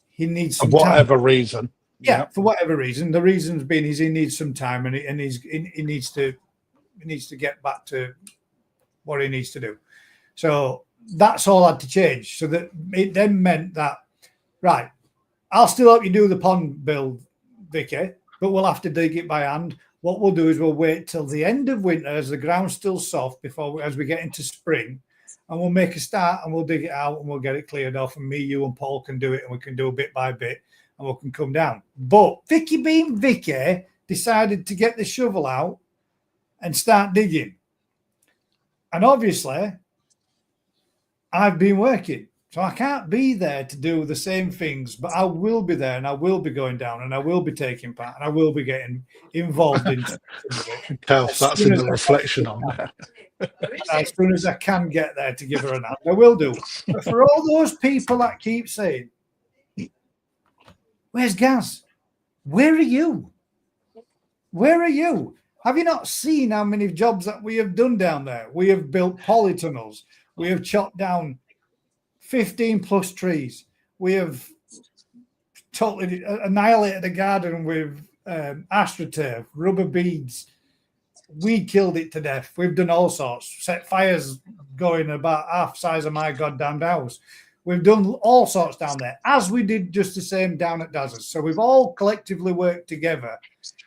he needs some whatever time. Reason. Yeah, for whatever reason. The reason's been he needs some time, and he needs to get back to what he needs to do. So that's all had to change. So that it then meant that, right, I'll still help you do the pond build, Vicky, but we'll have to dig it by hand. What we'll do is we'll wait till the end of winter as the ground's still soft as we get into spring, and we'll make a start and we'll dig it out and we'll get it cleared off, and me, you, and Paul can do it, and we can do it bit by bit, and we can come down. But Vicky, being Vicky, decided to get the shovel out and start digging. And obviously, I've been working. So I can't be there to do the same things, but I will be there, and I will be going down, and I will be taking part, and I will be getting involved in it. That's in the reflection on that. As soon as I can get there to give her an hand, I will do. But for all those people that keep saying, where's Gaz? Where are you? Where are you? Have you not seen how many jobs that we have done down there? We have built polytunnels. We have chopped down 15 plus trees. We have totally annihilated the garden with astroturf, rubber beads. We killed it to death. We've done all sorts, set fires going about half size of my goddamn house. We've done all sorts down there, as we did just the same down at Daz's. So we've all collectively worked together.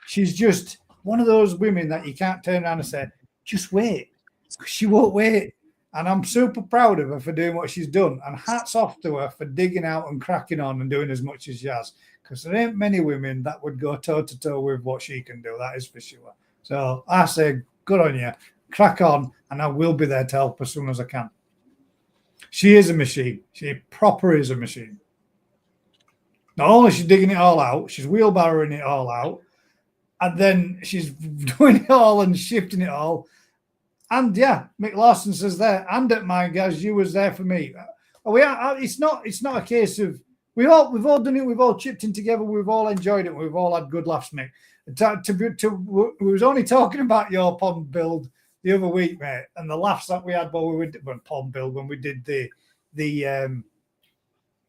She's just one of those women that you can't turn around and say, just wait. She won't wait. And I'm super proud of her for doing what she's done. And hats off to her for digging out and cracking on and doing as much as she has. Because there ain't many women that would go toe-to-toe with what she can do. That is for sure. So I say, good on you. Crack on. And I will be there to help as soon as I can. She is a machine. She proper is a machine. Not only is she digging it all out, she's wheelbarrowing it all out. And then she's doing it all and shifting it all. And yeah, Mick Lawson says there, and at mine, guys, you was there for me. We are. It's not a case of we've all done it. We've all chipped in together. We've all enjoyed it. We've all had good laughs, Mick. We was only talking about your pond build the other week, mate, and the laughs that we had while we were pond build when we did the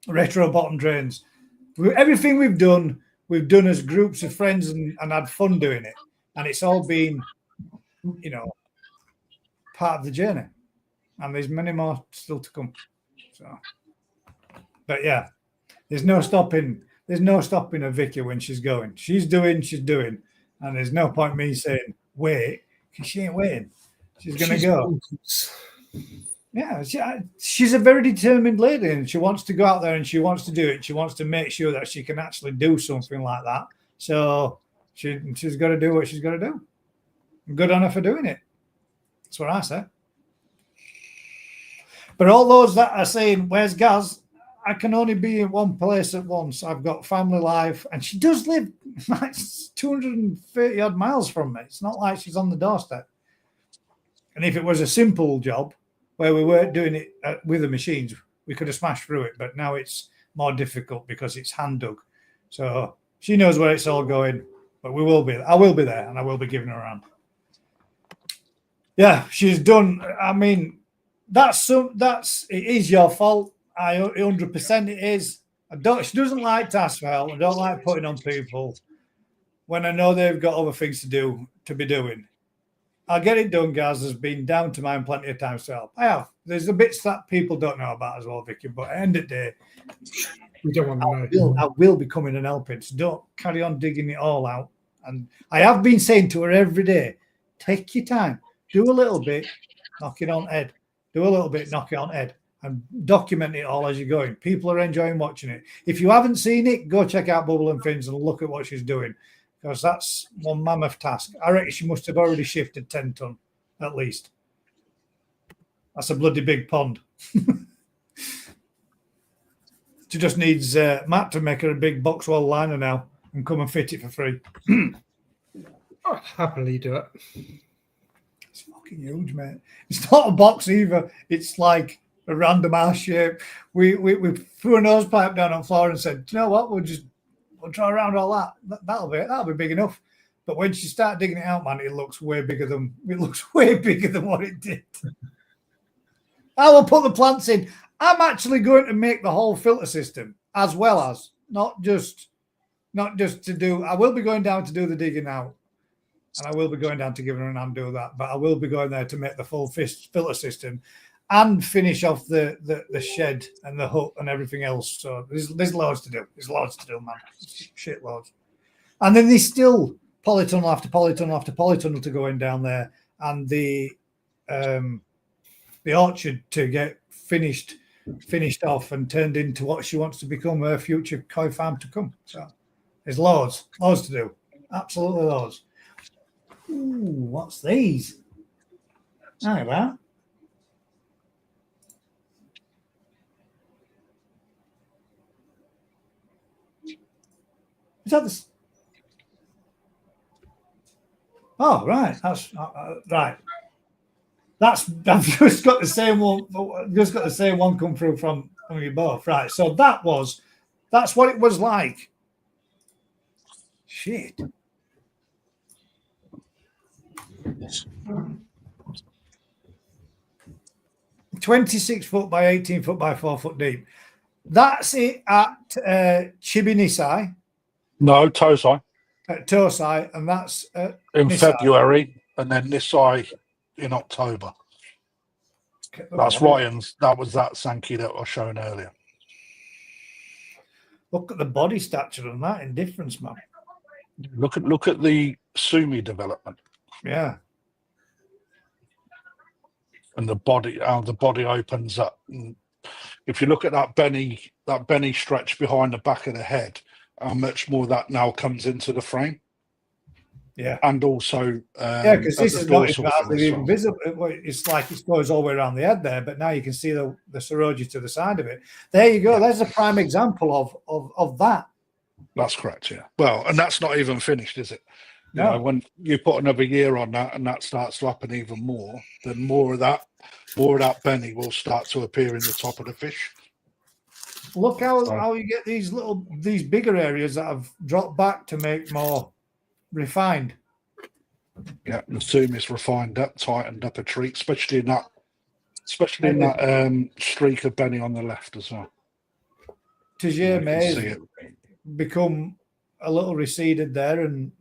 retro bottom drains. Everything we've done as groups of friends and had fun doing it, and it's all been, part of the journey. And there's many more still to come. So, but yeah, there's no stopping a Vicky when she's going. She's doing, and there's no point me saying wait, because she ain't waiting. She's gonna go. Yeah, she's a very determined lady, and she wants to go out there and she wants to do it. She wants to make sure that she can actually do something like that. So she's got to do what she's got to do. Good on her for doing it. That's what I say. But all those that are saying, where's Gaz? I can only be in one place at once. I've got family life. And she does live like 230 odd miles from me. It's not like she's on the doorstep. And if it was a simple job where we weren't doing it with the machines, we could have smashed through it. But now it's more difficult because it's hand dug. So she knows where it's all going. But we will be. I will be there, and I will be giving her a hand. Yeah, she's done. I mean, it is your fault. 100% it is. She doesn't like to ask for help. I don't like putting on people when I know they've got other things to be doing. I'll get it done, Gaz. Has been down to mine plenty of times to help. I have. There's the bits that people don't know about as well, Vicky. But at the end of the day, we don't want to know. I will be coming and helping. So don't carry on digging it all out. And I have been saying to her every day, take your time. Do a little bit, knock it on head. Do a little bit, knock it on head. And document it all as you're going. People are enjoying watching it. If you haven't seen it, go check out Bubble and Fins and look at what she's doing. Because that's one mammoth task. I reckon she must have already shifted 10 ton, at least. That's a bloody big pond. She just needs Matt to make her a big box wall liner now and come and fit it for free. I'll happily do it. It's fucking huge, mate. It's not a box either. It's like a random ass shape. We threw a nose pipe down on the floor and said, "Do you know what? We'll try around all that. That'll be big enough." But when she started digging it out, man, it looks way bigger than what it did. I will put the plants in. I'm actually going to make the whole filter system as well as not just to do. I will be going down to do the digging out, and I will be going down to give her an hand do that. But I will be going there to make the full filter system and finish off the shed and the hut and everything else. So there's loads to do. There's loads to do, man. Shit loads. And then there's still polytunnel after polytunnel after polytunnel to go in down there, and the orchard to get finished off and turned into what she wants to become her future koi farm to come. So there's loads to do. Absolutely loads. Ooh, what's these? Look at that. Is that this? Oh, right. That's right. I've just got the same one. Just got the same one come through from you both. Right. So that's what it was like. Shit. 26 foot by 18 foot by 4 foot deep. That's it at Chibinisai. No, Tosai. At Tosai, and that's In Nisai. February, and then Nisai in October. Okay, That's Ryan's. That was that Sankey that I was showing earlier. Look at the body stature on that in difference, man. Look at the Sumi development. Yeah. And the body, how the body opens up. And if you look at that Benny stretch behind the back of the head, how much more that now comes into the frame. Yeah. And also, because this is not hardly even visible. It's like it goes all the way around the head there, but now you can see the Saroji to the side of it. There you go. Yeah. There's a prime example of that. That's correct. Yeah. Well, and that's not even finished, is it? You know, when you put another year on that and that starts to happen even more, then more of that Benny will start to appear in the top of the fish. Look how you get these bigger areas that have dropped back to make more refined. Yeah, the zoom is refined up, tightened up a treat, especially in that streak of Benny on the left as well. Tigier may see it. become a little receded there, and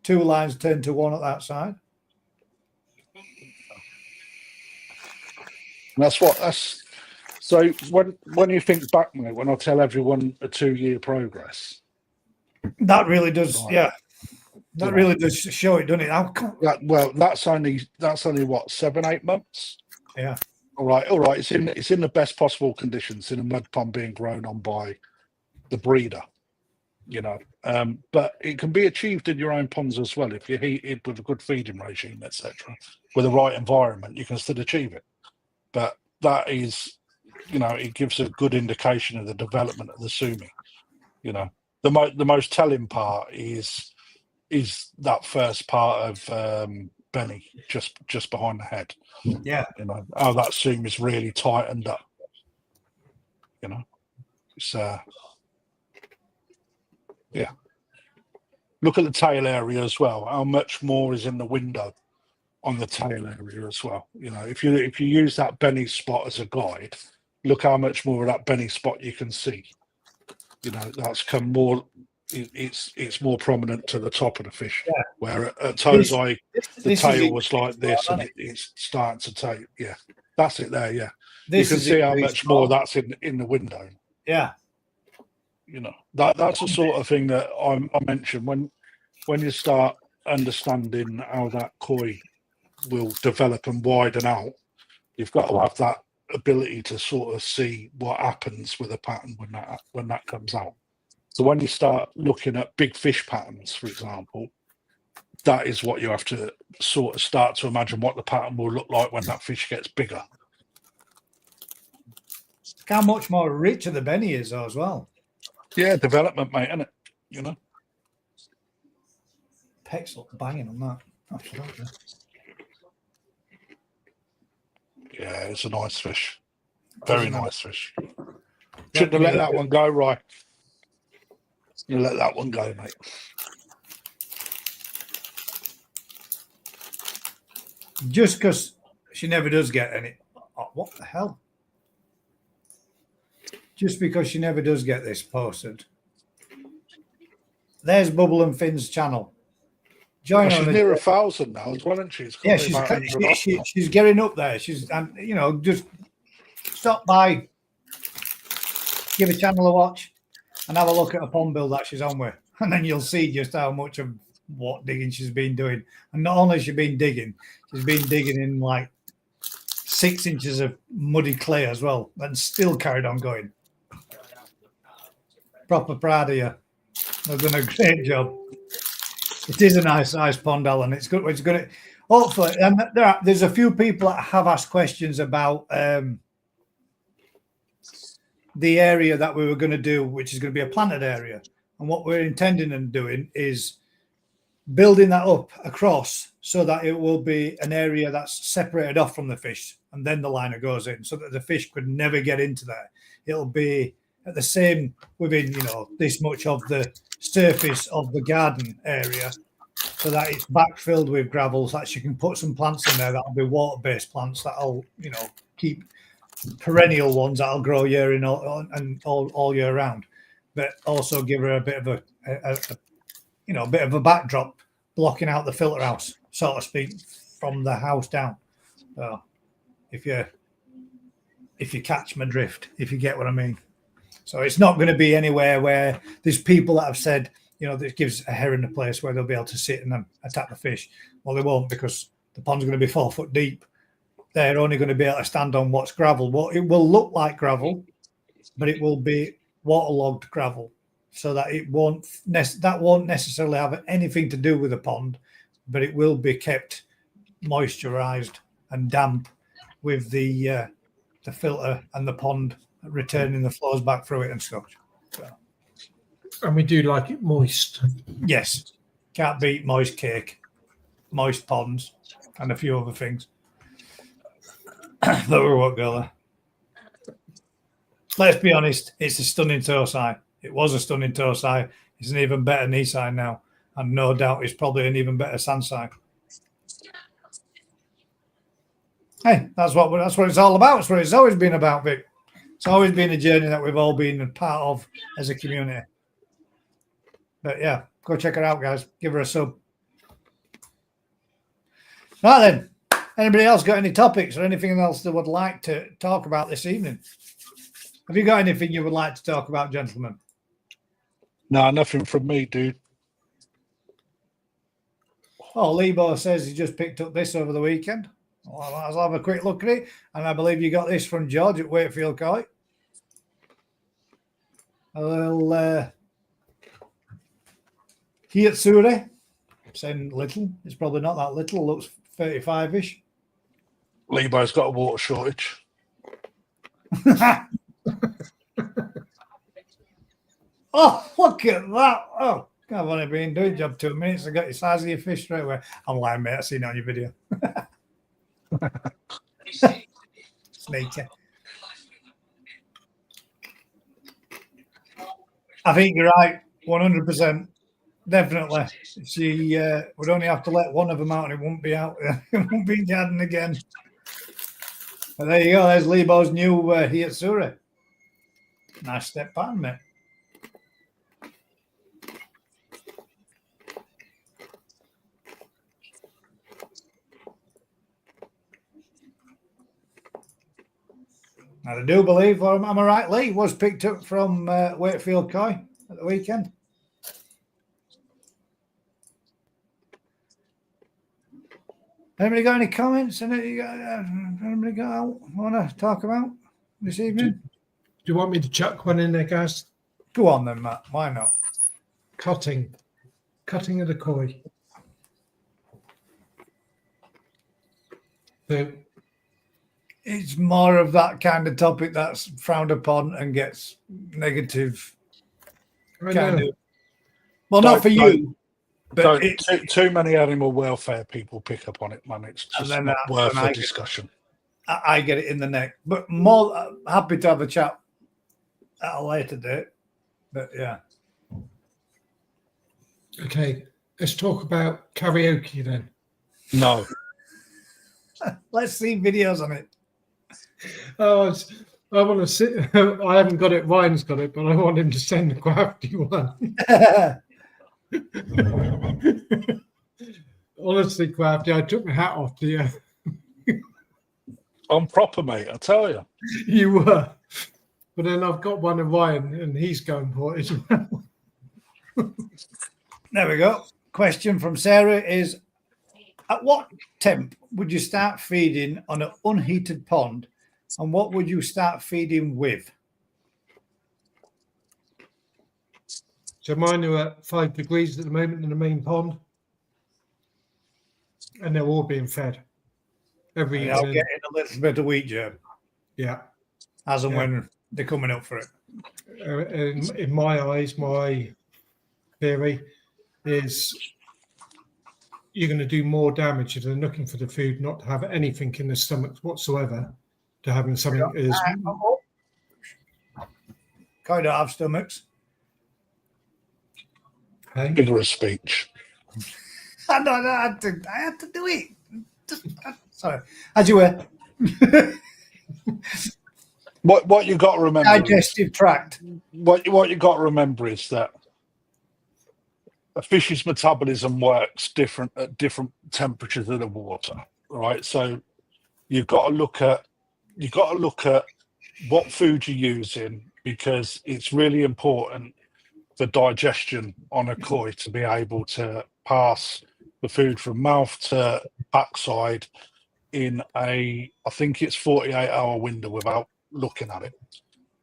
two lines turn to one at that side. So when you think back, mate, when I tell everyone a 2-year progress, that really does, right. That really does show it, doesn't it? That's only what, 7-8 months. Yeah. All right. It's in the best possible conditions, in a mud pond being grown on by the breeder, you know. But it can be achieved in your own ponds as well if you're heated with a good feeding regime, etc. With the right environment, you can still achieve it. But that is, you know, it gives a good indication of the development of the sumi. You know, the most telling part is that first part of Benny just behind the head. Yeah, you know how that sumi is really tightened up. You know, it's yeah. Look at the tail area as well. How much more is in the window on the tail area as well? You know, if you use that Benny spot as a guide, look how much more of that Benny spot you can see. You know, that's come more. It's more prominent to the top of the fish, where at Tozai the tail was like this, and it's starting to take. Yeah, that's it there. Yeah, you can see how much more that's in the window. Yeah, you know, that's the sort of thing that I mentioned when you start understanding how that koi will develop and widen out. You've got to have that ability to sort of see what happens with a pattern when that comes out. So when you start looking at big fish patterns, for example, that is what you have to sort of start to imagine what the pattern will look like when that fish gets bigger. How much more richer the Benny is though, as well. Yeah, development, mate, isn't it? You know. Peck's banging on that. Absolutely. Yeah, it's a nice fish. Very nice fish. Shouldn't have let that one go, right? You let that one go, mate. Just because she never does get any. Oh, what the hell? Just because she never does get this posted. There's Bubble and Finn's channel. Join she's near 1,000 now as well, isn't she? Yeah, she's getting up there. She's, and you know, just stop by, give a channel a watch, and have a look at a pond build that she's on with, and then you'll see just how much of what digging she's been doing. And not only has she been digging, she's been digging in like 6 inches of muddy clay as well, and still carried on going. Proper proud of you. They've done a great job. It is a nice pond, Alan. It's good. It's good. Hopefully, and there's a few people that have asked questions about the area that we were going to do, which is going to be a planted area. And what we're intending and doing is building that up across so that it will be an area that's separated off from the fish, and then the liner goes in, so that the fish could never get into there. It'll be at the same within, you know, this much of the surface of the garden area, so that it's backfilled with gravel, so that you can put some plants in there that'll be water-based plants that'll, you know, keep perennial ones that'll grow year in all year round, but also give her a bit of a bit of a backdrop, blocking out the filter house, so to speak, from the house down. So if you catch my drift, if you get what I mean. So it's not going to be anywhere where there's people that have said, you know, this gives a heron a place where they'll be able to sit and then attack the fish. Well, they won't, because the pond's going to be 4 foot deep. They're only going to be able to stand on what's gravel. Well, it will look like gravel, but it will be waterlogged gravel, so that it won't necessarily have anything to do with the pond, but it will be kept moisturized and damp with the filter and the pond returning the flows back through it and stuff. So. And we do like it moist. Yes. Can't beat moist cake, moist ponds, and a few other things. But we won't go there. Let's be honest, it's a stunning toe sign. It was a stunning toe sign. It's an even better knee sign now. And no doubt it's probably an even better sand sign. Hey, that's what it's all about. It's what it's always been about, Vic. It's always been a journey that we've all been a part of as a community. But yeah, go check her out, guys. Give her a sub. Right then. Anybody else got any topics or anything else they would like to talk about this evening? Have you got anything you would like to talk about, gentlemen? No, nothing from me, dude. Oh, Lebo says he just picked up this over the weekend. Well, I'll have a quick look at it. And I believe you got this from George at Wakefield Coy. A little Hiyatsure. Saying little. It's probably not that little. Looks 35-ish. Lebo's got a water shortage. Oh, look at that. Oh, I've only been doing job 2 minutes. I got the size of your fish straight away. I'm lying, mate. I've seen it on your video. Sneaky. I think you're right. 100%. Definitely. She would only have to let one of them out and it won't be out. It won't be in garden again. But there you go. There's Lebo's new Hiyatsure. Nice step pattern, mate. And I do believe, or am I right, Lee, was picked up from Wakefield Coy at the weekend. Anybody got any comments? Anybody want to talk about this evening? Do you want me to chuck one in there, guys? Go on then, Matt. Why not? Cutting of the koi. So It's more of that kind of topic that's frowned upon and gets negative. Kind of. Well, not for you. But Too many animal welfare people pick up on it, man. It's just not worth a discussion. I get it in the neck. But more happy to have a chat at a later date. But yeah. Okay, let's talk about karaoke then. No. Let's see videos on it. Oh, I want to see. I haven't got it. Ryan's got it, but I want him to send the crafty one. Honestly, crafty, I took my hat off to you. I'm proper, mate. I tell you. You were, but then I've got one of Ryan, and he's going for it as well. There we go. Question from Sarah is: at what temp would you start feeding on an unheated pond, and what would you start feeding with? So mine are at 5 degrees at the moment in the main pond, and they're all being fed every I'll evening. get in a little bit of wheat germ Yeah, as and when they're coming up for it. in my eyes, my theory is you're going to do more damage if they're looking for the food, not to have anything in the stomach whatsoever, to having something is. Kind of have stomachs. Hey? Figure of speech. I had to do it. Sorry, as you were. What you got to remember? Digestive tract. What you got to remember is that a fish's metabolism works different at different temperatures of the water, right? So you've got to look at what food you're using, because it's really important for digestion on a koi to be able to pass the food from mouth to backside in I think it's 48-hour window without looking at it.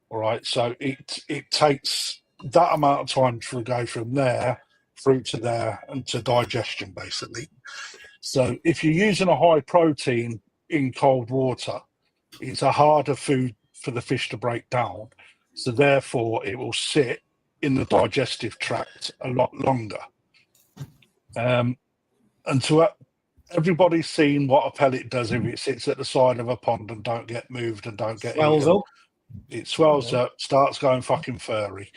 All right, so it takes that amount of time to go from there through to there and to digestion, basically. So if you're using a high protein in cold water, it's a harder food for the fish to break down. So therefore, it will sit in the digestive tract a lot longer. And to everybody's seen what a pellet does if it sits at the side of a pond and don't get moved and don't get Swells eaten. up. It swells up, starts going fucking furry,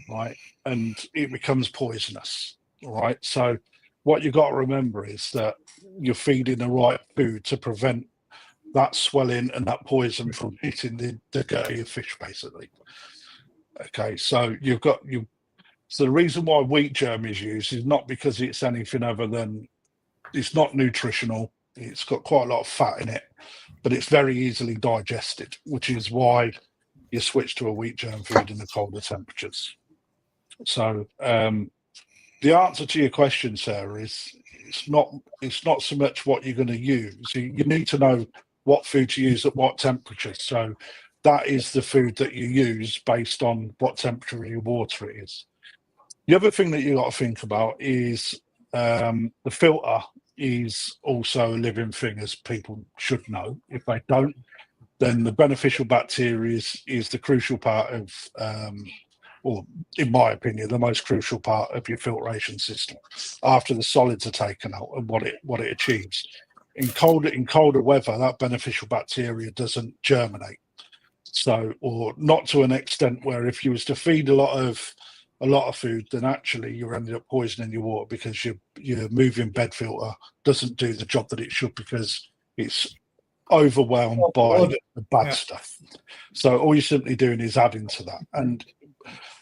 right? And it becomes poisonous, right? So what you've got to remember is that you're feeding the right food to prevent that swelling and that poison from hitting the gut of your fish, basically. Okay, so so the reason why wheat germ is used is not because it's anything other than it's not nutritional. It's got quite a lot of fat in it, but it's very easily digested, which is why you switch to a wheat germ food in the colder temperatures. So the answer to your question, Sarah, is it's not so much what you're going to use. You need to know what food to use at what temperature. So that is the food that you use based on what temperature of your water it is. The other thing that you got to think about is the filter is also a living thing, as people should know. If they don't, then the beneficial bacteria is the crucial part of, or in my opinion, the most crucial part of your filtration system after the solids are taken out and what it achieves. In colder weather, that beneficial bacteria doesn't germinate. So, or not to an extent where if you was to feed a lot of food, then actually you're ending up poisoning your water because your moving bed filter doesn't do the job that it should because it's overwhelmed by the bad stuff. So all you're simply doing is adding to that. And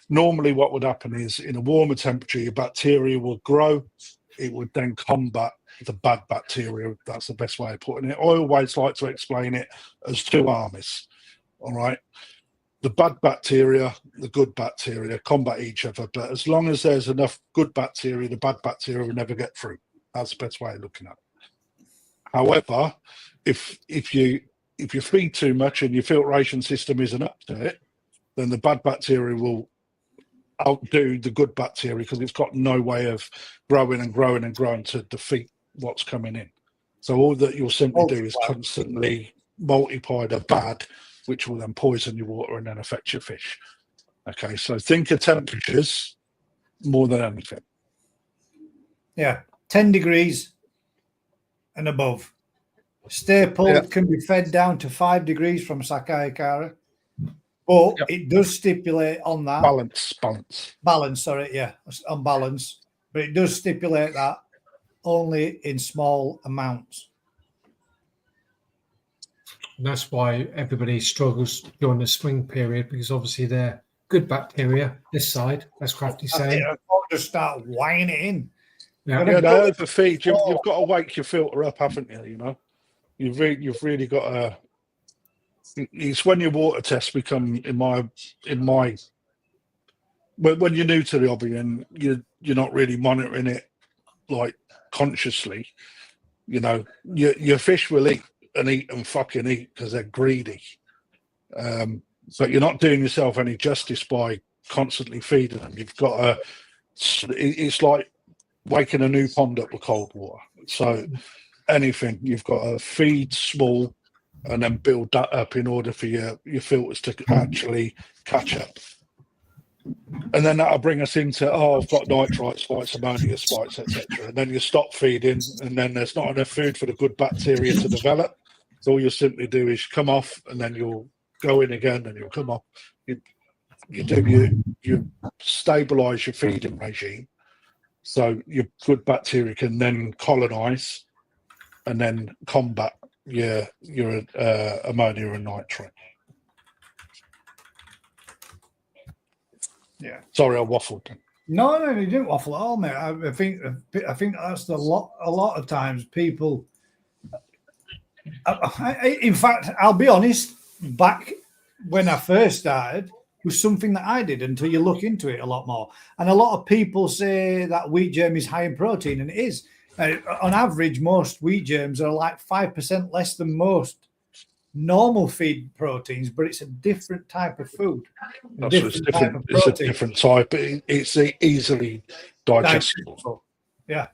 normally what would happen is in a warmer temperature, your bacteria will grow. It would then combat the bad bacteria. That's the best way of putting it. I always like to explain it as two armies. All right. The bad bacteria, the good bacteria combat each other. But as long as there's enough good bacteria, the bad bacteria will never get through. That's the best way of looking at it. However, if you feed too much and your filtration system isn't up to it, then the bad bacteria will outdo the good bacteria because it's got no way of growing and growing and growing to defeat what's coming in. So all that you'll simply do is constantly multiply the bad, which will then poison your water and then affect your fish. Okay, so think of temperatures more than anything. Yeah, 10 degrees and above. Stay pulled can be fed down to 5 degrees from Sakai Kara. But it does stipulate on that. Balance, sorry, yeah, on balance. But it does stipulate that only in small amounts. And that's why everybody struggles during the spring period because obviously they're good bacteria this side, as Crafty saying. Just start weighing it in. Yeah, they overfeed. You've got to wake your filter up, haven't you? You know, you've really got to. It's when your water tests become in my when you're new to the hobby and you're not really monitoring it like consciously. You know, your fish will eat and fucking eat because they're greedy. But you're not doing yourself any justice by constantly feeding them. You've got to. It's like waking a new pond up with cold water. So anything you've got to feed small and then build that up in order for your filters to actually catch up. And then that'll bring us into, I've got nitrite spikes, ammonia spikes, etc. And then you stop feeding, and then there's not enough food for the good bacteria to develop. So all you simply do is come off, and then you'll go in again, and you'll come off. You stabilise your feeding regime, so your good bacteria can then colonise and then combat your ammonia and nitrate. Yeah. Sorry, I waffled. No, you didn't waffle at all, mate. I think that's a lot of times people. In fact, I'll be honest. Back when I first started, was something that I did until you look into it a lot more. And a lot of people say that wheat germ is high in protein, and it is. On average, most wheat germs are like 5% less than most normal feed proteins, but it's a different type of food. It's a different type. It's easily digestible. Yeah.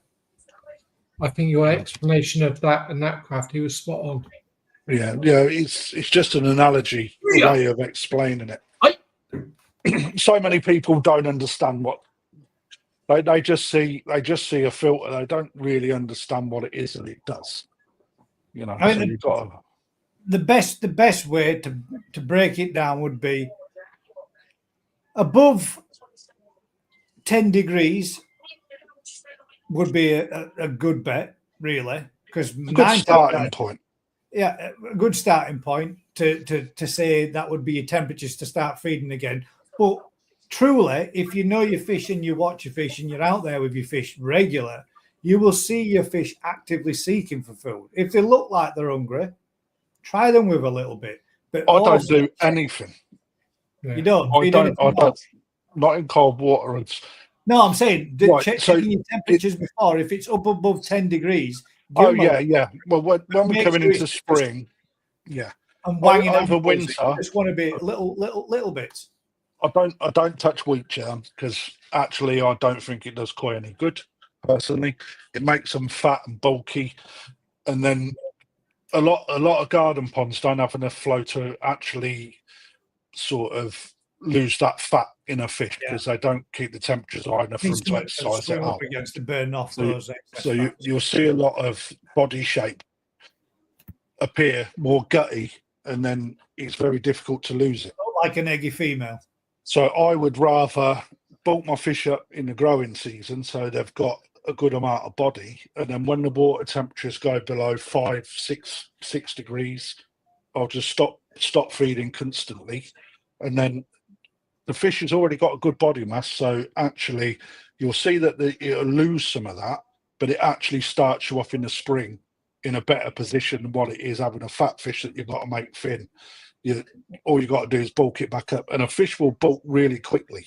I think your explanation of that and that, Crafty, was spot on. Yeah, it's just an analogy, a way of explaining it. So many people don't understand They just see a filter. They don't really understand what it is that it does. You know, I so mean, you've got to. the best way to break it down would be above 10 degrees would be a good bet, really, because It's a good starting point. Yeah, a good starting point to say that would be your temperatures to start feeding again. But truly, if you know your fish and you watch your fish and you're out there with your fish regular, you will see your fish actively seeking for food. If they look like they're hungry, try them with a little bit. But I don't also, do anything. you don't I feed don't. anything I don't. else. Not in cold water. It's No, I'm saying right. check So your temperatures before. If it's up above 10 degrees, oh give them a yeah. Well, when we're make coming sure into it's just spring, yeah. and wanging Over ankles. winter, You just want to be little bits. I don't touch wheat germ because actually I don't think it does quite any good. Personally, it makes them fat and bulky, and then a lot of garden ponds don't have enough flow to actually sort of lose that fat in a fish Yeah. because they don't keep the temperatures high enough for them Needs to to exercise it swim out. up against to burn off So, those excess fats. you'll see a lot of body shape appear more gutty, and then it's very difficult to lose it. Like an eggy female. So I would rather bulk my fish up in the growing season so they've got a good amount of body, and then when the water temperatures go below 5, 6 degrees, I'll just stop feeding constantly, and then the fish has already got a good body mass. So actually, you'll see that it'll lose some of that, but it actually starts you off in the spring in a better position than what it is having a fat fish that you've got to make thin. All you got to do is bulk it back up, and a fish will bulk really quickly.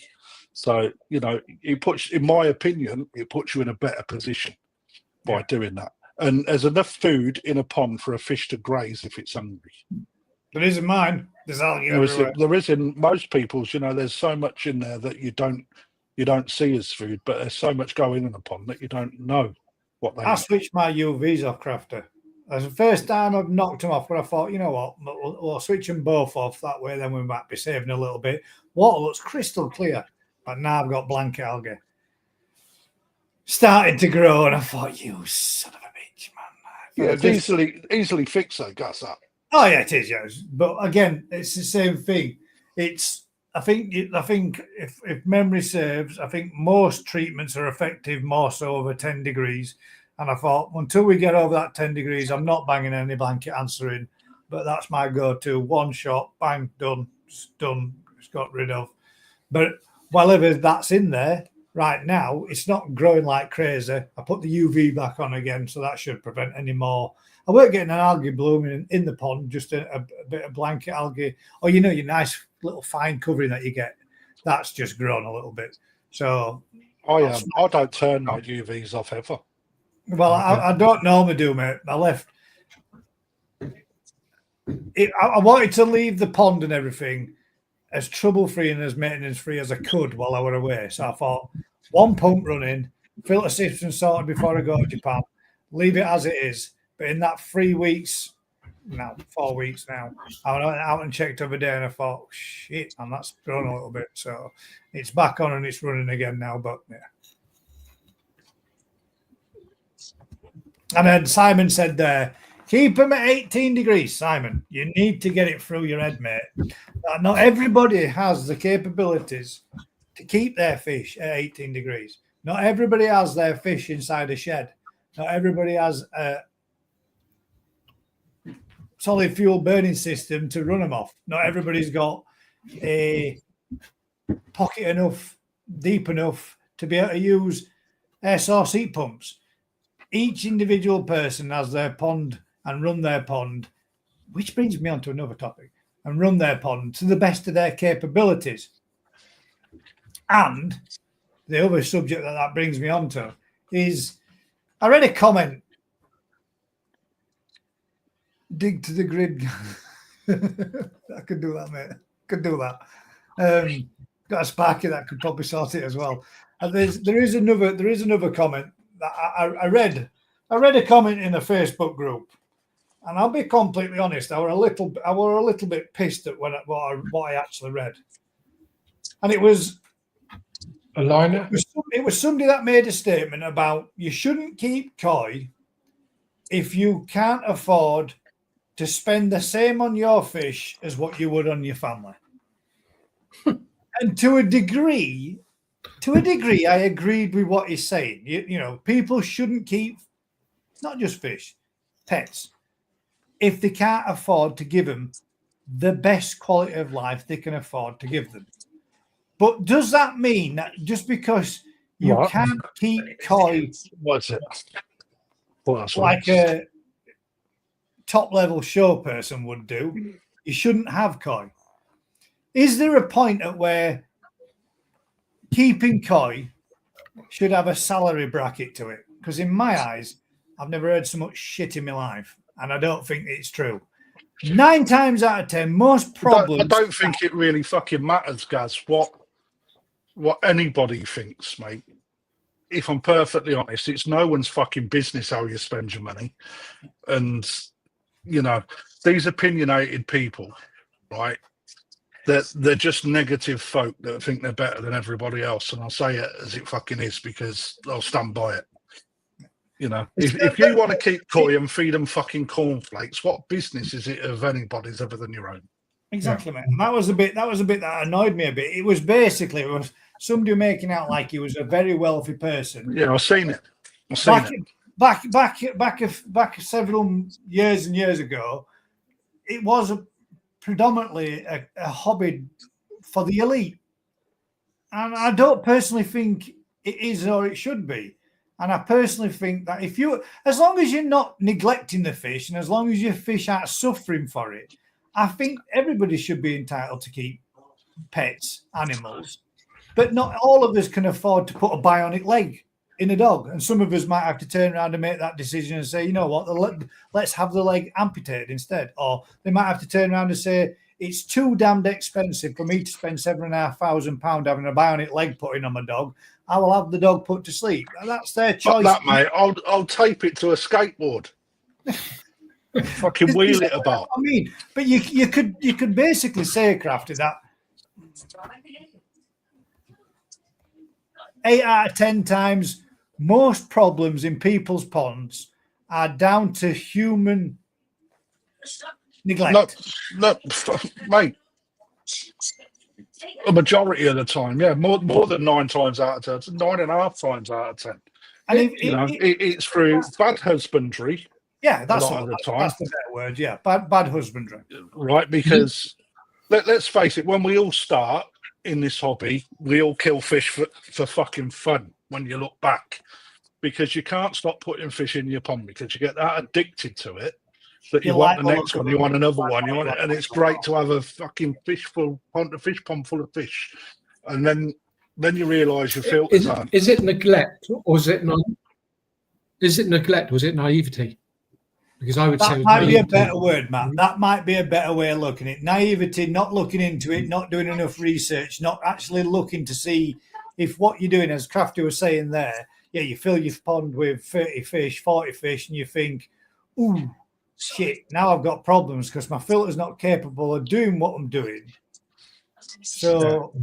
So it puts, in my opinion, it puts you in a better position by doing that. And there's enough food in a pond for a fish to graze if it's hungry. There isn't mine. There's algae everywhere. There is in most people's. There's so much in there that you don't see as food, but there's so much going in the pond that you don't know what they. I switched my UVs off, Crafter. That's the first time I've knocked them off, but I thought, you know what, we'll switch them both off. That way, then we might be saving a little bit. Water looks crystal clear, but now I've got blanket algae starting to grow, and I thought, you son of a bitch, man. Yeah, it's easily fixed though, Gus. That. Oh yeah, it is. Yes, but again, it's the same thing. I think if memory serves, I think most treatments are effective more so over 10 degrees. And I thought, until we get over that 10 degrees, I'm not banging any blanket answer in. But that's my go-to. One shot, bang, done. It's done. It's got rid of. But whatever that's in there right now, it's not growing like crazy. I put the UV back on again, so that should prevent any more. I weren't getting an algae blooming in the pond, just a bit of blanket algae. Or, your nice little fine covering that you get. That's just grown a little bit. So I don't turn my UVs off ever. Well, I don't normally do, mate. I left. I wanted to leave the pond and everything as trouble-free and as maintenance-free as I could while I were away. So I thought, one pump running, filter system sorted before I go to Japan, leave it as it is. But in that 4 weeks now, I went out and checked over there and I thought, shit, and that's grown a little bit. So it's back on and it's running again now, but yeah. And then Simon said there, keep them at 18 degrees, Simon. You need to get it through your head, mate. Not everybody has the capabilities to keep their fish at 18 degrees. Not everybody has their fish inside a shed. Not everybody has a solid fuel burning system to run them off. Not everybody's got a pocket enough, deep enough to be able to use air source heat pumps. Each individual person has their pond and run their pond, which brings me on to another topic, and run their pond to the best of their capabilities. And the other subject that brings me on to is I read a comment. Dig to the grid. I could do that, mate. Could do that. Got a Sparky that could probably sort it as well. And there is another comment. I read a comment in a Facebook group, and I'll be completely honest. I were a little bit pissed at what I actually read, and it was A liner? It was somebody that made a statement about you shouldn't keep koi if you can't afford to spend the same on your fish as what you would on your family. And to a degree, I agreed with what he's saying. You know, people shouldn't keep not just fish, pets, if they can't afford to give them the best quality of life they can afford to give them. But does that mean that just because you What? can't keep koi What's it? What like a top level show person would do, you shouldn't have koi? Is there a point at where keeping koi should have a salary bracket to it? Because in my eyes, I've never heard so much shit in my life, and I don't think it's true. 9 times out of 10, most problems. I don't think it really fucking matters, Gaz, what anybody thinks, mate. If I'm perfectly honest, it's no one's fucking business how you spend your money. And, you know, these opinionated people, right, they're just negative folk that think they're better than everybody else. And I'll say it as it fucking is because I'll stand by it. You know, if you want to keep koi and feed them fucking cornflakes, what business is it of anybody's other than your own? Exactly, mate. And that was a bit that annoyed me a bit. It was somebody making out like he was a very wealthy person. Yeah, I've seen it. I've seen it. Back several years and years ago, it was predominantly a hobby for the elite. And I don't personally think it is or it should be. And I personally think that as long as you're not neglecting the fish and as long as your fish aren't suffering for it, I think everybody should be entitled to keep pets, animals. But not all of us can afford to put a bionic leg in a dog. And some of us might have to turn around and make that decision and say, you know what, let's have the leg amputated instead. Or they might have to turn around and say, it's too damned expensive for me to spend £7,500 having a bionic leg put in on my dog. I will have the dog put to sleep. That's their choice. Like that, mate. I'll tape it to a skateboard. Fucking wheel it about. I mean, but you could basically say, Crafty, that 8 out of 10 times most problems in people's ponds are down to human neglect. Look, mate. A majority of the time, yeah, more than 9 times out of 10, 9.5 times out of 10. And it's through bad husbandry. Yeah, that's the time. That's the better word. Yeah, bad husbandry. Right, because let's face it, when we all start in this hobby, we all kill fish for fucking fun. When you look back, because you can't stop putting fish in your pond because you get that addicted to it. That you want the next one, you want another one, and it's great to have a fucking fish pond full of fish, and then you realise your filters aren't. Is it neglect or is it not? Is it neglect or is it naivety? Because I would say that might be a better word, Matt. That might be a better way of looking at it. Naivety, not looking into it, not doing enough research, not actually looking to see if what you're doing, as Crafty was saying there, yeah, you fill your pond with 30 fish, 40 fish, and you think, ooh, shit, now I've got problems because my filter's not capable of doing what I'm doing. So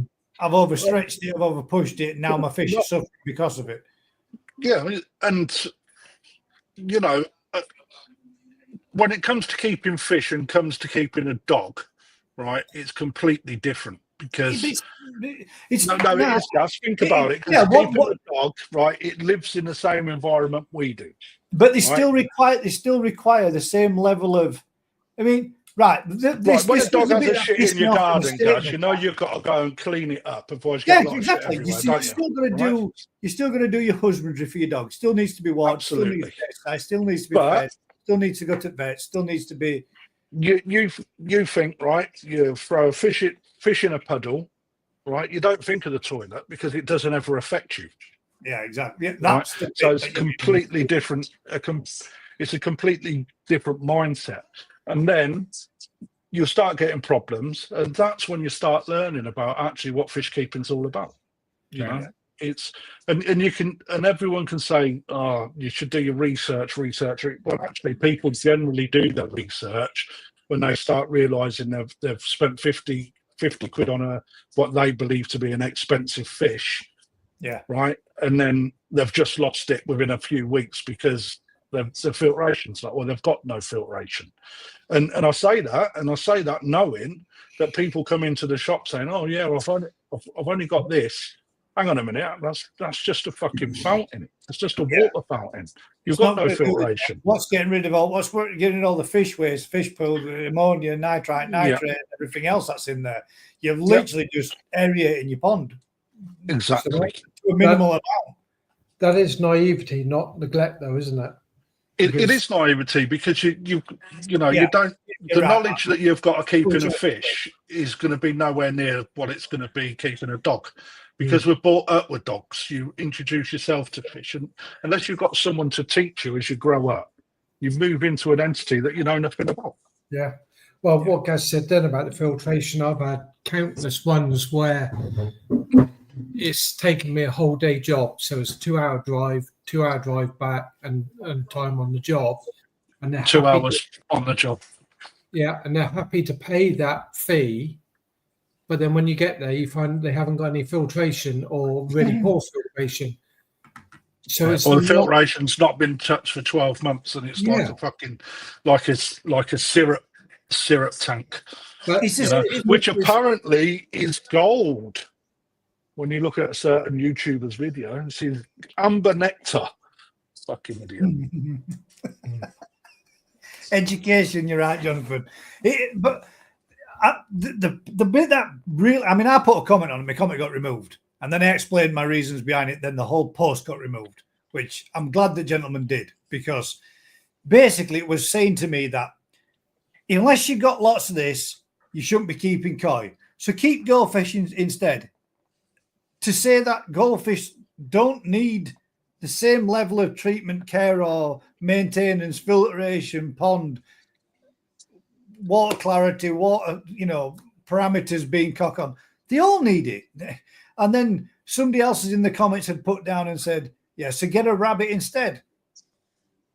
I've overstretched it, I've overpushed it, and now my fish are suffering because of it. Yeah, and you know, when it comes to keeping fish and comes to keeping a dog, right, it's completely different because it is. Just think about it. Yeah, keeping a dog, right, it lives in the same environment we do. But they still require the same level of. I mean, right. When a dog has a shit in your garden, guys, you know you've got to go and clean it up. Otherwise, exactly. You're still going to do your husbandry for your dog. Still needs to be watered. Absolutely. Still needs to be fed. Still needs to go to vet. Still needs to be. You think, right? You throw a fish in a puddle, right? You don't think of the toilet because it doesn't ever affect you. Yeah, exactly. Yeah, so it's completely different. It's a completely different mindset, and then you start getting problems, and that's when you start learning about actually what fish keeping's all about. You know, it's and you can and everyone can say, oh, you should do your research. Well, actually, people generally do their research when they start realizing they've spent 50 quid on what they believe to be an expensive fish. Yeah. Right. And then they've just lost it within a few weeks because the filtration's not, or they've got no filtration. And I say that knowing that people come into the shop saying, "Oh yeah, well, I've only got this." Hang on a minute, that's just a fucking fountain. It's just a water fountain. You've It's got not no gonna do it. filtration. What's getting rid of all the fish waste, fish pools, ammonia, nitrite, nitrate, everything else that's in there? You've literally just aerating your pond Exactly. to a minimal amount. That is naivety, not neglect, though, isn't it? It is naivety because you know Yeah, you don't. you're The right. knowledge that you've got to keep in a Sure. fish is going to be nowhere near what it's going to be keeping a dog, because we're brought up with dogs. You introduce yourself to fish, and unless you've got someone to teach you as you grow up, you move into an entity that you know nothing about. Yeah. Well, what Gaz said then about the filtration, I've had countless ones where it's taken me a whole day job. So it's a 2 hour drive back, and time on the job. And they're 2 happy hours on the job. Yeah, and they're happy to pay that fee. But then when you get there, you find they haven't got any filtration or really poor filtration. So it's Or the filtration's not been touched for 12 months, and it's like a fucking like a syrup tank, But which apparently is gold. When you look at a certain YouTuber's video, it's amber nectar. Fucking idiot. Education, you're right, Jonathan. But the bit that really, I mean, I put a comment on it, my comment got removed. And then I explained my reasons behind it. Then the whole post got removed, which I'm glad the gentleman did, because basically it was saying to me that unless you got lots of this, you shouldn't be keeping koi. So keep goldfish instead. To say that goldfish don't need the same level of treatment, care, or maintenance, filtration, pond, water clarity, water, parameters being cock on, they all need it. And then somebody else in the comments had put down and said, yeah, so get a rabbit instead.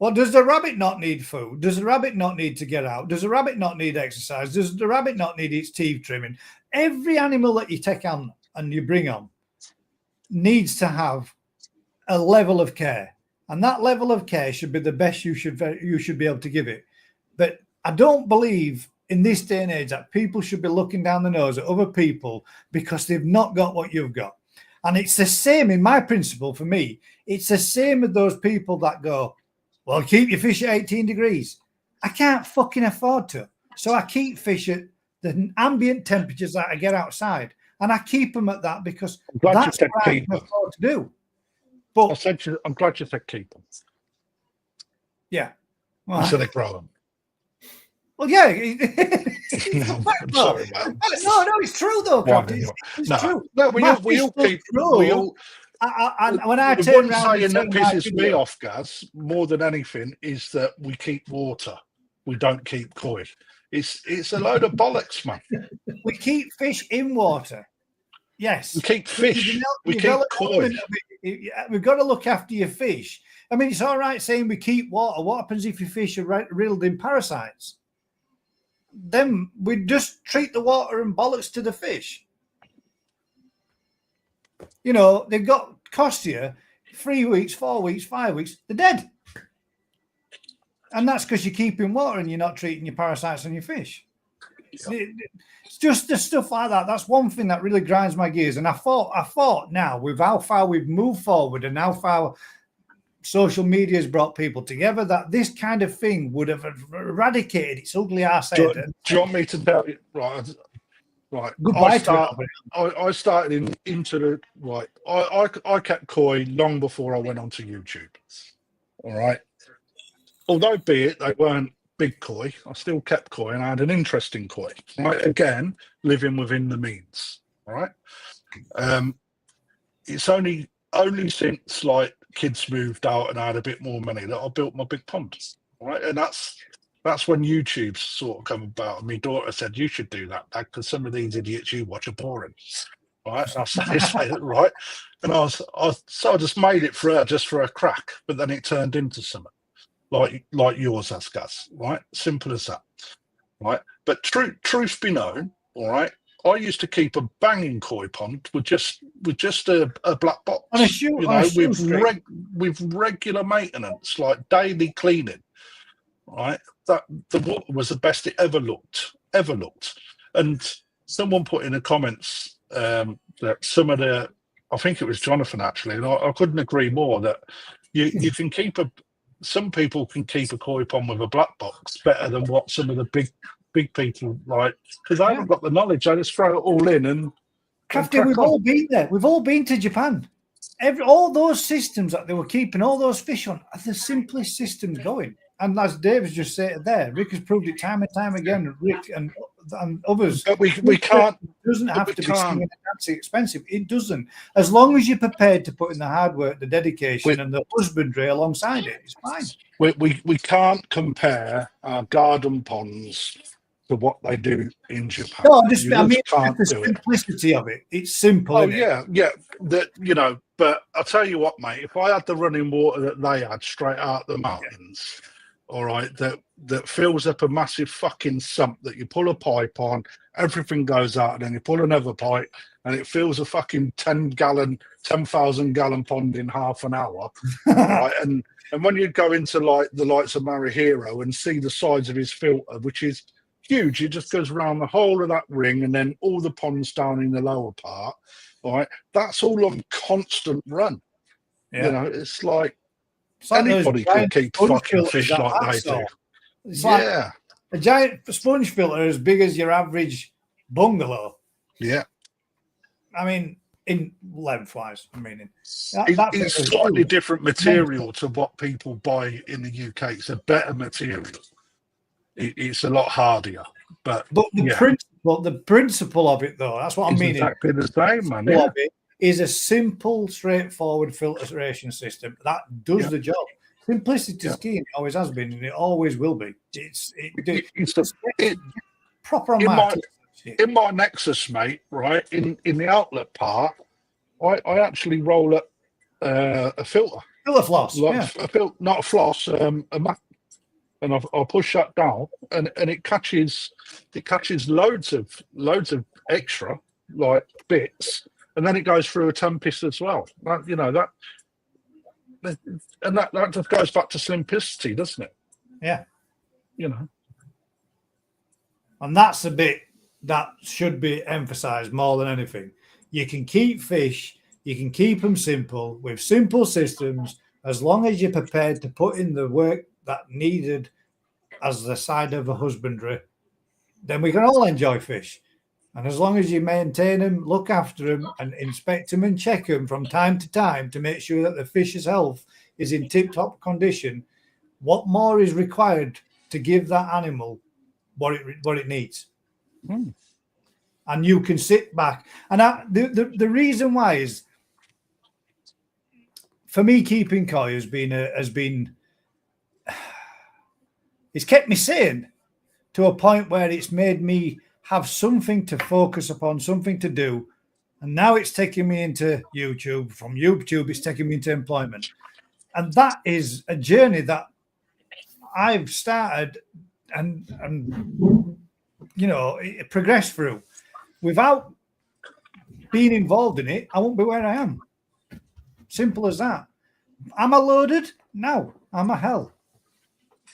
Well, does the rabbit not need food? Does the rabbit not need to get out? Does the rabbit not need exercise? Does the rabbit not need its teeth trimming? Every animal that you take on and you bring on needs to have a level of care. And that level of care should be the best you should be able to give it. But I don't believe in this day and age that people should be looking down the nose at other people because they've not got what you've got. And it's the same in my principle for me. It's the same with those people that go, well, keep your fish at 18 degrees. I can't fucking afford to. So I keep fish at the ambient temperatures that I get outside. And I keep them at that because that's what I can afford to do. But I'm glad you said keep them. Yeah. Well, Instead of grow them. Well, yeah. I'm sorry, man. No, it's true though, Captain. It's true. No, we all keep. When I the turn one around, saying that pisses me off, Gaz, more than anything, is that we keep water. We don't keep koi. It's a load of bollocks, man. We keep fish in water. Yes. We keep fish. We keep koi. We've got to look after your fish. I mean, it's all right saying we keep water. What happens if your fish are riddled in parasites? Then we just treat the water and bollocks to the fish. They've got cost you 3 weeks, 4 weeks, 5 weeks. They're dead. And that's because you're keeping water and you're not treating your parasites on your fish. Yeah. It's just the stuff like that. That's one thing that really grinds my gears. And I thought now with how far we've moved forward and how far social media has brought people together, that this kind of thing would have eradicated its ugly ass head. Do you want me to tell you? Right. Goodbye. I started into the right. I kept koi long before I went onto YouTube. All right. Although be it they weren't big koi, I still kept koi and I had an interest in koi. Right. Again, living within the means. All right. It's only since like kids moved out and I had a bit more money that I built my big pond. Right. And that's when YouTube sort of come about. And my daughter said, you should do that, because some of these idiots you watch are boring. Right. And I said, right. And I just made it for her, just for a crack. But then it turned into something like yours has, Gus. Right. Simple as that. Right. But truth be known, all right, I used to keep a banging koi pond with just just a black box, On a shoe, you on a know, shoestring. with regular maintenance, like daily cleaning, right? That the water was the best it ever looked. And someone put in the comments that some of the, I think it was Jonathan actually, and I couldn't agree more that you can keep some people can keep a koi pond with a black box better than what some of the big people like, because they haven't got the knowledge. They just throw it all in and Crafty, crack we've on. all been there. We've all been to Japan. All those systems that they were keeping all those fish on are the simplest systems going. And as Dave's just said there, Rick has proved it time and time again. Rick and others. But we can't. It doesn't have we to be can't. singing and dancing expensive. It doesn't. As long as you're prepared to put in the hard work, the dedication, and the husbandry alongside it, it's fine. We can't compare our garden ponds to what they do in Japan. No, You I mean, can't the do it. simplicity of it. It's simple. Oh isn't it? yeah. That, you know, but I'll tell you what, mate. If I had the running water that they had straight out the mountains, all right, that fills up a massive fucking sump that you pull a pipe on, everything goes out, and then you pull another pipe, and it fills a fucking 10,000 gallon pond in half an hour, right? And when you go into like the likes of Marihiro and see the size of his filter, which is huge, it just goes around the whole of that ring, and then all the ponds down in the lower part. All right, that's all on constant run. Yeah. You know, it's like It's like those anybody can giant keep sponge fucking filters fish that like I they saw. do. It's like Yeah, a giant sponge filter as big as your average bungalow. yeah. I mean, in lengthwise, I mean, It's that's slightly different material to what people buy in the UK. It's a better material. It's a lot hardier, but the principle of it, though, that's what I it's mean. exactly the same, man. Principle Yeah. of it is a simple, straightforward filtration system that does the job. Simplicity is key, and it always has been, and it always will be. It's proper on in my Nexus, mate. Right in the outlet part, I actually roll up a filter. Filter floss, Like not a floss, a mat, and I'll push that down, and it catches loads of extra like bits, and then it goes through a tempest as well. That, you know, that just goes back to simplicity, doesn't it? Yeah. You know, and that's a bit that should be emphasized more than anything. You can keep fish, you can keep them simple with simple systems, as long as you're prepared to put in the work that needed as the side of a husbandry, then we can all enjoy fish. And as long as you maintain them, look after them, and inspect them and check them from time to time to make sure that the fish's health is in tip-top condition, what more is required to give that animal what it needs? And you can sit back. And the reason why is, for me, keeping koi has been it's kept me sane to a point where it's made me have something to focus upon, something to do. And now it's taking me into YouTube. From YouTube, it's taking me into employment. And that is a journey that I've started and you know, it progressed through. Without being involved in it, I won't be where I am. Simple as that. Am I loaded? No. Am I hell?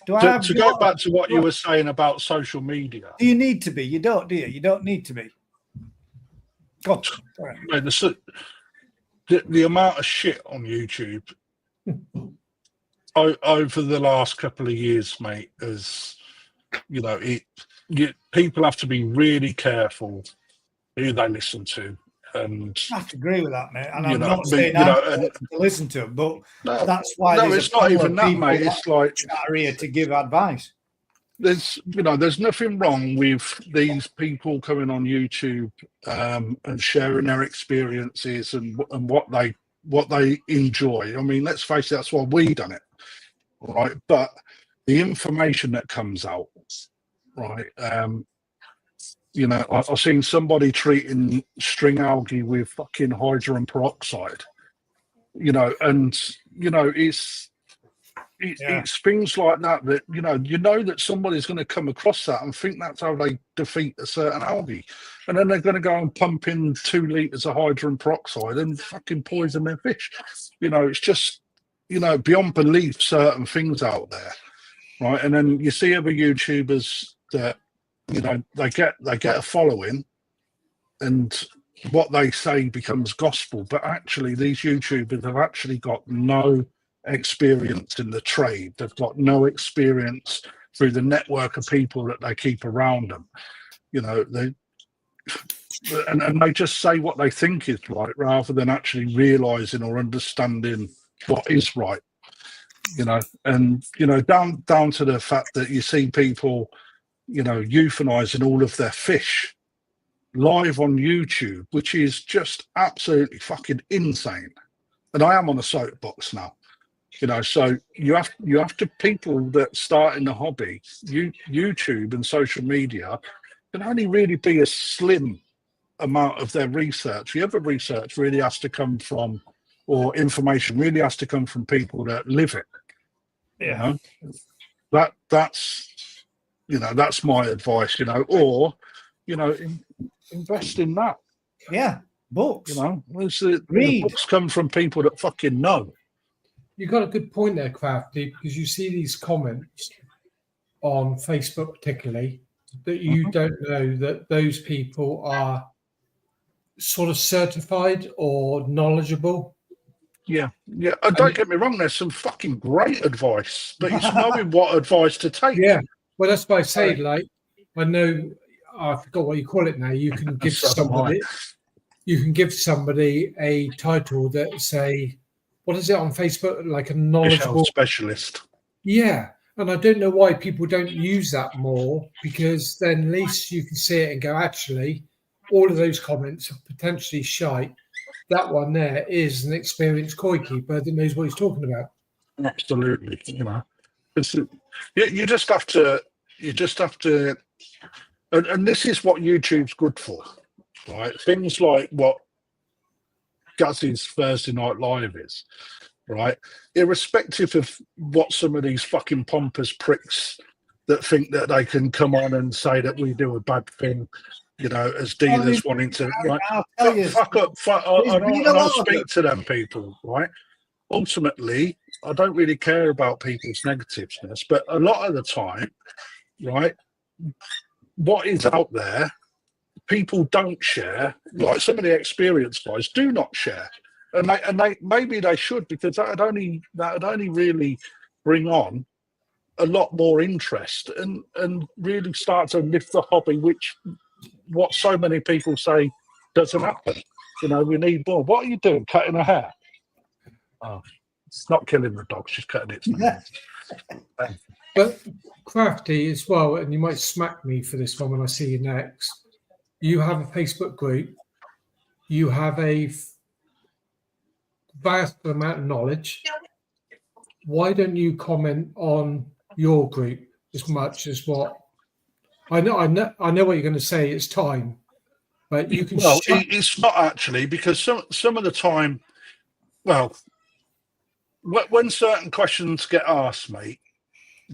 to go back to what you were saying about social media. Do you need to be? You don't, do you? You don't need to be. Go on. Mate, the amount of shit on YouTube over the last couple of years, mate, is, you know, people have to be really careful who they listen to. And I have to agree with that, mate. And I'm know, not saying to listen to them, but that's why it's not even that, mate. It's like are here to give advice. There's nothing wrong with these people coming on YouTube and sharing their experiences and what they enjoy. I mean, let's face it, that's why we done it, right? But the information that comes out, right? You know, I've seen somebody treating string algae with fucking hydrogen peroxide. You know, and you know, it's It's things like that you know that somebody's going to come across that and think that's how they defeat a certain algae, and then they're going to go and pump in 2 liters of hydrogen peroxide and fucking poison their fish. It's just beyond belief certain things out there, right? And then you see other YouTubers that they get a following, and what they say becomes gospel, but actually these YouTubers have actually got no experience in the trade. They've got no experience through the network of people that they keep around them. They just say what they think is right rather than actually realizing or understanding what is right. Down to the fact that you see people euthanizing all of their fish live on YouTube, which is just absolutely fucking insane. And I am on a soapbox now. So you have to people that start in the hobby, YouTube and social media can only really be a slim amount of their research. The other research really has to come from, or information really has to come from people that live it. Yeah. That's my advice, or invest in that. Yeah. Books. The books come from people that fucking know. You got a good point there, Crafty, because you see these comments on Facebook, particularly, that you don't know that those people are sort of certified or knowledgeable. Yeah. Don't get me wrong. There's some fucking great advice, but it's knowing what advice to take. Yeah. Well, that's why I say, I know. I forgot what you call it now. You can give somebody. You can give somebody a title that say, what is it on Facebook? Like a knowledgeable specialist. Yeah. And I don't know why people don't use that more, because then at least you can see it and go, actually, all of those comments are potentially shite. That one there is an experienced koi keeper that knows what he's talking about. Absolutely. You just have to, and this is what YouTube's good for, right? Things like what Guzzy's Thursday Night Live is, right? Irrespective of what some of these fucking pompous pricks that think that they can come on and say that we do a bad thing, as dealers wanting to, right? Fuck up, and I'll speak to them people, right? Ultimately, I don't really care about people's negativeness, but a lot of the time, right, what is out there, people don't share. Like some of the experienced guys do not share, and they maybe they should, because that would only really bring on a lot more interest and really start to lift the hobby, which what so many people say doesn't happen. We need more. What are you doing? Cutting her hair? Oh, it's not killing the dog. She's cutting its nails. But Crafty as well, and you might smack me for this one when I see you next. You have a Facebook group. You have a vast amount of knowledge. Why don't you comment on your group as much as what I know what you're going to say? It's time, but you can. Well, it's not actually, because some of the time, well, when certain questions get asked, mate,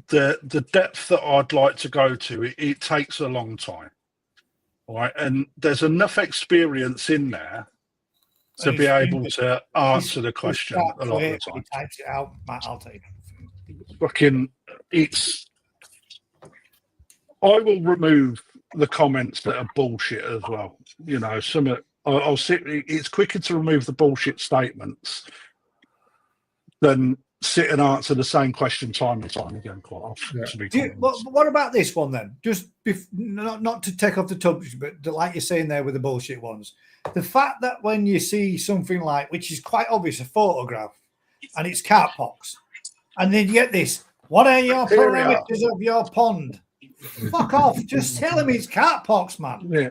the depth that I'd like to go to, it takes a long time. Right, and there's enough experience in there to be able to answer the question a lot of the time. He types it out, Matt, I'll take it. I will remove the comments that are bullshit as well. I'll sit. It's quicker to remove the bullshit statements than sit and answer the same question time and time again. Quite often. Yeah. What about this one then? Just not to take off the topic, but like you're saying there with the bullshit ones, the fact that when you see something like, which is quite obvious, a photograph, and it's carp pox, and then you get this, what are your parameters of your pond? Fuck off! Just tell him it's carp pox, man.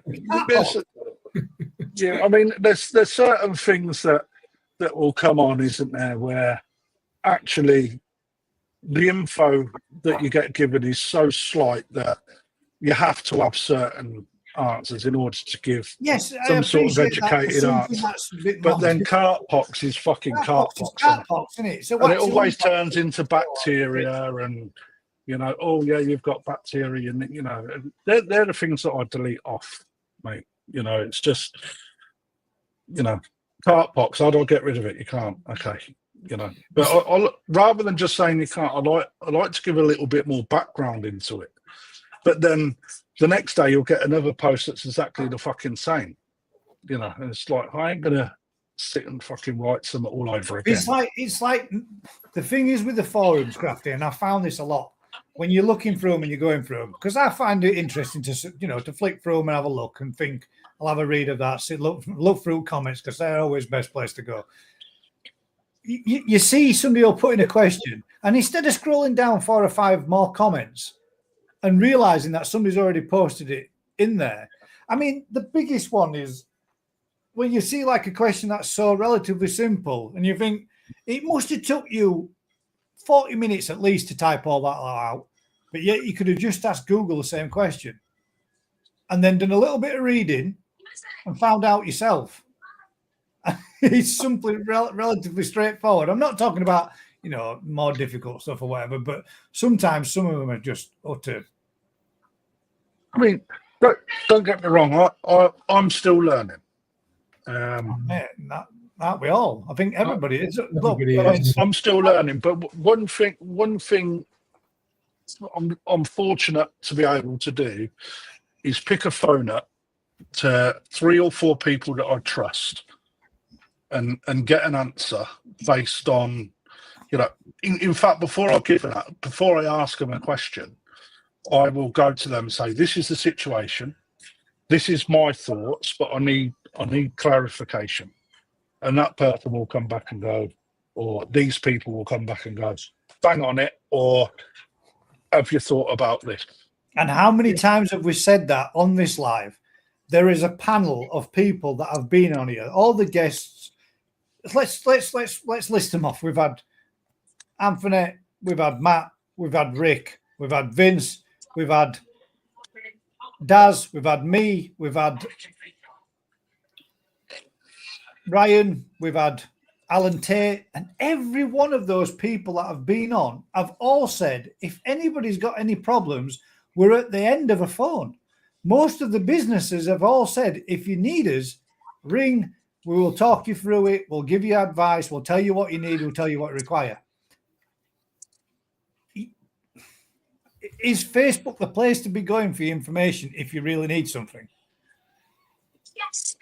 Yeah, I mean, there's certain things that will come on, isn't there, where actually the info that you get given is so slight that you have to have certain answers in order to give Yes, I some sort of appreciate that for educated something answer. that's a bit But more then difficult. cart pox is fucking Cart cart pox is pox, cart pox, isn't it? So and it waxing always on turns into bacteria, and you know, oh yeah, you've got bacteria, and you know, they're the things that I delete off, mate. You know, it's just, you know, cart pox. How do I get rid of it? You can't. Okay, you know. But I rather than just saying you can't, I like to give a little bit more background into it. But then the next day you'll get another post that's exactly the fucking same. You know, and it's like I ain't gonna sit and fucking write some all over again. It's like the thing is with the forums, Crafty, and I found this a lot when you're looking through them and you're going through them, because I find it interesting to, you know, to flick through them and have a look and think I'll have a read of that. Sit look through comments because they're always the best place to go. You see somebody will put in a question, and instead of scrolling down 4 or 5 more comments and realizing that somebody's already posted it in there. I mean, the biggest one is when you see like a question that's so relatively simple and you think it must have took you 40 minutes at least to type all that out, but yet you could have just asked Google the same question and then done a little bit of reading and found out yourself. It's simply relatively straightforward. I'm not talking about, you know, more difficult stuff or whatever, but sometimes some of them are just utter. I mean, don't get me wrong. I'm still learning. Yeah, that we all. I think everybody is. Look, I'm still learning, but one thing I'm fortunate to be able to do is pick a phone up to 3 or 4 people that I trust and get an answer based on, you know, in fact, before I ask them a question, I will go to them and say, this is the situation, this is my thoughts, but I need clarification. And that person will come back and go, or these people will come back and go, bang on it, or have you thought about this? And how many times have we said that on this live? There is a panel of people that have been on here. All the guests. Let's list them off. We've had Anthony, we've had Matt, we've had Rick, we've had Vince, we've had Daz, we've had me, we've had Ryan, we've had Alan Tate, and every one of those people that have been on have all said, if anybody's got any problems, we're at the end of a phone. Most of the businesses have all said, if you need us, ring, we will talk you through it, we'll give you advice, we'll tell you what you need, we'll tell you what you require. Is Facebook the place to be going for your information if you really need something? Yes.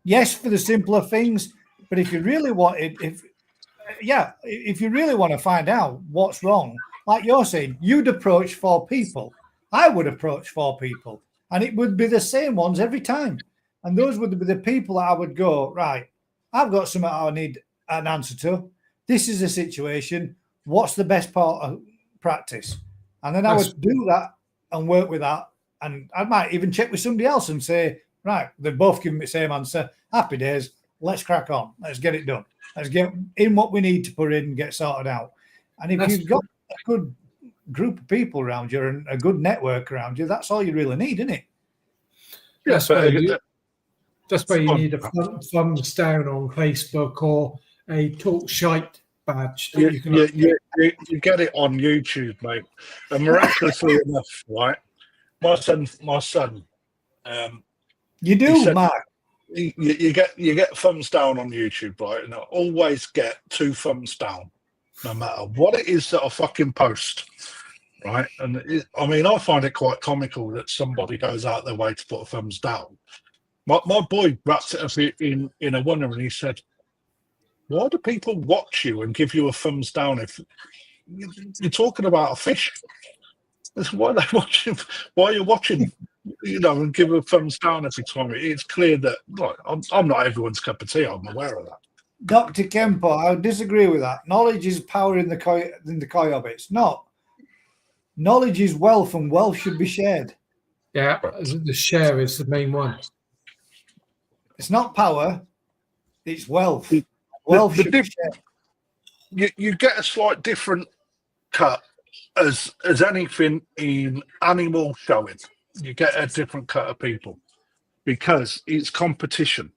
Yes, for the simpler things, but if you really want it, if you really want to find out what's wrong, like you're saying, you'd approach 4 people. I would approach 4 people, and it would be the same ones every time. And those would be the people that I would go, right, I've got something I need an answer to. This is the situation. What's the best part of practice? And then I would do that and work with that. And I might even check with somebody else and say, right, they've both given me the same answer. Happy days. Let's crack on. Let's get it done. Let's get in what we need to put in and get sorted out. And if you've got a good group of people around you and a good network around you, that's all you really need, isn't it? That's where you need a thumbs down on Facebook or a talk shite badge. You get it on YouTube, mate. And miraculously enough, right? My son. You do, Mark. You get thumbs down on YouTube, right? And I always get 2 thumbs down, no matter what it is that I fucking post, right? And I mean, I find it quite comical that somebody goes out their way to put a thumbs down. My boy wrapped it up in a wonder, and he said, "Why do people watch you and give you a thumbs down if you're talking about a fish? Why are they watching? Why are you watching?" You know, and give a thumbs down every time. It's clear that like, I'm not everyone's cup of tea. I'm aware of that. Dr. Kempo, I would disagree with that. Knowledge is power in the koi of it. It's not. Knowledge is wealth, and wealth should be shared. Yeah, the share is the main one. It's not power, it's wealth. Wealth should be shared. You get a slight different cut as anything in animal showing. you get a different cut of people because it's competition,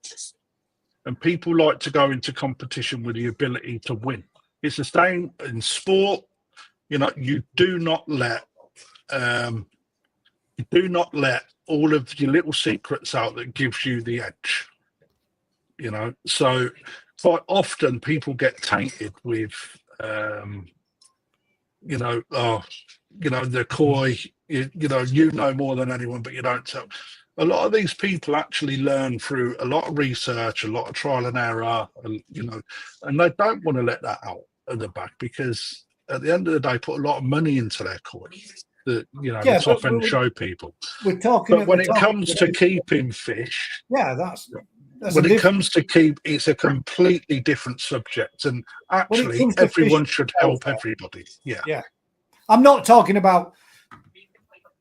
and people like to go into competition with the ability to win. It's the same in sport. You know, you do not let all of your little secrets out that gives you the edge. You know, so quite often people get tainted with, the coy. You know more than anyone, but you don't tell. A lot of these people actually learn through a lot of research, a lot of trial and error, and they don't want to let that out of the back because at the end of the day, put a lot of money into their coin. The top end show people. We're talking. But when it comes to keeping fish, that's when it comes to keep, it's a completely different subject, and actually, everyone should help everybody. Yeah. I'm not talking about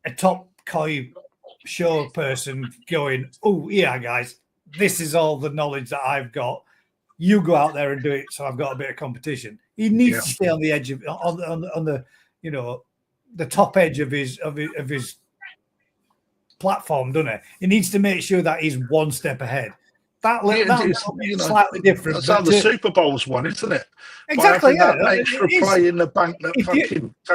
a top koi show person going, "Oh yeah, guys, this is all the knowledge that I've got. You go out there and do it." So I've got a bit of competition. He needs to stay on the edge of on the the top edge of his platform, doesn't he? He needs to make sure that he's one step ahead. That's slightly different. That's how the Super Bowl's won, isn't it? Exactly. That extra play in the bank that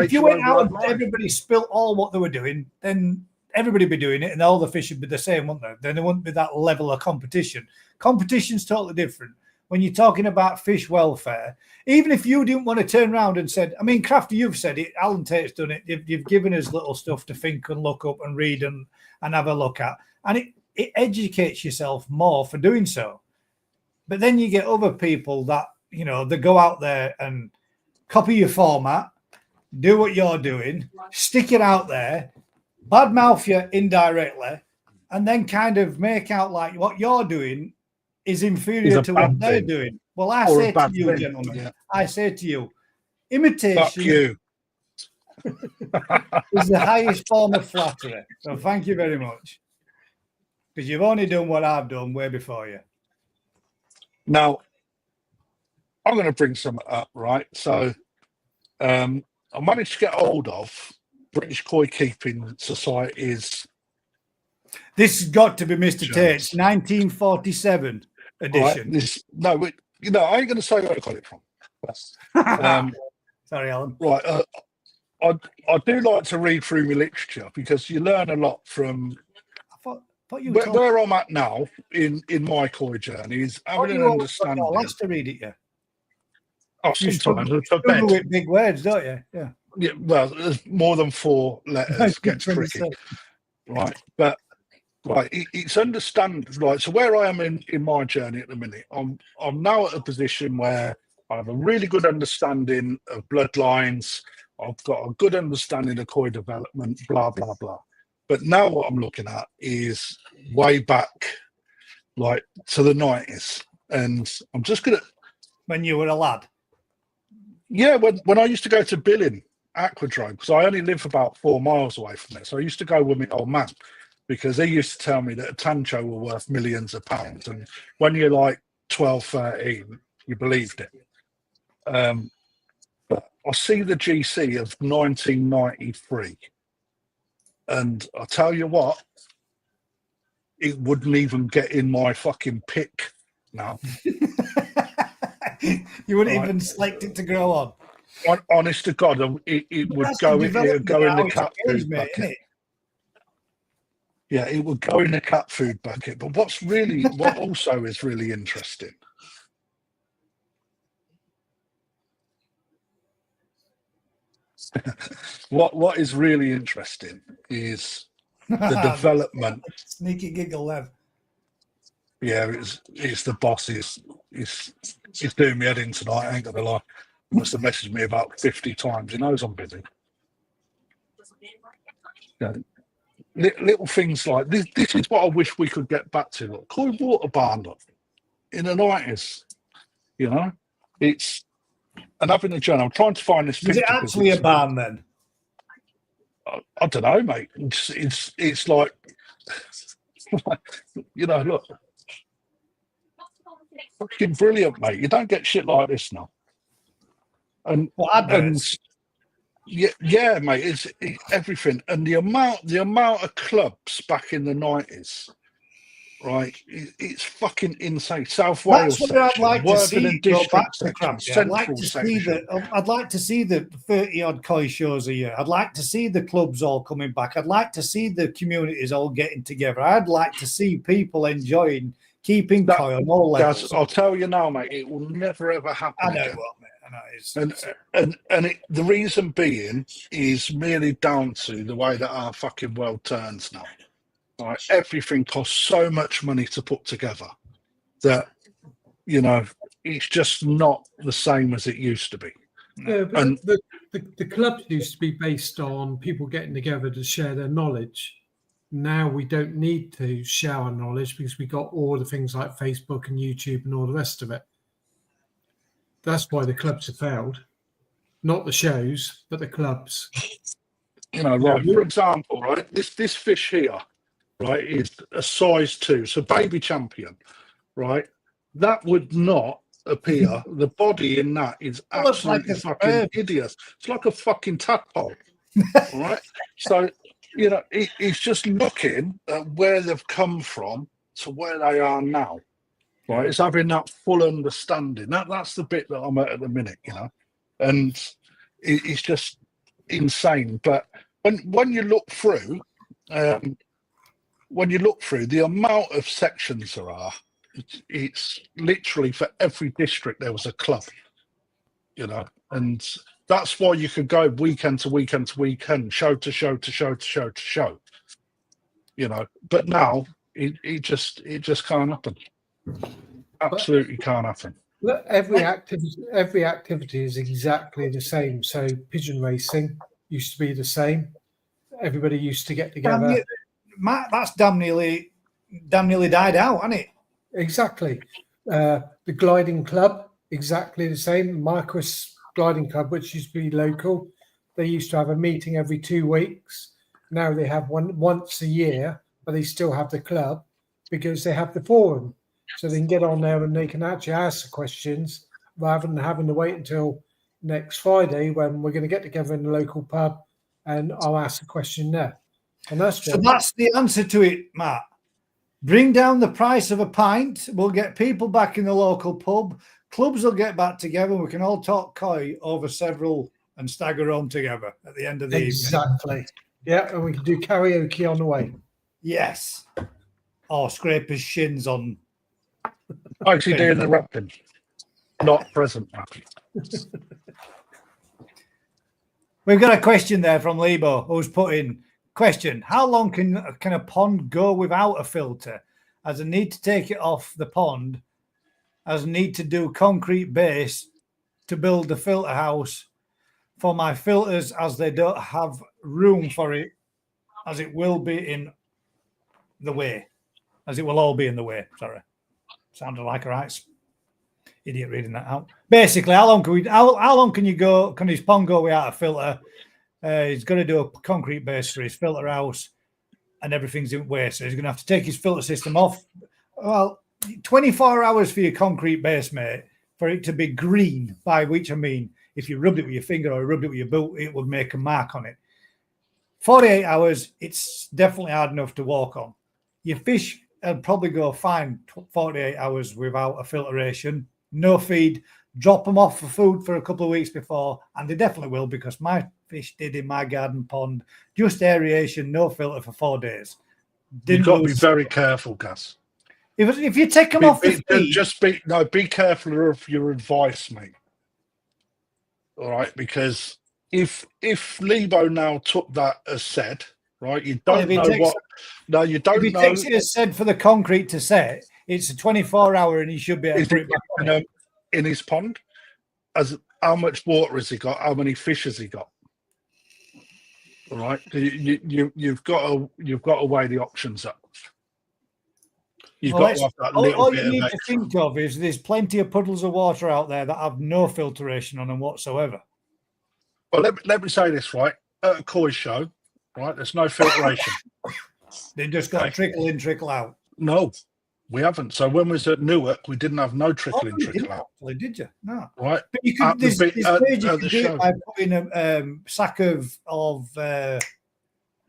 if you went out and everybody spilt all what they were doing, then everybody would be doing it, and all the fish would be the same, wouldn't they? Then there wouldn't be that level of competition. Competition's totally different. When you're talking about fish welfare, even if you didn't want to turn around and said, I mean, Crafty, you've said it, Alan Tate's done it, you've given us little stuff to think and look up and read and have a look at, and it educates yourself more for doing so. But then you get other people that, they go out there and copy your format, do what you're doing, stick it out there, badmouth you indirectly, and then kind of make out like what you're doing is inferior to what they're doing. Well, I say to you, gentlemen, I say to you, imitation is the highest form of flattery. So thank you very much. Because you've only done what I've done way before you. Now, I'm going to bring something up, right? So I managed to get hold of British Koi Keeping Society's. This has got to be Mr. Tate's 1947 edition. Right, I ain't going to say where I got it from. Sorry, Alan. Right. I do like to read through my literature because you learn a lot from where I'm at now in my koi journey is having an understanding. Last to read it, yeah. Oh, sometimes for bed. With big words, don't you? Yeah. Yeah. Well, there's more than 4 letters. Gets tricky, right? But it's understand. Right. So where I am in my journey at the minute, I'm now at a position where I have a really good understanding of bloodlines. I've got a good understanding of koi development. Blah blah blah. But now what I'm looking at is way back, like to the 90s, and I'm just gonna. When you were a lad. Yeah, when I used to go to Billing Aquadrome, because I only live about 4 miles away from it, so I used to go with my old man because he used to tell me that a tancho were worth millions of pounds, and when you're like 12, 13, you believed it. But I see the GC of 1993. And I tell you what, it wouldn't even get in my fucking pick now. You wouldn't even select it to grow on. Honest to God, it would go in the cat food bucket. Yeah, it would go in the cat food bucket. But what also is really interesting. What is really interesting is the development. Sneaky giggle, Lev. Yeah, it's the boss. He's doing me head in tonight. I ain't gonna lie. He must have messaged me about 50 times. He knows I'm busy. Yeah. Little things like this. This is what I wish we could get back to. Look, koi water barn, look, in the 90s. It's. And having a journal, I'm trying to find this. Is it actually a barn then? I don't know, mate. It's like, look, fucking brilliant, mate. You don't get shit like this now. And Yeah, mate. It's everything, and the amount of clubs back in the 90s, right? It's fucking insane. South Wales That's where I'd section, like to see Worthing it and go back District to, section, Crampy. I'd like Central to see section. I'd like to see the 30 odd koi shows a year. I'd like to see the clubs all coming back. I'd like to see the communities all getting together. I'd like to see people enjoying keeping That- koi on all levels. Guys, I'll tell you now, mate. It will never ever happen I know again. what, mate. I know it's And the reason being is merely down to the way that our fucking world turns now. Right, everything costs so much money to put together that it's just not the same as it used to be. Yeah, but And- the clubs used to be based on people getting together to share their knowledge. Now we don't need to share our knowledge because we got all the things like Facebook and YouTube and all the rest of it. That's why the clubs have failed. Not the shows, but the clubs. Right. For example, right, this fish here, right, is a size 2, so baby champion, right? That would not appear. The body in that is It looks like absolutely a fucking sperm. hideous. It's like a fucking tadpole, right? So it's just looking at where they've come from to where they are now, right? It's having that full understanding. That's the bit that I'm at the minute, and it's just insane. But when you look through, the amount of sections there are, it's literally for every district there was a club, and that's why you could go weekend to weekend to weekend, show to show to show to show to show, But now it just can't happen. Absolutely can't happen. Look, every activity is exactly the same. So pigeon racing used to be the same. Everybody used to get together. Matt, that's damn nearly died out, hasn't it? Exactly. The gliding club, exactly the same. Marquis Gliding Club, which used to be local, they used to have a meeting every 2 weeks. Now they have one once a year, but they still have the club because they have the forum. So they can get on there and they can actually ask the questions rather than having to wait until next Friday when we're going to get together in the local pub and I'll ask a question there. And that's the answer to it, Matt. Bring down the price of a pint. We'll get people back in the local pub. Clubs will get back together. We can all talk koi over several and stagger home together at the end of the evening. Exactly. Yeah, and we can do karaoke on the way. Yes. Or scrape his shins on. Actually doing the rapping, not present rapping. We've got a question there from Lebo who's put in, question, how long can a pond go without a filter? As I need to take it off the pond, as I need to do concrete base to build the filter house for my filters as they don't have room for it, as it will be in the way. As it will all be in the way. Sorry. Sounded like a right idiot reading that out. Basically, how long can you go? Can his pond go without a filter? He's going to do a concrete base for his filter house, and everything's in way. So he's going to have to take his filter system off. Well, 24 hours for your concrete base, mate, for it to be green. By which I mean, if you rubbed it with your finger or rubbed it with your boot, it would make a mark on it. 48 hours, it's definitely hard enough to walk on. Your fish will probably go fine 48 hours without a filtration. No feed, drop them off for food for a couple of weeks before, and they definitely will, because my fish did in my garden pond, just aeration, no filter for 4 days. You've got to be very careful, Gus. If you take them off the feed, be careful of your advice, mate. All right, because if Lebo now took that as said, right, you don't know what. No, you don't know. If he takes it as said for the concrete to set, it's a 24-hour, and he should be able to put it back on in his pond. As how much water has he got? How many fish has he got? All right, you've got to weigh the options up. You've got to have that little all bit you need of to extra. think of is there's plenty of puddles of water out there that have no filtration on them whatsoever. Well, let me say this, right? At a koi show, right, there's no filtration. They just got to trickle in, trickle out. No, We haven't. So when we was at Newark, we didn't have no Oh, trickle in, you trickle didn't out. actually, did you? No. Right. But you could. At the This bit- stage at- you at could the do show. it by putting a sack of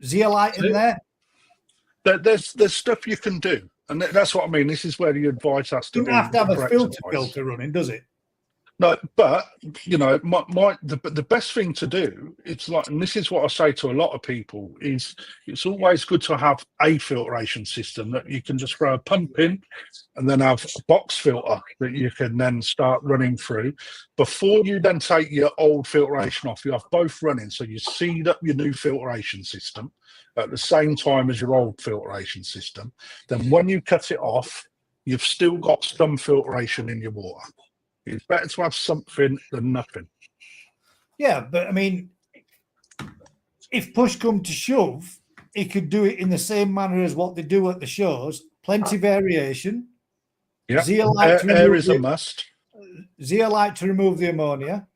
zeolite in there. There's stuff you can do, and that's what I mean. This is where the advice has to You be. don't have to have a correct filter advice. running, does it? No, but you know, the best thing to do, it's like, and this is what I say to a lot of people, is it's always good to have a filtration system that you can just throw a pump in, and then have a box filter that you can then start running through. Before you then take your old filtration off, you have both running, so you seed up your new filtration system at the same time as your old filtration system. Then when you cut it off, you've still got some filtration in your water. It's better to have something than nothing. Yeah, but I mean, if push come to shove, he could do it in the same manner as what they do at the shows. Plenty variation. Yeah, Zeolite air is a must. zeolite to remove the ammonia.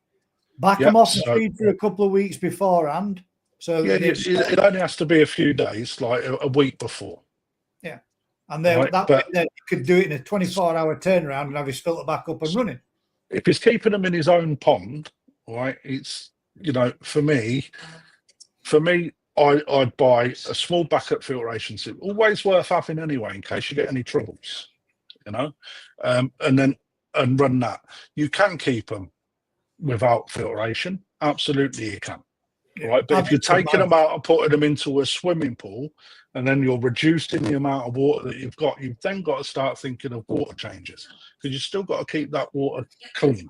Back Yep, them off the so- feed for a couple of weeks beforehand. So Yeah, they- it only has to be a few days, like a week before. and then Right, that but- way then he could do it in a 24-hour turnaround and have his filter back up and running. If he's keeping them in his own pond, right, it's, you know, for me, I'd buy a small backup filtration system, always worth having anyway, in case you get any troubles, you know, and run that. You can keep them without filtration, absolutely you can. Right, but if you're taking them out and putting them into a swimming pool, and then you're reducing the amount of water that you've then got to start thinking of water changes, because you've still got to keep that water clean.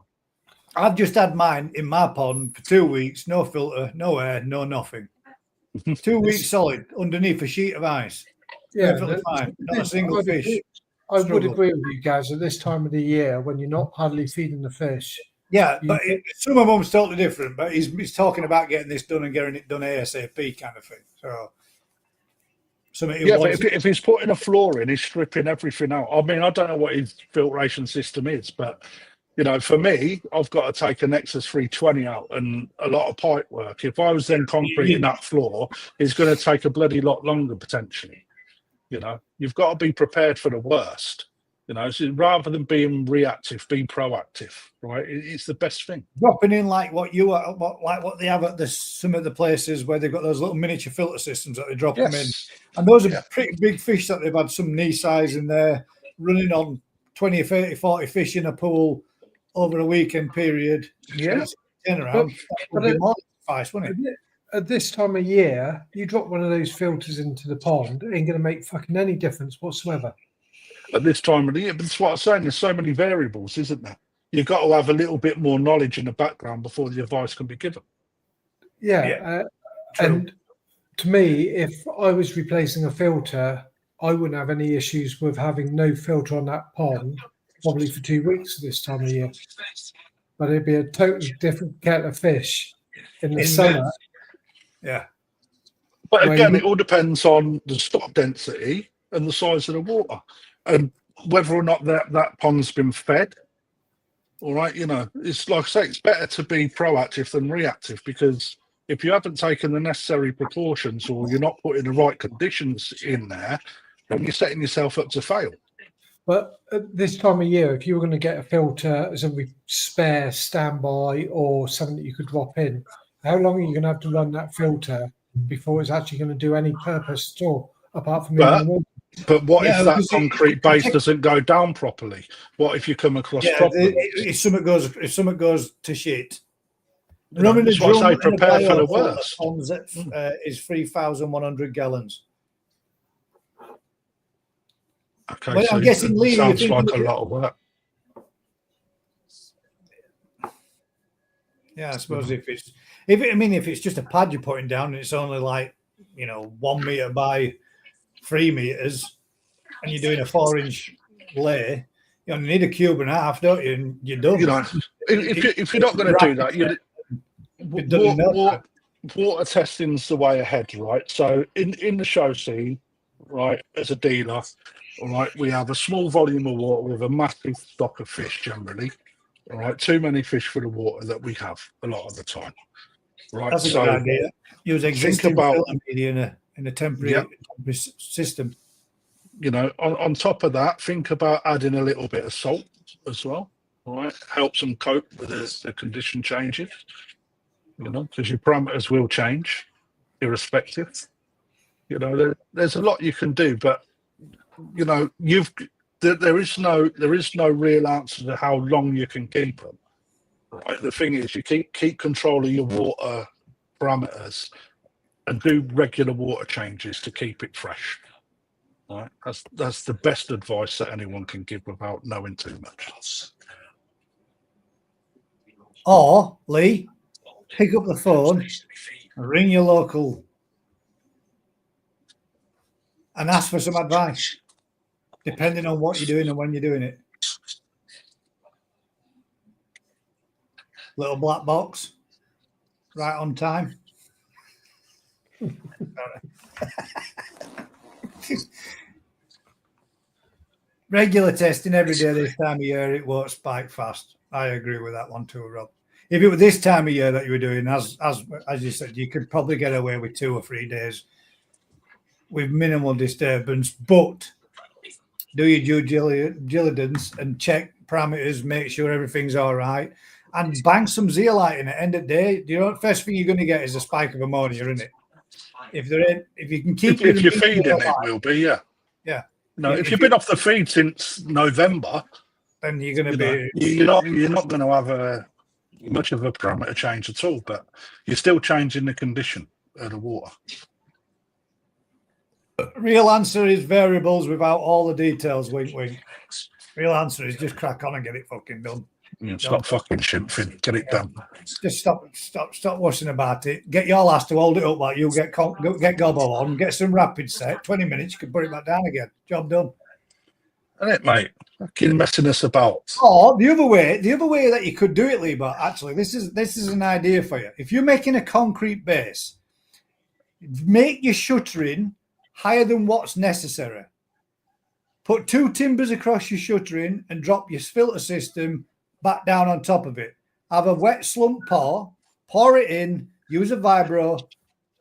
I've just had mine in my pond for 2 weeks, no filter, no air, no nothing. 2 weeks solid underneath a sheet of ice. Yeah, Perfectly fine. Not a single fish. I would struggled. agree with you guys at this time of the year when you're not hardly feeding the fish. Yeah, You- but some of them's totally different. But he's talking about getting this done and getting it done ASAP kind of thing. So, something he Yeah, wants. but if he's putting a floor in, he's stripping everything out. I mean, I don't know what his filtration system is, but you know, for me, I've got to take a Nexus 320 out and a lot of pipe work. If I was then concreting that floor, it's going to take a bloody lot longer potentially. You know, you've got to be prepared for the worst. You know, so rather than being reactive, be proactive. Right? It's the best thing. dropping in like what they have at some of the places where they've got those little miniature filter systems that they drop them in, Yes. and those are Yeah. pretty big fish that they've had some knee size in there, running on 20, 30, 40 fish in a pool over a weekend period. Yeah. Turnaround. That would be more advice, wouldn't it? At this time of year, you drop one of those filters into the pond, it ain't going to make fucking any difference whatsoever. At this time of the year, but that's what I'm saying. There's so many variables, isn't there? You've got to have a little bit more knowledge in the background before the advice can be given. Yeah, True. and to me, if I was replacing a filter, I wouldn't have any issues with having no filter on that pond probably for 2 weeks at this time of year. But it'd be a totally different kettle of fish in the In summer. Yeah. But Well, again, you- it all depends on the stock density and the size of the water, and whether or not that pond's been fed. All right, you know, it's like I say, it's better to be proactive than reactive, because if you haven't taken the necessary precautions or you're not putting the right conditions in there, then you're setting yourself up to fail. But at this time of year, if you were going to get a filter as a spare standby or something that you could drop in, how long are you going to have to run that filter before it's actually going to do any purpose at all, apart from moving the water? But what Yeah, if that because concrete base doesn't go down properly? What if you come across Yeah, problems? if something goes to shit. You know, Running a that's why I drum say and a prepare for the bio filter worst. ponds is 3,100 gallons. Okay, Well, so I'm guessing, Lee, it you sounds think like a you- lot of work. Yeah, I suppose if it's just a pad you're putting down and it's only like 1 meter by 3 meters, and you're doing a 4-inch lay, you need a cube and a half, don't you? And you're done. You know, if you're not going to do that, You're done in no time. water testing's the way ahead, right? So in the show scene, right, as a dealer, all right, we have a small volume of water with a massive stock of fish generally. All right, too many fish for the water that we have a lot of the time. Right, That's a so good idea. Use existing about- filter media in a temporary system. you know, on top of that, think about adding a little bit of salt as well. All right, helps them cope with the condition changes. You know, because your parameters will change, irrespective. You know, there's a lot you can do, but you know, there is no real answer to how long you can keep them. Right. The thing is, you keep control of your water parameters and do regular water changes to keep it fresh. Right. That's the best advice that anyone can give without knowing too much. Or Lee, pick up the phone and ring your local and ask for some advice, depending on what you're doing and when you're doing it. Little black box, right on time. Regular testing every day this time of year, it won't spike fast. I agree with that one too, Rob. If it were this time of year that you were doing, as you said, you could probably get away with 2 or 3 days with minimal disturbance, but do your due diligence and check parameters, make sure everything's all right, and bang some zeolite in at the end of the day. You know, first thing you're going to get is a spike of ammonia, isn't it? If you can keep if you're feeding it, will be, yeah. Yeah. No, if you've been off the feed since November, then you're going to be. You're not going to have much of a parameter change at all, but you're still changing the condition of the water. Real answer is variables without all the details. Wink, wink. Real answer is just crack on and get it fucking done. Stop fucking shit, get it done. Just stop washing about it. Get your lass to hold it up like you get gobble on. Get some rapid set. 20 minutes, you can put it back down again. Job done. Isn't it, mate? Fucking messing us about. Or the other way that you could do it, Lee, but actually, this is an idea for you. If you're making a concrete base, make your shuttering higher than what's necessary. Put 2 timbers across your shuttering and drop your filter system back down on top of it. Have a wet slump pour it in, use a vibro,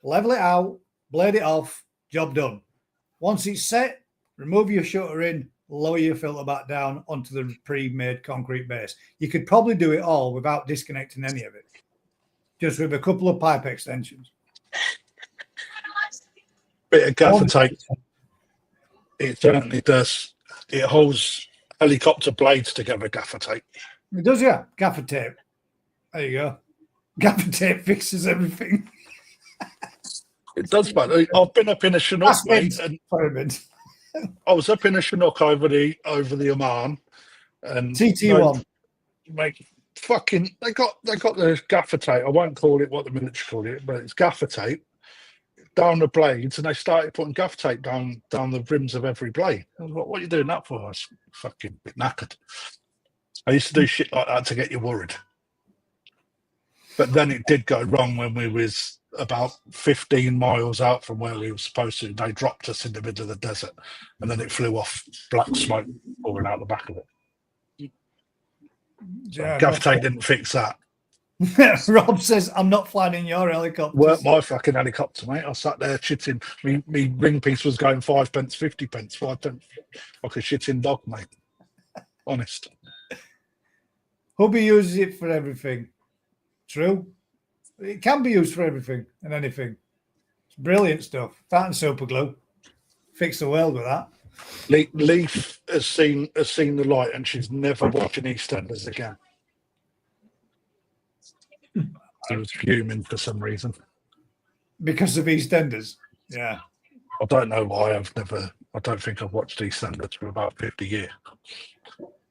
level it out, blade it off, job done. Once it's set, remove your shuttering, lower your filter back down onto the pre-made concrete base. You could probably do it all without disconnecting any of it, just with a couple of pipe extensions. Bit of gaffer tape. It certainly does. It holds helicopter blades together, gaffer tape. It does, yeah. Gaffer tape. There you go. Gaffer tape fixes everything. It does, but I've been up in a Chinook, mate, and I was up in a Chinook over the Oman, and TT1. Mate, fucking, they got the gaffer tape. I won't call it what the military call it, but it's gaffer tape down the blades, and they started putting gaffer tape down the rims of every blade. I was like, what are you doing that for? I was fucking a bit knackered. I used to do shit like that to get you worried. But then it did go wrong when we was about 15 miles out from where we were supposed to. They dropped us in the middle of the desert, and then it flew off, black smoke pouring out the back of it. So Yeah, gaff tape didn't fix that. Rob says, I'm not flying in your helicopter. Weren't my fucking helicopter, mate. I sat there shitting. Me ring piece was going 5 pence, 50 pence, 5 pence. Like a shitting dog, mate. Honest. Hubby uses it for everything. True. It can be used for everything and anything. It's brilliant stuff. That and super glue. Fix the world with that. Leaf has seen the light, and she's never watching EastEnders again. He was fuming for some reason. Because of EastEnders. Yeah. I don't know why. I don't think I've watched EastEnders for about 50 years.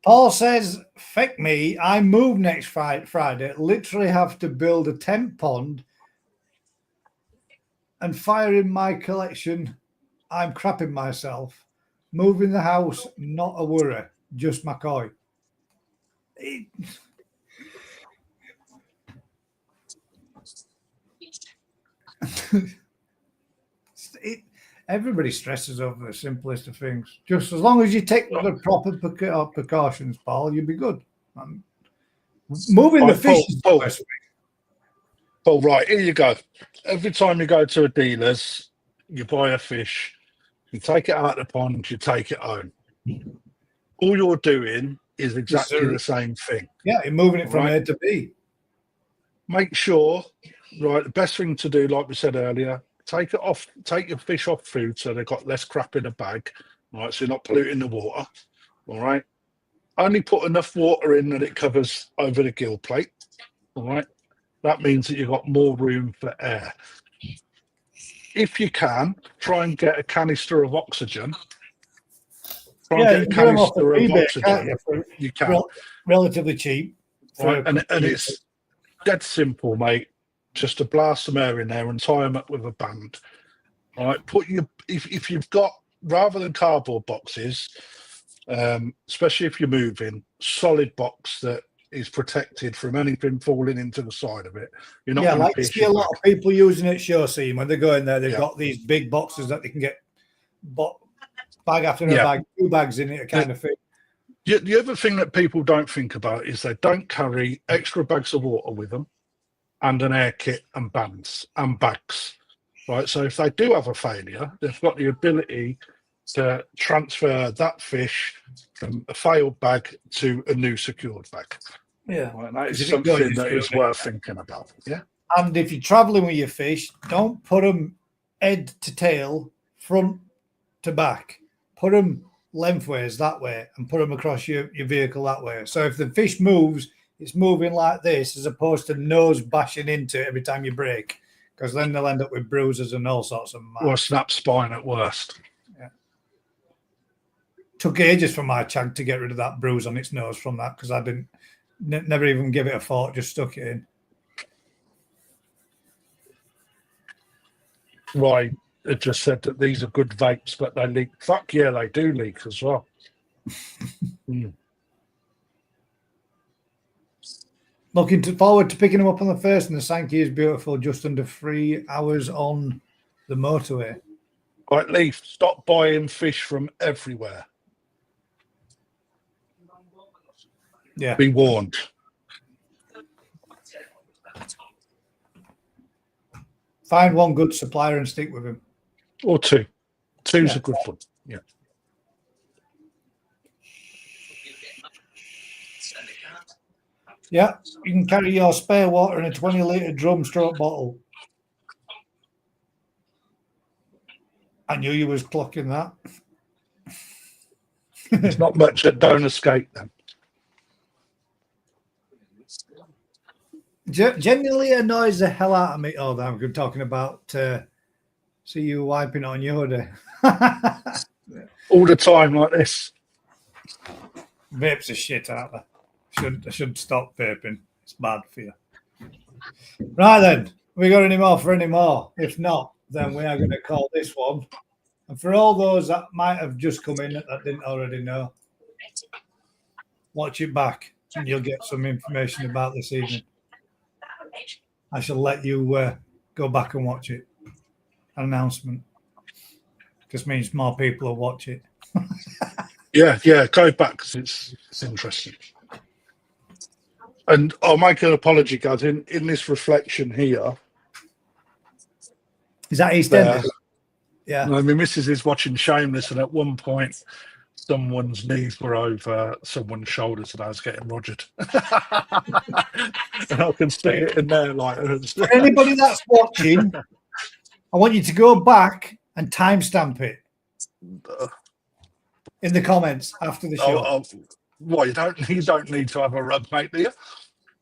Paul says, feck me, I move next Friday. Literally have to build a tent pond and fire in my collection. I'm crapping myself. Moving the house, not a worry. Just McCoy. Everybody stresses over the simplest of things. Just as long as you take the proper precautions, Paul, you'll be good. Moving the fish is the best thing. Paul, right, here you go. Every time you go to a dealer's, you buy a fish, You take it out of the pond, you take it home. All you're doing is exactly the same thing. Yeah, you're moving it from Right. A to B. Make sure, right, the best thing to do, like we said earlier, take your fish off food so they've got less crap in the bag, right? So you're not polluting the water, all right? Only put enough water in that it covers over the gill plate, all right? That means that you've got more room for air. If you can, try and get a canister of oxygen. Try and Yeah, get you a can get them off canister of eBay, can't oxygen. you? For You can. relatively cheap. Right, and it's dead simple, mate. Just to blast some air in there and tie them up with a band. All right, if you've got, rather than cardboard boxes, especially if you're moving, solid box that is protected from anything falling into the side of it. You're not going to like you see a lot of people using it show scene when they go in there. They've got these big boxes that they can get bag after a bag, 2 bags in it, kind of thing. The other thing that people don't think about is they don't carry extra bags of water with them and an air kit and bands and bags, right? So if they do have a failure, they've got the ability to transfer that fish from a failed bag to a new secured bag. Yeah. Right? That is something that is worth thinking about. Yeah. And if you're traveling with your fish, don't put them head to tail, front to back. Put them lengthways that way and put them across your vehicle that way. So if the fish moves, it's moving like this as opposed to nose bashing into it every time you brake, because then they'll end up with bruises and all sorts of mad. Or snap spine at worst. Yeah. Took ages for my chag to get rid of that bruise on its nose from that, because I didn't never even give it a thought, just stuck it in. Right. It just said that these are good vapes, but they leak. Fuck yeah, they do leak as well. Looking forward to picking them up on the 1st, and the Sankey is beautiful, just under 3 hours on the motorway. Right, Leaf, stop buying fish from everywhere. Yeah. Be warned. Find one good supplier and stick with him. Or 2. 2's a good one. Yeah. Yeah, you can carry your spare water in a 20-litre drum stroke bottle. I knew you was clocking that. There's not much that don't escape them. Genuinely annoys the hell out of me. Oh, I'm talking about see you wiping on your day. All the time like this. Vapes are shit, aren't they? I should stop vaping. It's bad for you. Right then, we got any more for any more? If not, then we are going to call this one. And for all those that might have just come in that didn't already know, watch it back and you'll get some information about this evening. I shall let you go back and watch it. An announcement. Just means more people will watch it. Yeah, go back because it's interesting. And I'll make an apology, guys. In this reflection here. Is that EastEnders? Yeah. No, my missus is watching Shameless, and at one point, someone's knees were over someone's shoulders, and I was getting rogered. And I can see it in there. Like, for anybody that's watching, I want you to go back and timestamp it in the comments after the show. Well, you don't need to have a rub, mate, do you?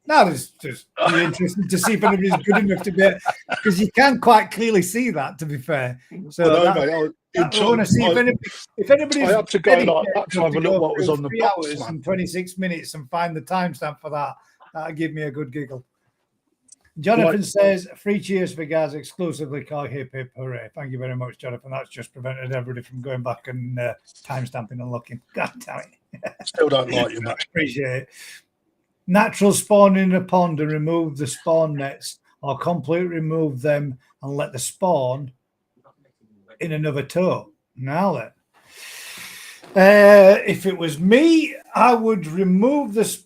No, it's just interesting to see if anybody's good enough to be, because you can quite clearly see that, to be fair. So I want to see if anybody's I had to go like that to have a look what was on the 3 box, hours man. and 26 minutes and find the timestamp for that. That'll give me a good giggle. Jonathan says, free cheers for Gaz exclusively. Call hip hip hooray. Thank you very much, Jonathan. That's just prevented everybody from going back and timestamping and looking. God damn it. Still don't like you much. Appreciate it. Natural spawn in a pond and remove the spawn nets, or completely remove them and let the spawn in another tote. Now then, if it was me, I would remove this.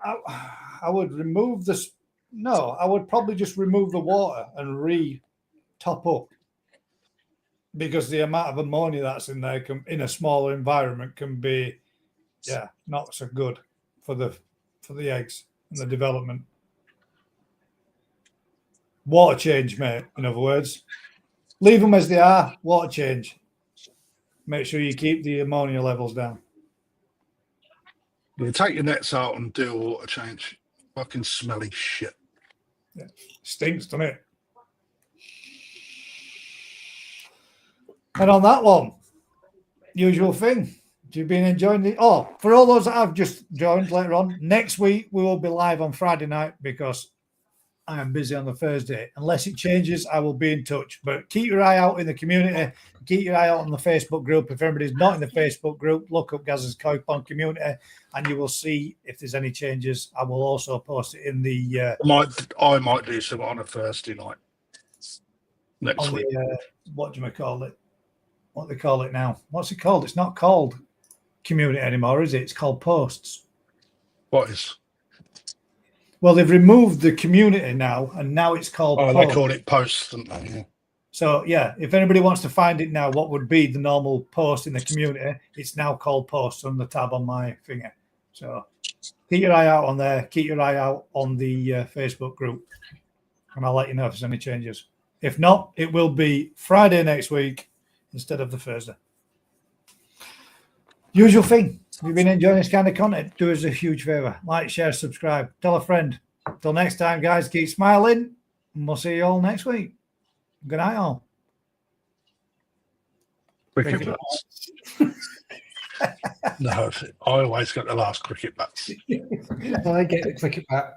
I would remove this. No, I would probably just remove the water and top up. because the amount of ammonia that's in there in a smaller environment can be, not so good for the eggs and the development. Water change, mate. In other words, leave them as they are. Water change. Make sure you keep the ammonia levels down. You take your nets out and do a water change. Fucking smelly shit. Yeah. Stinks, doesn't it? And on that one, usual thing. You've been enjoying it. Oh, for all those that have just joined later on, next week we will be live on Friday night because I am busy on the Thursday. Unless it changes, I will be in touch. But keep your eye out in the community. Keep your eye out on the Facebook group. If anybody's not in the Facebook group, look up Gaz's Koi Pond community and you will see if there's any changes. I will also post it in the I might do some on a Thursday night next week. What do you call it? What they call it now? What's it called? It's not called community anymore, is it? It's called posts. What is? Well, they've removed the community now, and now it's called. Oh, posts. they call it posts, don't they? Yeah. So yeah, if anybody wants to find it now, what would be the normal post in the community? It's now called posts on the tab on my finger. So keep your eye out on there. Keep your eye out on the Facebook group, and I'll let you know if there's any changes. If not, it will be Friday next week instead of the Thursday. Usual thing. If you've been enjoying this kind of content, do us a huge favor. Like, share, subscribe. Tell a friend. Till next time, guys, keep smiling. And we'll see you all next week. Good night, all. Cricket bats. No, I always get the last cricket bats. I get the cricket bat.